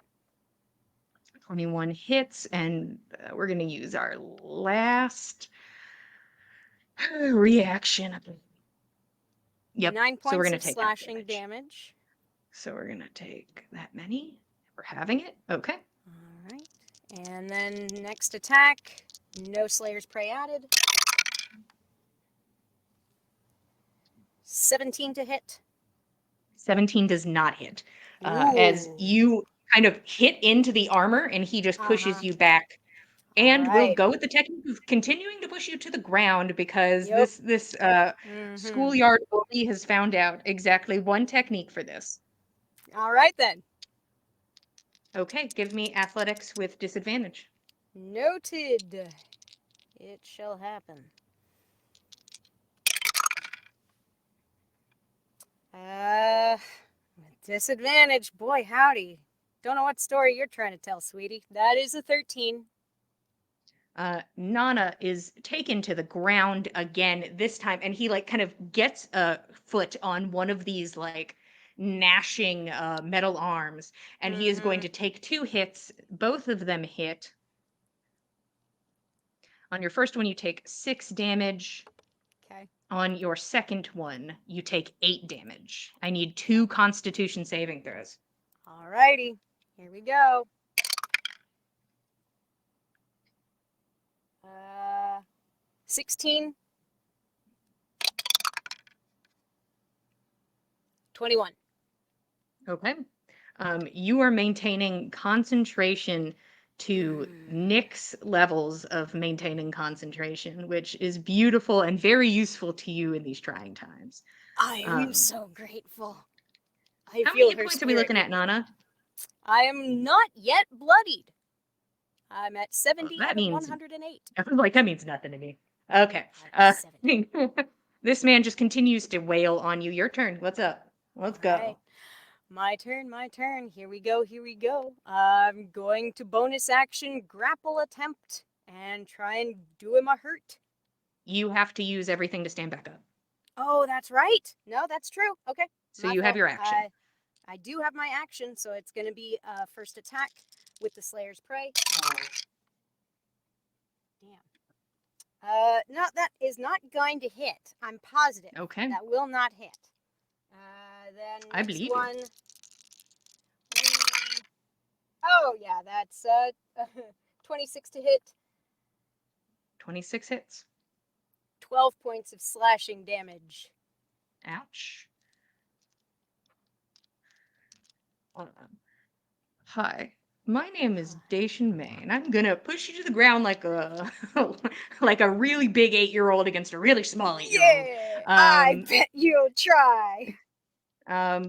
21 hits, and we're going to use our last reaction. Yep. 9 So we're points going of to take slashing damage. So we're going to take that many. We're having it. Okay. All right. And then next attack, no Slayer's Prey added. 17 to hit. 17 does not hit. As Ooh. you kind of hit into the armor and he just pushes you back. And we'll Alright. go with the technique of continuing to push you to the ground because Yep. this Mhm. schoolyard bully has found out exactly one technique for this. All right then. Okay, give me athletics with disadvantage. Noted. It shall happen. Disadvantage. Boy, howdy. Don't know what story you're trying to tell, sweetie. That is a 13. Nana is taken to the ground again this time, and he like kind of gets a foot on one of these like gnashing metal arms, and he is going to take 2 hits. Both of them hit. On your first one, you take 6 damage. Okay. On your second one, you take 8 damage. I need 2 Constitution saving throws. Alrighty. Here we go. 16. 21. Okay. You are maintaining concentration to Nick's levels of maintaining concentration, which is beautiful and very useful to you in these trying times. I am so grateful. I How feel many hit her points are we spirit looking at, with me. Nana? I am not yet bloodied. I'm at 70 that out of means- 108. I was like, that means nothing to me. Okay. I'm 70. This man just continues to wail on you. Your turn. What's up? Let's go. Alright. My turn. Here we go. I'm going to bonus action grapple attempt and try and do him a hurt. You have to use everything to stand back up. Oh, that's right. No, that's true. Okay. So my you have fault. your action. I do have my action, so it's going to be first attack with the Slayer's Prey. Damn. No, that is not going to hit. I'm positive. Okay. That will not hit. Then I next believe you. one. Oh yeah, that's 26 to hit. 26 hits. 12 points of slashing damage. Ouch. Hi, my name is Dacian May, and I'm gonna push you to the ground like a like a really big 8-year-old against a really small 8-year-old. Yeah, I bet you'll try.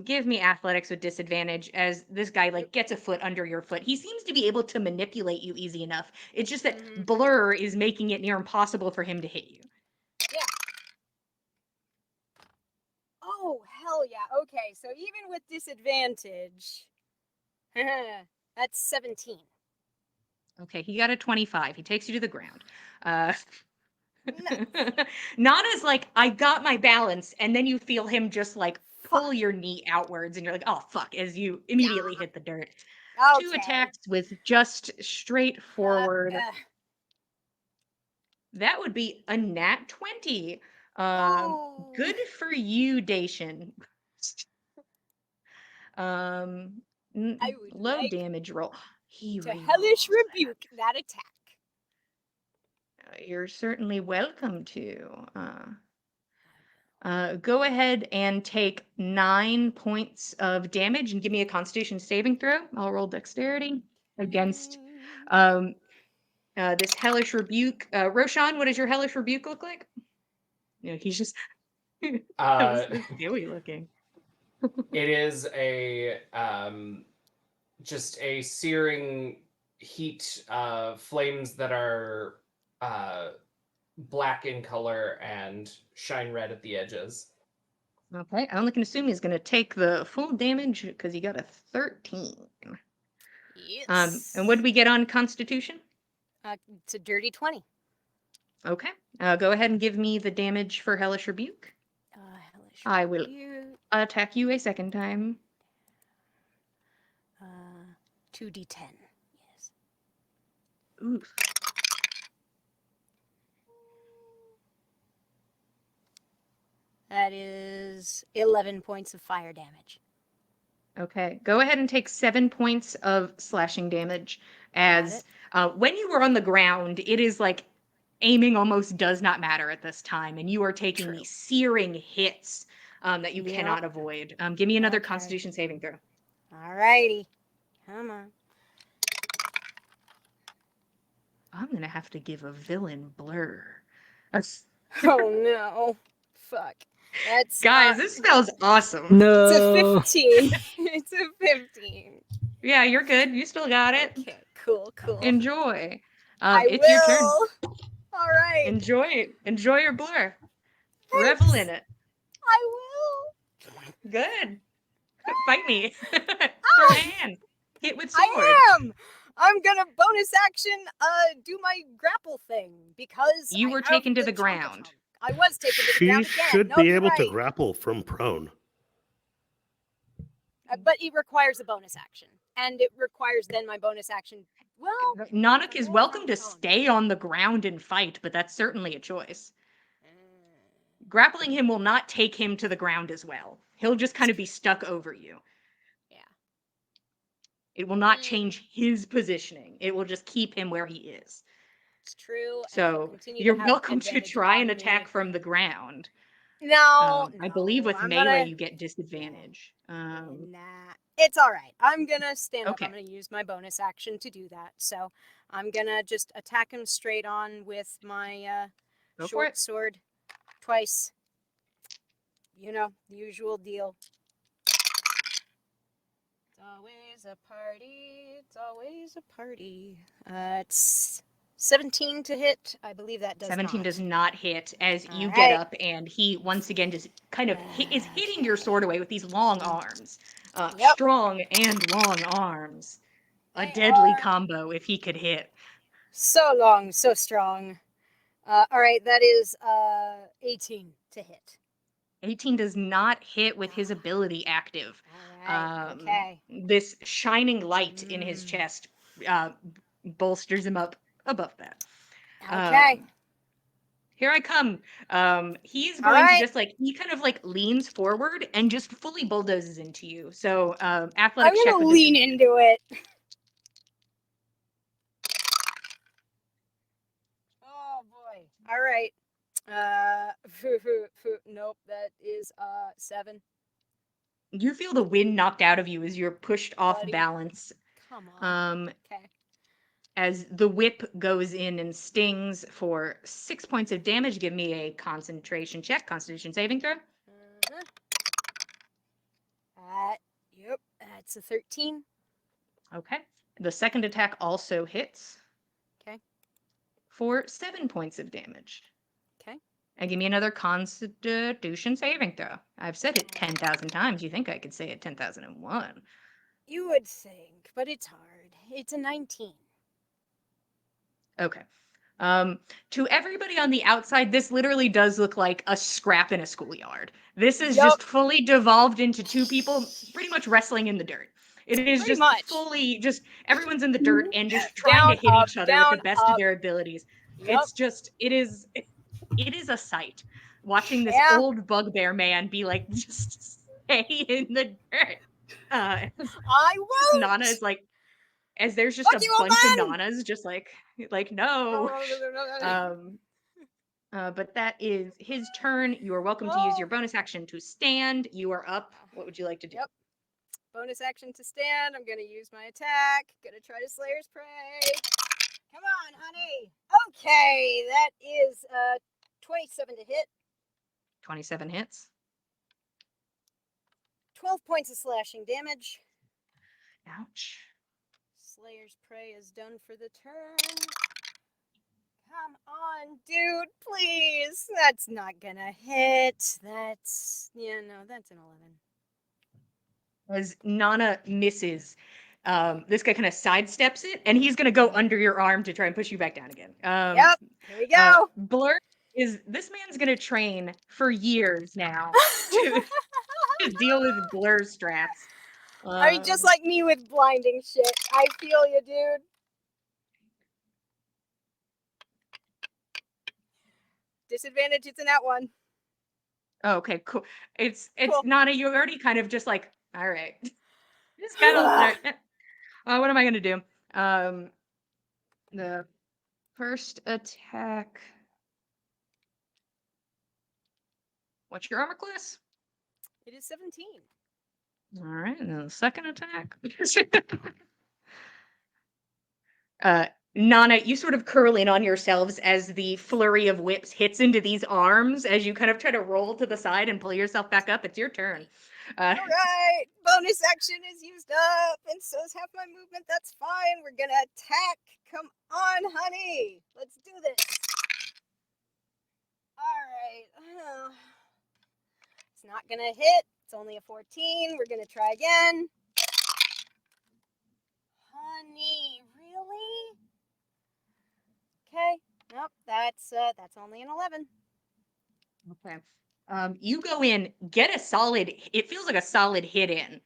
Give me athletics with disadvantage as this guy like gets a foot under your foot. He seems to be able to manipulate you easy enough. It's just that blur is making it near impossible for him to hit you. Yeah. Oh, hell yeah. Okay, so even with disadvantage, that's 17. Okay, he got a 25. He takes you to the ground. Nana's like, I got my balance, and then you feel him just like pull your knee outwards, and you're like, "Oh fuck!" as you immediately hit the dirt. Okay. 2 attacks with just straightforward. That would be a nat 20. Oh. Good for you, Dacian. I would Low like damage roll. He to hellish rerolls. rebuke that attack. You're certainly welcome to. Go ahead and take 9 points of damage and give me a Constitution saving throw. I'll roll dexterity against this hellish rebuke. Roshan, what does your hellish rebuke look like? He's just dewy looking. It is a just a searing heat, flames that are black in color and shine red at the edges. Okay, I only can assume he's going to take the full damage because he got a 13. Yes. And what did we get on Constitution? It's a dirty 20. Okay, go ahead and give me the damage for Hellish Rebuke. Hellish I will rebuke. attack you a second time. 2d10. Yes. Oof. That is 11 points of fire damage. Okay, go ahead and take 7 points of slashing damage. Got As when you were on the ground, it is like aiming almost does not matter at this time, and you are taking True. these searing hits that you Yep. cannot avoid. Give me another Okay. Constitution saving throw. Alrighty. Come on. I'm gonna have to give a villain blur. Oh no. Fuck. That's Guys, this smells awesome. It's a No. 15. It's a 15. Yeah, you're good. You still got it. Okay, cool. Enjoy. I It's your turn. will. All right. Enjoy it. Enjoy your blur. Revel in it. I will. Good. Fight me. Throw a hand. Hit with sword. I am. I'm gonna bonus action do my grapple thing because You I were have taken to the chunk ground. attack. I was taken to the She ground again. should No, be you're able to right. grapple from prone. But it requires a bonus action, and it requires then my bonus action. Well, Nanak is roll welcome from to prone. stay on the ground and fight, but that's certainly a choice. Grappling him will not take him to the ground as well. He'll just kind of be stuck over you. Yeah. It will not change his positioning. It will just keep him where he is. It's true. and So he'll continue you're to have welcome to advantage try and on me. attack from the ground. No, I believe no, with I'm melee gonna- you get disadvantage. Nah, it's all right. I'm gonna stand up. Okay. I'm gonna use my bonus action to do that. So I'm gonna just attack him straight on with my Go for short it. sword twice. You know, the usual deal. It's always a party. It's always a party. It's 17 to hit. I believe that does 17 not. does not hit as you All get right. up, and he once again just kind of is hitting your sword away with these long arms. Yep. Strong and long arms. A They deadly are- combo if he could hit. So long, so strong. All right, that is 18 to hit. 18 does not hit with his ability active. All right, okay. This shining light in his chest bolsters him up above that. Okay. Here I come. He's All going to right. just he kind of leans forward and just fully bulldozes into you. So I'm athletics check gonna with lean into it. Oh boy. All right. Nope, that is 7. You feel the wind knocked out of you as you're pushed off Buddy. balance. Come on. Okay. As the whip goes in and stings for 6 points of damage. Give me a concentration check, Constitution saving throw. Yep, that's a 13. Okay. The second attack also hits. Okay. For 7 points of damage. Okay. And give me another Constitution saving throw. I've said it 10,000 times. You think I could say it 10,001. You would think, but it's hard. It's a 19. Okay. To everybody on the outside, this literally does look like a scrap in a schoolyard. This is Yup. just fully devolved into two people pretty much wrestling in the dirt. It is Pretty just much. fully just everyone's in the dirt and just trying to Down, hit up, each other with the down, best of up. their abilities. Yup. It's just it is a sight watching this Yeah. old bugbear man be like just stay in the dirt. I won't. Nana is like, as there's just Fuck a you, old bunch of man! Nanas just like no. But that is his turn. You are welcome to use your bonus action to stand. You are up. What would you like to do? Yep. Bonus action to stand. I'm gonna use my attack. Gonna try to Slayer's Prey. Come on, honey. Okay, that is 27 to hit. 27 hits. 12 points of slashing damage. Ouch. Slayer's Prey is done for the turn. Come on, dude, please. That's not gonna hit. That's that's an 11. As Nana misses, this guy kind of sidesteps it, and he's gonna go under your arm to try and push you back down again. Yep, here we go. Blur is this man's gonna train for years now to deal with blur strats. I mean, just like me with blinding shit. I feel you, dude. Disadvantage, it's in that one. Oh, okay, cool. It's Cool. Nana, you're already kind of just like, all right. Just kind of what am I gonna do? The first attack. What's your armor class? It is 17. All right, and then the second attack. Nana, you sort of curl in on yourselves as the flurry of whips hits into these arms as you kind of try to roll to the side and pull yourself back up. It's your turn. All right, bonus action is used up, and so is half my movement. That's fine. We're gonna attack. Come on, honey. Let's do this. All right. It's not gonna hit. It's only a 14. We're gonna try again. Honey, really? Okay. Nope. That's only an 11. Okay. You go in, get a solid, it feels like a solid hit in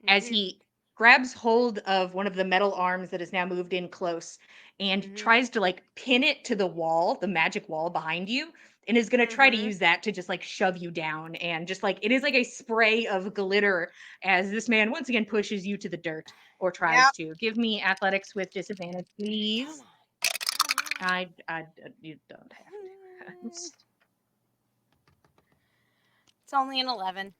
as he grabs hold of one of the metal arms that is now moved in close and tries to like pin it to the wall, the magic wall behind you, and is going to try to use that to just like shove you down. And just like it is like a spray of glitter as this man once again pushes you to the dirt or tries to. Give me athletics with disadvantage, please. You don't have to. It's only an 11.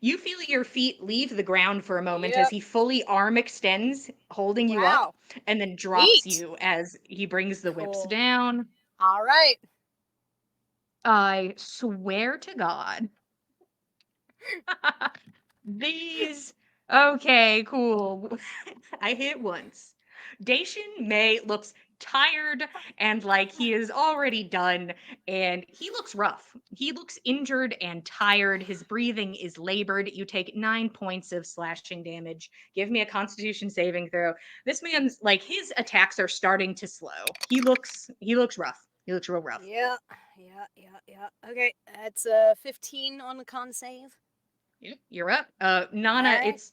You feel your feet leave the ground for a moment as he fully arm extends, holding you up, and then drops you as he brings the whips down. All right. I swear to God. These. Okay, cool. I hit once. Dacian May looks tired and like he is already done, and he looks rough. He looks injured and tired. His breathing is labored. You take 9 points of slashing damage. Give me a constitution saving throw. This man's like his attacks are starting to slow. He looks rough. He looks real rough. Yeah. Okay, that's 15 on the con save. Yep, you're up. Nana, it's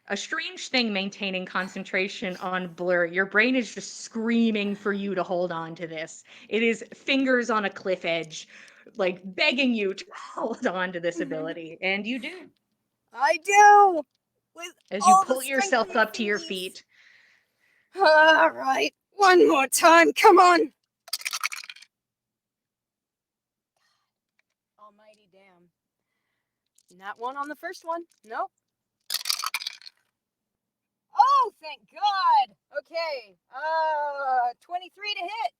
a strange thing maintaining concentration on Blur. Your brain is just screaming for you to hold on to this. It is fingers on a cliff edge, like begging you to hold on to this ability. And you do. I do! With as you pull yourself up to your feet. All right, one more time, come on! Almighty damn. Not one on the first one. Nope. Oh, thank God. Okay. 23 to hit.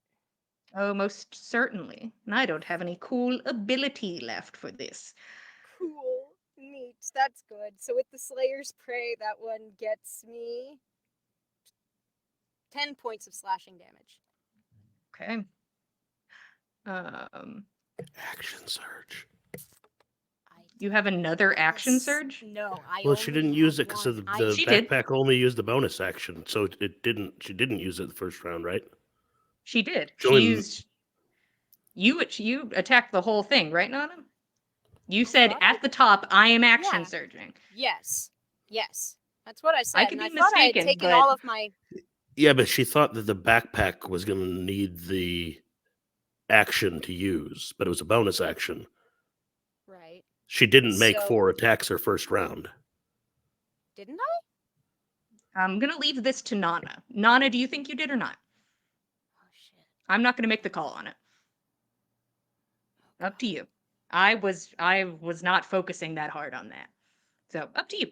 Oh, most certainly. And I don't have any cool ability left for this. Cool. Neat. That's good. So with the Slayer's Prey, that one gets me 10 points of slashing damage. Okay. Action surge. You have another action surge? No, Well, she didn't use it because the She backpack only used the bonus action, so it didn't. She didn't use it the first round, right? She did. She She only- used you attacked the whole thing, right, Nana? You said thought at the top, I am action Yeah. surging. Yes. Yes. That's what I said. I could and be I thought I had mistaken, taken but all of my. Yeah, but she thought that the backpack was going to need the action to use, but it was a bonus action. Right. She didn't make So- 4 attacks her first round. Didn't I? I'm gonna leave this to Nana. Nana, do you think you did or not? Oh shit. I'm not gonna make the call on it. Up to you. I was not focusing that hard on that. So up to you.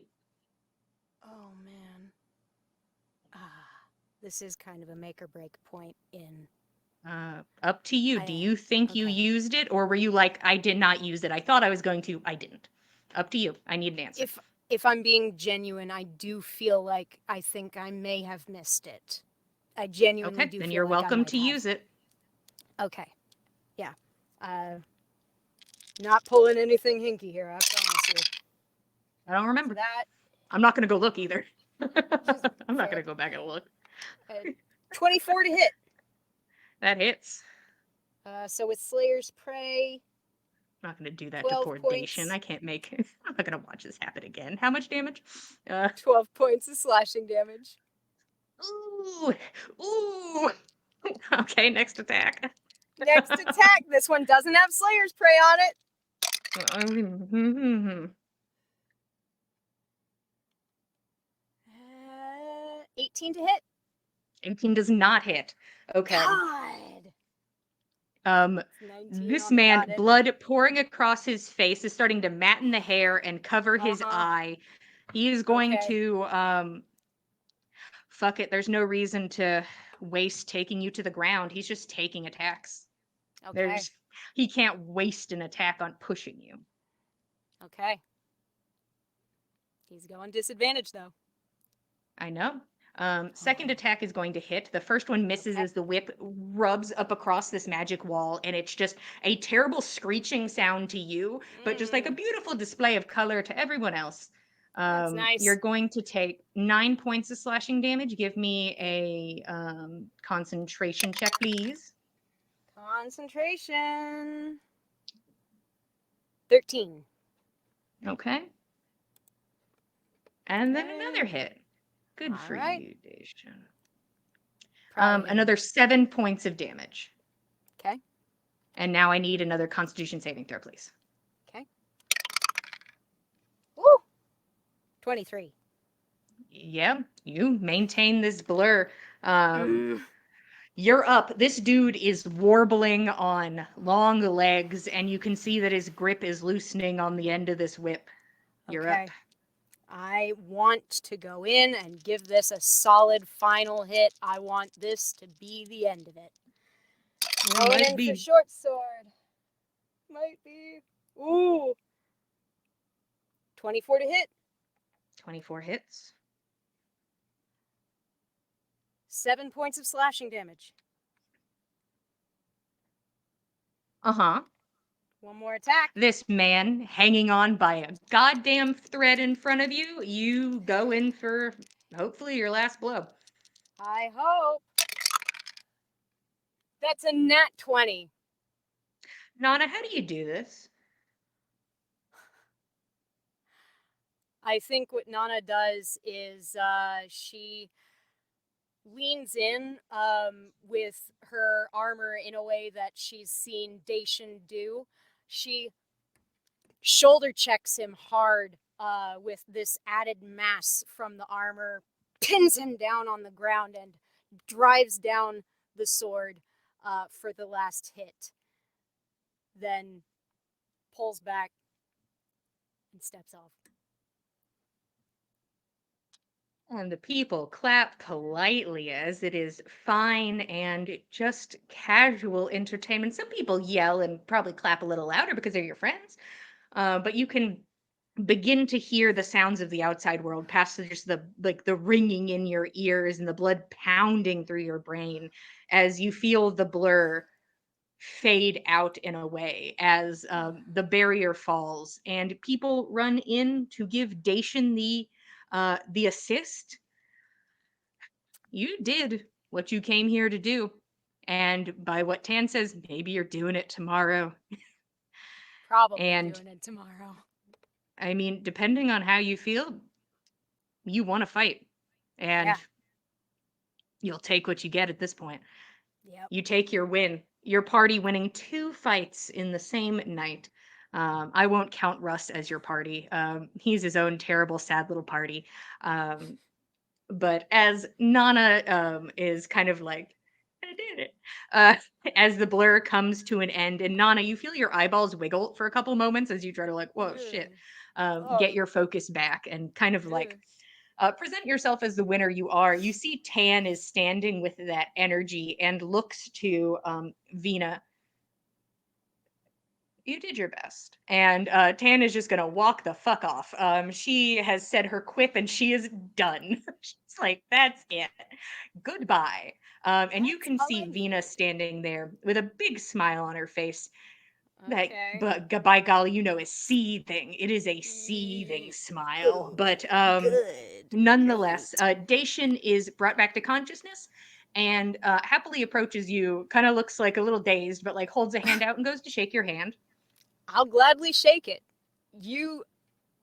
Oh man. This is kind of a make or break point in. Up to you. Do you think you okay. used it, or were you like, I did not use it? I thought I was going to. I didn't. Up to you. I need an answer. If I'm being genuine, I do feel like I think I may have missed it. I genuinely Okay, do. then feel you're like I welcome might to have. use it. Okay. Yeah. Not pulling anything hinky here. I promise you. I don't So remember. that I'm not gonna go look either. I'm not Fair. gonna go back and look. 24 to hit. That hits. So with Slayer's Prey, I'm not gonna do that to 12 poor points. Dacian. I can't make. I'm not gonna watch this happen again. How much damage? 12 points of slashing damage. Ooh, ooh. Okay, next attack. Next attack. This one doesn't have Slayer's Prey on it. 18 to hit. 18 does not hit. Okay. God. Um, 19 this on the man, dotted. blood pouring across his face, is starting to matten the hair and cover his eye. He is going Okay. to fuck it. There's no reason to waste taking you to the ground. He's just taking attacks. Okay. He can't waste an attack on pushing you. Okay. He's going disadvantage though. I know. Second attack is going to hit. The first one misses Okay. as the whip rubs up across this magic wall, and it's just a terrible screeching sound to you, but just like a beautiful display of color to everyone else. That's nice. You're going to take 9 points of slashing damage. Give me a concentration check, please. Concentration. 13. Okay. And then Okay. another hit. Good All for right. you, Dacian. Proud of him. Another 7 points of damage. Okay. And now I need another Constitution saving throw, please. Okay. Woo! 23. Yeah, you maintain this blur. You're up. This dude is warbling on long legs, and you can see that his grip is loosening on the end of this whip. You're Okay. up. I want to go in and give this a solid final hit. I want this to be the end of it. Going might in be. for short sword. Might be. Ooh. 24 to hit. 24 hits. 7 points of slashing damage. Uh-huh. One more attack. This man hanging on by a goddamn thread in front of you, you go in for hopefully your last blow. I hope. That's a nat 20. Nana, how do you do this? I think what Nana does is she leans in with her armor in a way that she's seen Dacian do. She shoulder checks him hard with this added mass from the armor, pins him down on the ground, and drives down the sword for the last hit. Then pulls back and steps off. And the people clap politely as it is fine and just casual entertainment. Some people yell and probably clap a little louder because they're your friends. But you can begin to hear the sounds of the outside world past just the ringing in your ears and the blood pounding through your brain as you feel the blur fade out in a way as the barrier falls and people run in to give Dacian the assist. You did what you came here to do, And by what Tan says, maybe you're doing it tomorrow. Probably And doing it tomorrow. I mean, depending on how you feel, you want to fight. And Yeah. you'll take what you get at this point. Yep. You take your win. Your party winning 2 fights in the same night. I won't count Russ as your party. He's his own terrible, sad little party. But as Nana is kind of like, I did it. Uh, as the blur comes to an end, and Nana, you feel your eyeballs wiggle for a couple moments as you try to like, whoa, shit, get your focus back and kind of like present yourself as the winner you are. You see Tan is standing with that energy and looks to Vina. You did your best. And Tan is just going to walk the fuck off. She has said her quip and she is done. She's like, that's it. Goodbye. And you That's can all see I Vina needed. standing there with a big smile on her face. That, Okay. but by golly, you know, is seething. It is a seething smile. But Good. nonetheless, Great. Dacian is brought back to consciousness and happily approaches you, kind of looks like a little dazed, but like holds a hand out and goes to shake your hand. I'll gladly shake it. You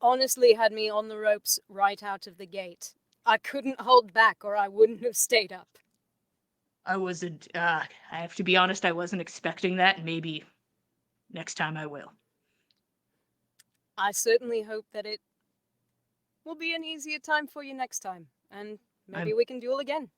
honestly had me on the ropes right out of the gate. I couldn't hold back or I wouldn't have stayed up. I wasn't, I have to be honest, I wasn't expecting that. Maybe next time I will. I certainly hope that it will be an easier time for you next time. And maybe I'm- we can duel again.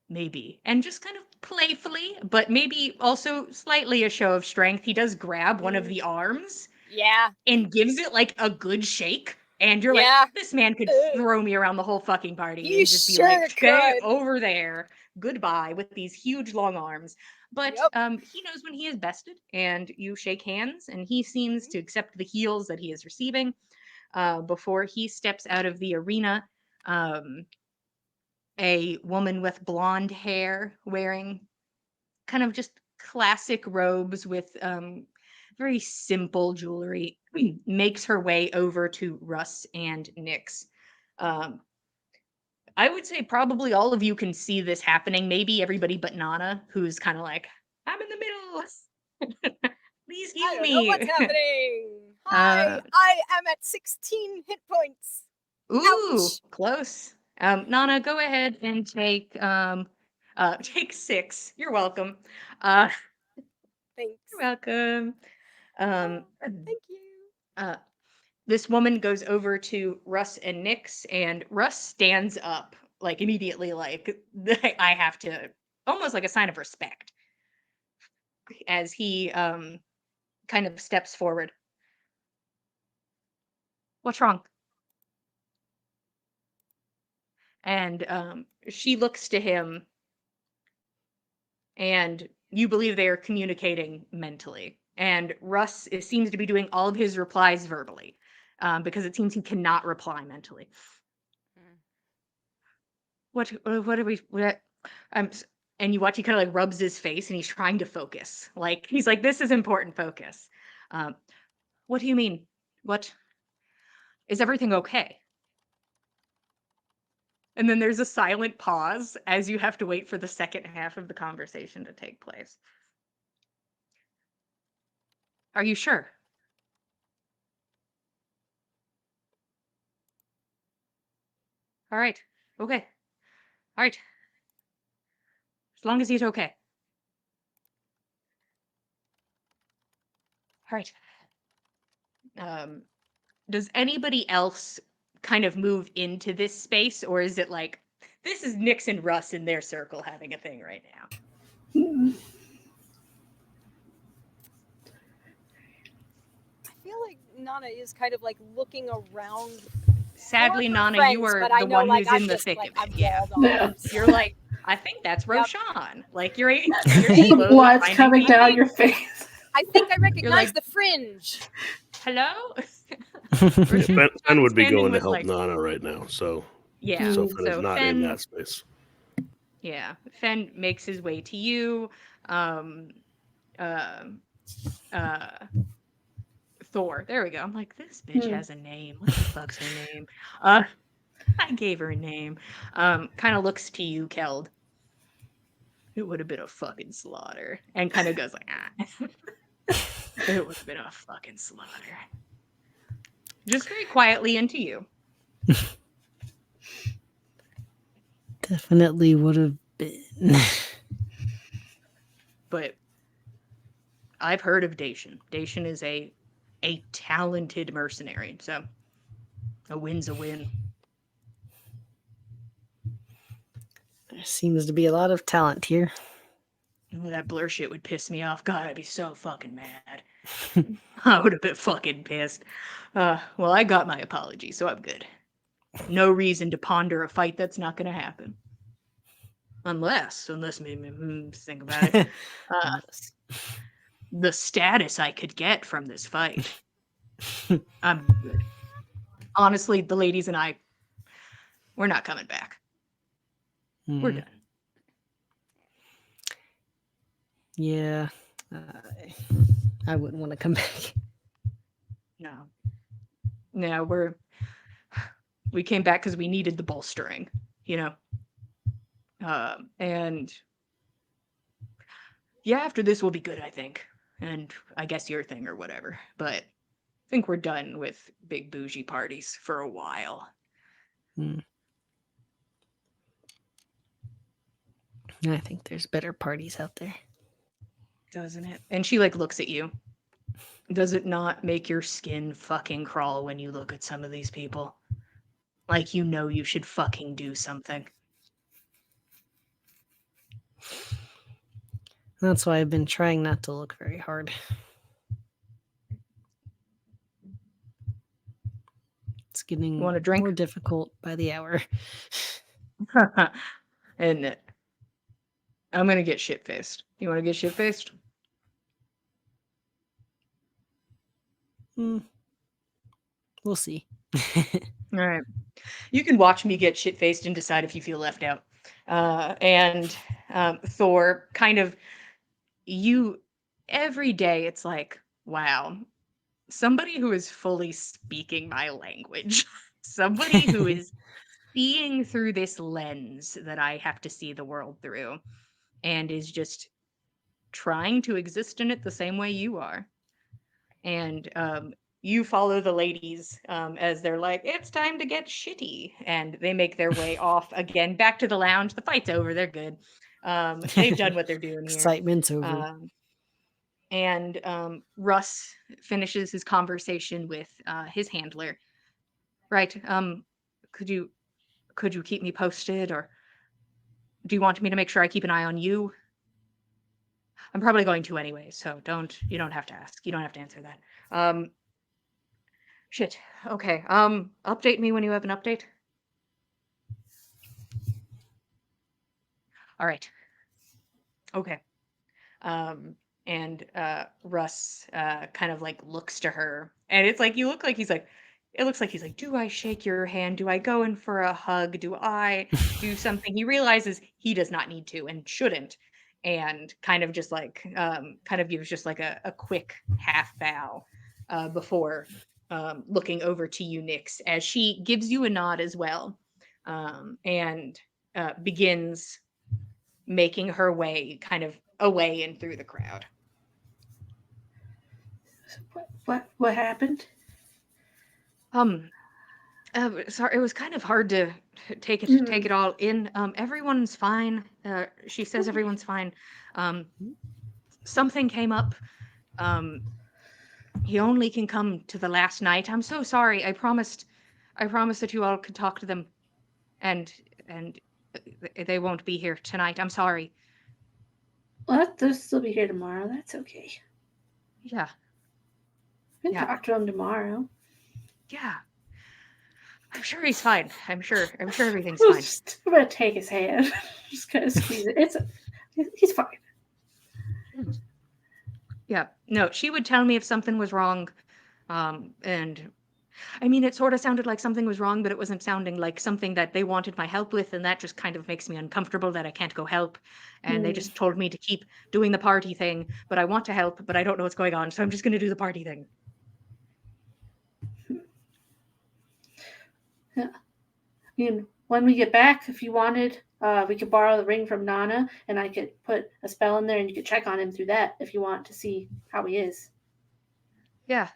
Maybe. And just kind of playfully, but maybe also slightly a show of strength, he does grab one of the arms Yeah. and gives it like a good shake. And you're Yeah. like, this man could throw me around the whole fucking party He and just be sure like, stay could. over there. Goodbye with these huge long arms. But Yep. he knows when he is bested, and you shake hands, and he seems to accept the heals that he is receiving before he steps out of the arena. A woman with blonde hair wearing kind of just classic robes with very simple jewelry makes her way over to Russ and Nyx. Um, I would say probably all of you can see this happening. Maybe everybody but Nana, who's kind of like, I'm in the middle. Please I heal don't know what's me. happening. Hi, I am at 16 hit points. Ooh, Ouch. close. Nana, go ahead and take 6. You're welcome. Thanks. You're welcome. Thank you. This woman goes over to Russ and Nyx, and Russ stands up like immediately, like I have to, almost like a sign of respect, as he kind of steps forward. What's wrong? And she looks to him, and you believe they are communicating mentally. And Russ seems to be doing all of his replies verbally, because it seems he cannot reply mentally. What are we? What? And you watch he kind of like rubs his face and he's trying to focus. Like he's like, this is important focus. Um, what do you mean? What is everything okay? And then there's a silent pause as you have to wait for the second half of the conversation to take place. Are you sure? All right. Okay. All right. As long as he's okay. All right. Does anybody else kind of move into this space, or is it like this is Nyx and Russ in their circle having a thing right now? I feel like Nana is kind of like looking around. Sadly, for her Nana, friends, you are but I the know, one like, who's I'm in the just, thick like, of it. I'm Yeah. walled Yeah. off. You're like, I think that's Yep. Roshan. Like you're The slowly blood's finding coming people. down your face. I think I recognize like- the fringe. Hello? Fen would be standing going to with, help like- Nana right now, so Yeah. so Fen is So not in that space. Yeah. Fen makes his way to you. Thor. There we go. I'm like, this bitch has a name. What the fuck's her name? I gave her a name. Kind of looks to you, Keld. It would have been a fucking slaughter. And kind of goes like, it would have been a fucking slaughter. Just very quietly into you. Definitely would have been. But I've heard of Dacian. Dacian is a talented mercenary, so a win's a win. There seems to be a lot of talent here. That blur shit would piss me off. God, I'd be so fucking mad. I would have been fucking pissed. Well, I got my apology, so I'm good. No reason to ponder a fight that's not going to happen. Unless made me think about it. Yes. The status I could get from this fight. I'm good. Honestly, the ladies and I, we're not coming back. We're done. Yeah. I wouldn't want to come back. No. No, we came back because we needed the bolstering, you know? And yeah, after this we'll be good, I think. And I guess your thing or whatever. But I think we're done with big bougie parties for a while. I think there's better parties out there. Doesn't it? And she like looks at you. Does it not make your skin fucking crawl when you look at some of these people? Like you know you should fucking do something. That's why I've been trying not to look very hard. It's getting Want a drink? more difficult by the hour. Isn't it? I'm gonna get shit faced. You want to get shit faced? We'll see. All right. You can watch me get shit faced and decide if you feel left out. And Thor kind of, every day it's like, wow, somebody who is fully speaking my language, somebody who is seeing through this lens that I have to see the world through and is just trying to exist in it the same way you are. And you follow the ladies as they're like, it's time to get shitty. And they make their way off again, back to the lounge. The fight's over. They're good. They've done what they're doing here. Excitement's over. And Russ finishes his conversation with his handler. Right. Could you keep me posted, or do you want me to make sure I keep an eye on you? I'm probably going to anyway, so you don't have to ask. You don't have to answer that. Shit. Okay. Update me when you have an update. All right. Okay. And Russ kind of like looks to her, and it's like it looks like he's like, do I shake your hand? Do I go in for a hug? Do I do something? He realizes he does not need to and shouldn't, and kind of just like kind of gives just like a quick half bow before looking over to you, Nyx, as she gives you a nod as well, and begins making her way kind of away and through the crowd. What happened? Sorry, it was kind of hard to take it all in. Everyone's fine. She says everyone's fine. Something came up. He only can come to the last night. I'm so sorry. I promised that you all could talk to them, and they won't be here tonight. I'm sorry. Well, they'll still be here tomorrow. That's okay. Yeah. We can Yeah. talk to him tomorrow. Yeah. I'm sure he's fine. I'm sure everything's fine. I'm gonna take his hand. Just kind of squeeze it. He's fine. Yeah. No, she would tell me if something was wrong. And I mean, it sort of sounded like something was wrong, but it wasn't sounding like something that they wanted my help with, and that just kind of makes me uncomfortable that I can't go help. And they just told me to keep doing the party thing, but I want to help, but I don't know what's going on, so I'm just going to do the party thing. Yeah. I mean, when we get back, if you wanted, We could borrow the ring from Nana, and I could put a spell in there, and you could check on him through that if you want to see how he is. Yeah.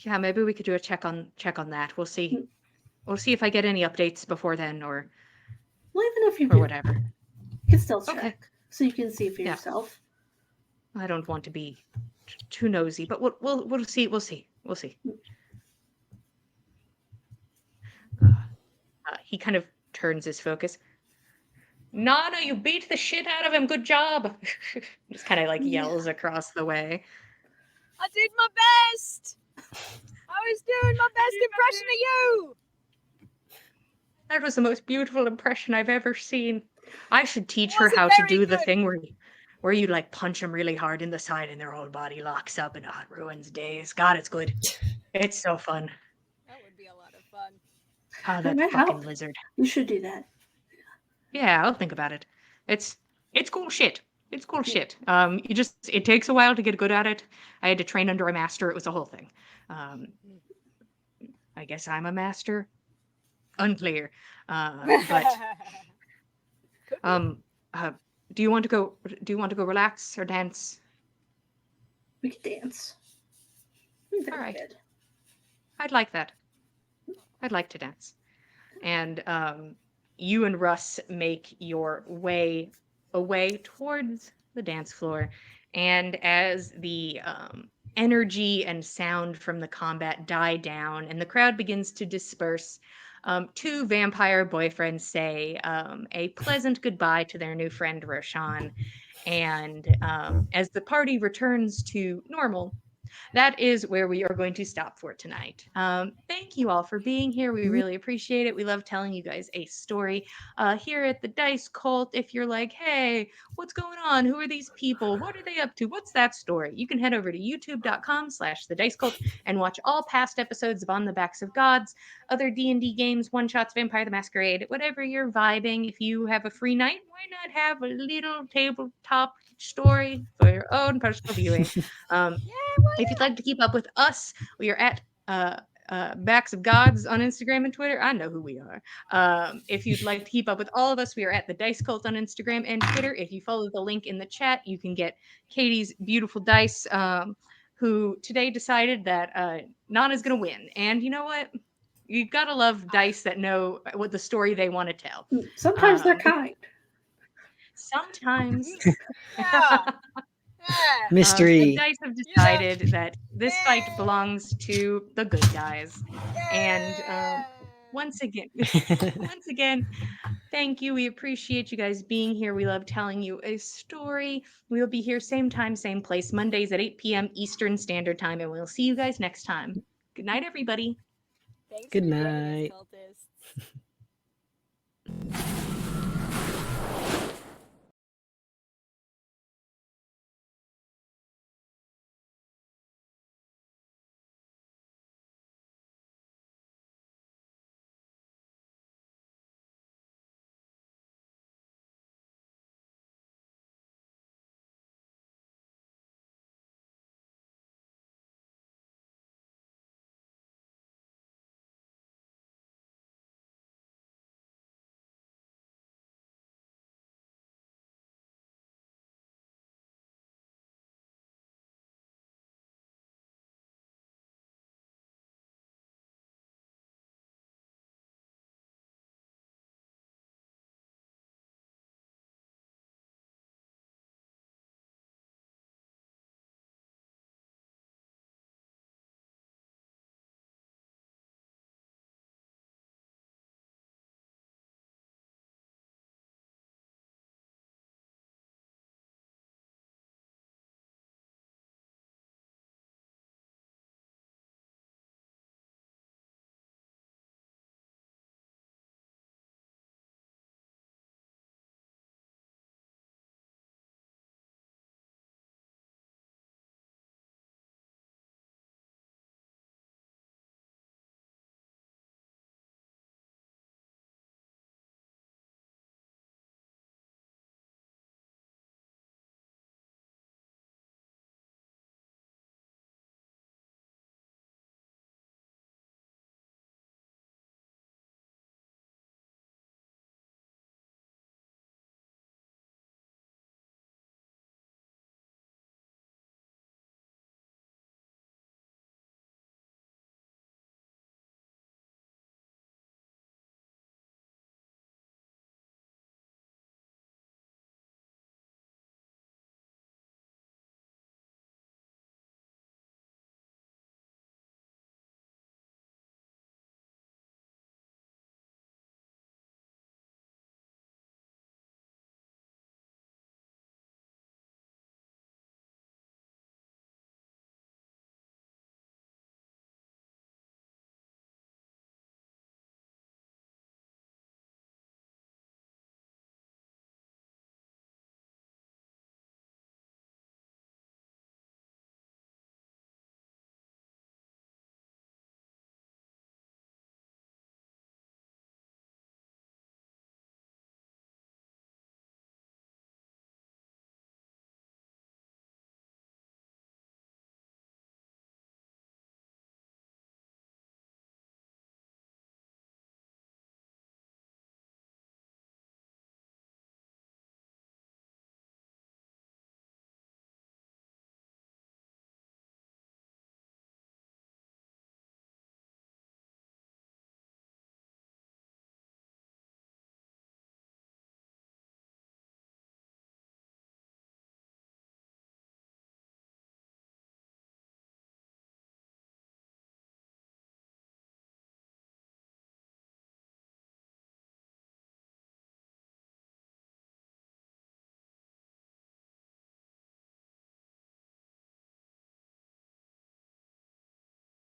Yeah, maybe we could do a check on that. We'll see. We'll see if I get any updates before then or Well, even if you whatever. you can still check, Okay. so you can see for Yeah. yourself. I don't want to be too nosy, but we'll see. We'll see. We'll see. He kind of turns his focus. Nana, you beat the shit out of him. Good job. Just kind of like yells across the way. I did my best. I was doing my best impression of you. That was the most beautiful impression I've ever seen. I should teach her Wasn't how to very do the good. thing where you like punch them really hard in the side and their whole body locks up and it ruins days. God, it's good. It's so fun. That would be a lot of fun. Oh, It that might fucking help. lizard. You should do that. Yeah, I'll think about it. It's cool shit. It's cool shit. It takes a while to get good at it. I had to train under a master. It was a whole thing. I guess I'm a master. Unclear. But do you want to go relax or dance? We could dance. All right. I'd like that. I'd like to dance. And you and Russ make your way away towards the dance floor. And as the energy and sound from the combat die down and the crowd begins to disperse, two vampire boyfriends say a pleasant goodbye to their new friend Roshan. And as the party returns to normal, that is where we are going to stop for tonight. Thank you all for being here. We really appreciate it. We love telling you guys a story here at the Dice Cult. If you're like, hey, what's going on? Who are these people? What are they up to? What's that story? You can head over to youtube.com/the Dice Cult and watch all past episodes of On the Backs of Gods, other D&D games, one-shots, Vampire the Masquerade, whatever you're vibing. If you have a free night, why not have a little tabletop story for your own personal viewing? If you'd like to keep up with us, we are at Backs of Gods on Instagram and Twitter. I know who we are. If you'd like to keep up with all of us, we are at the Dice Cult on Instagram and Twitter. If you follow the link in the chat, you can get Katie's beautiful dice, who today decided that Nana's going to win. And you know what? You gotta love dice that know what the story they want to tell. Sometimes they're kind. Sometimes. Yeah. The Mystery. dice have decided that this fight belongs to the good guys. And once again, thank you. We appreciate you guys being here. We love telling you a story. We'll be here same time, same place, Mondays at 8 p.m. Eastern Standard Time, and we'll see you guys next time. Good night, everybody. Thanks Good for joining us, night. cultists.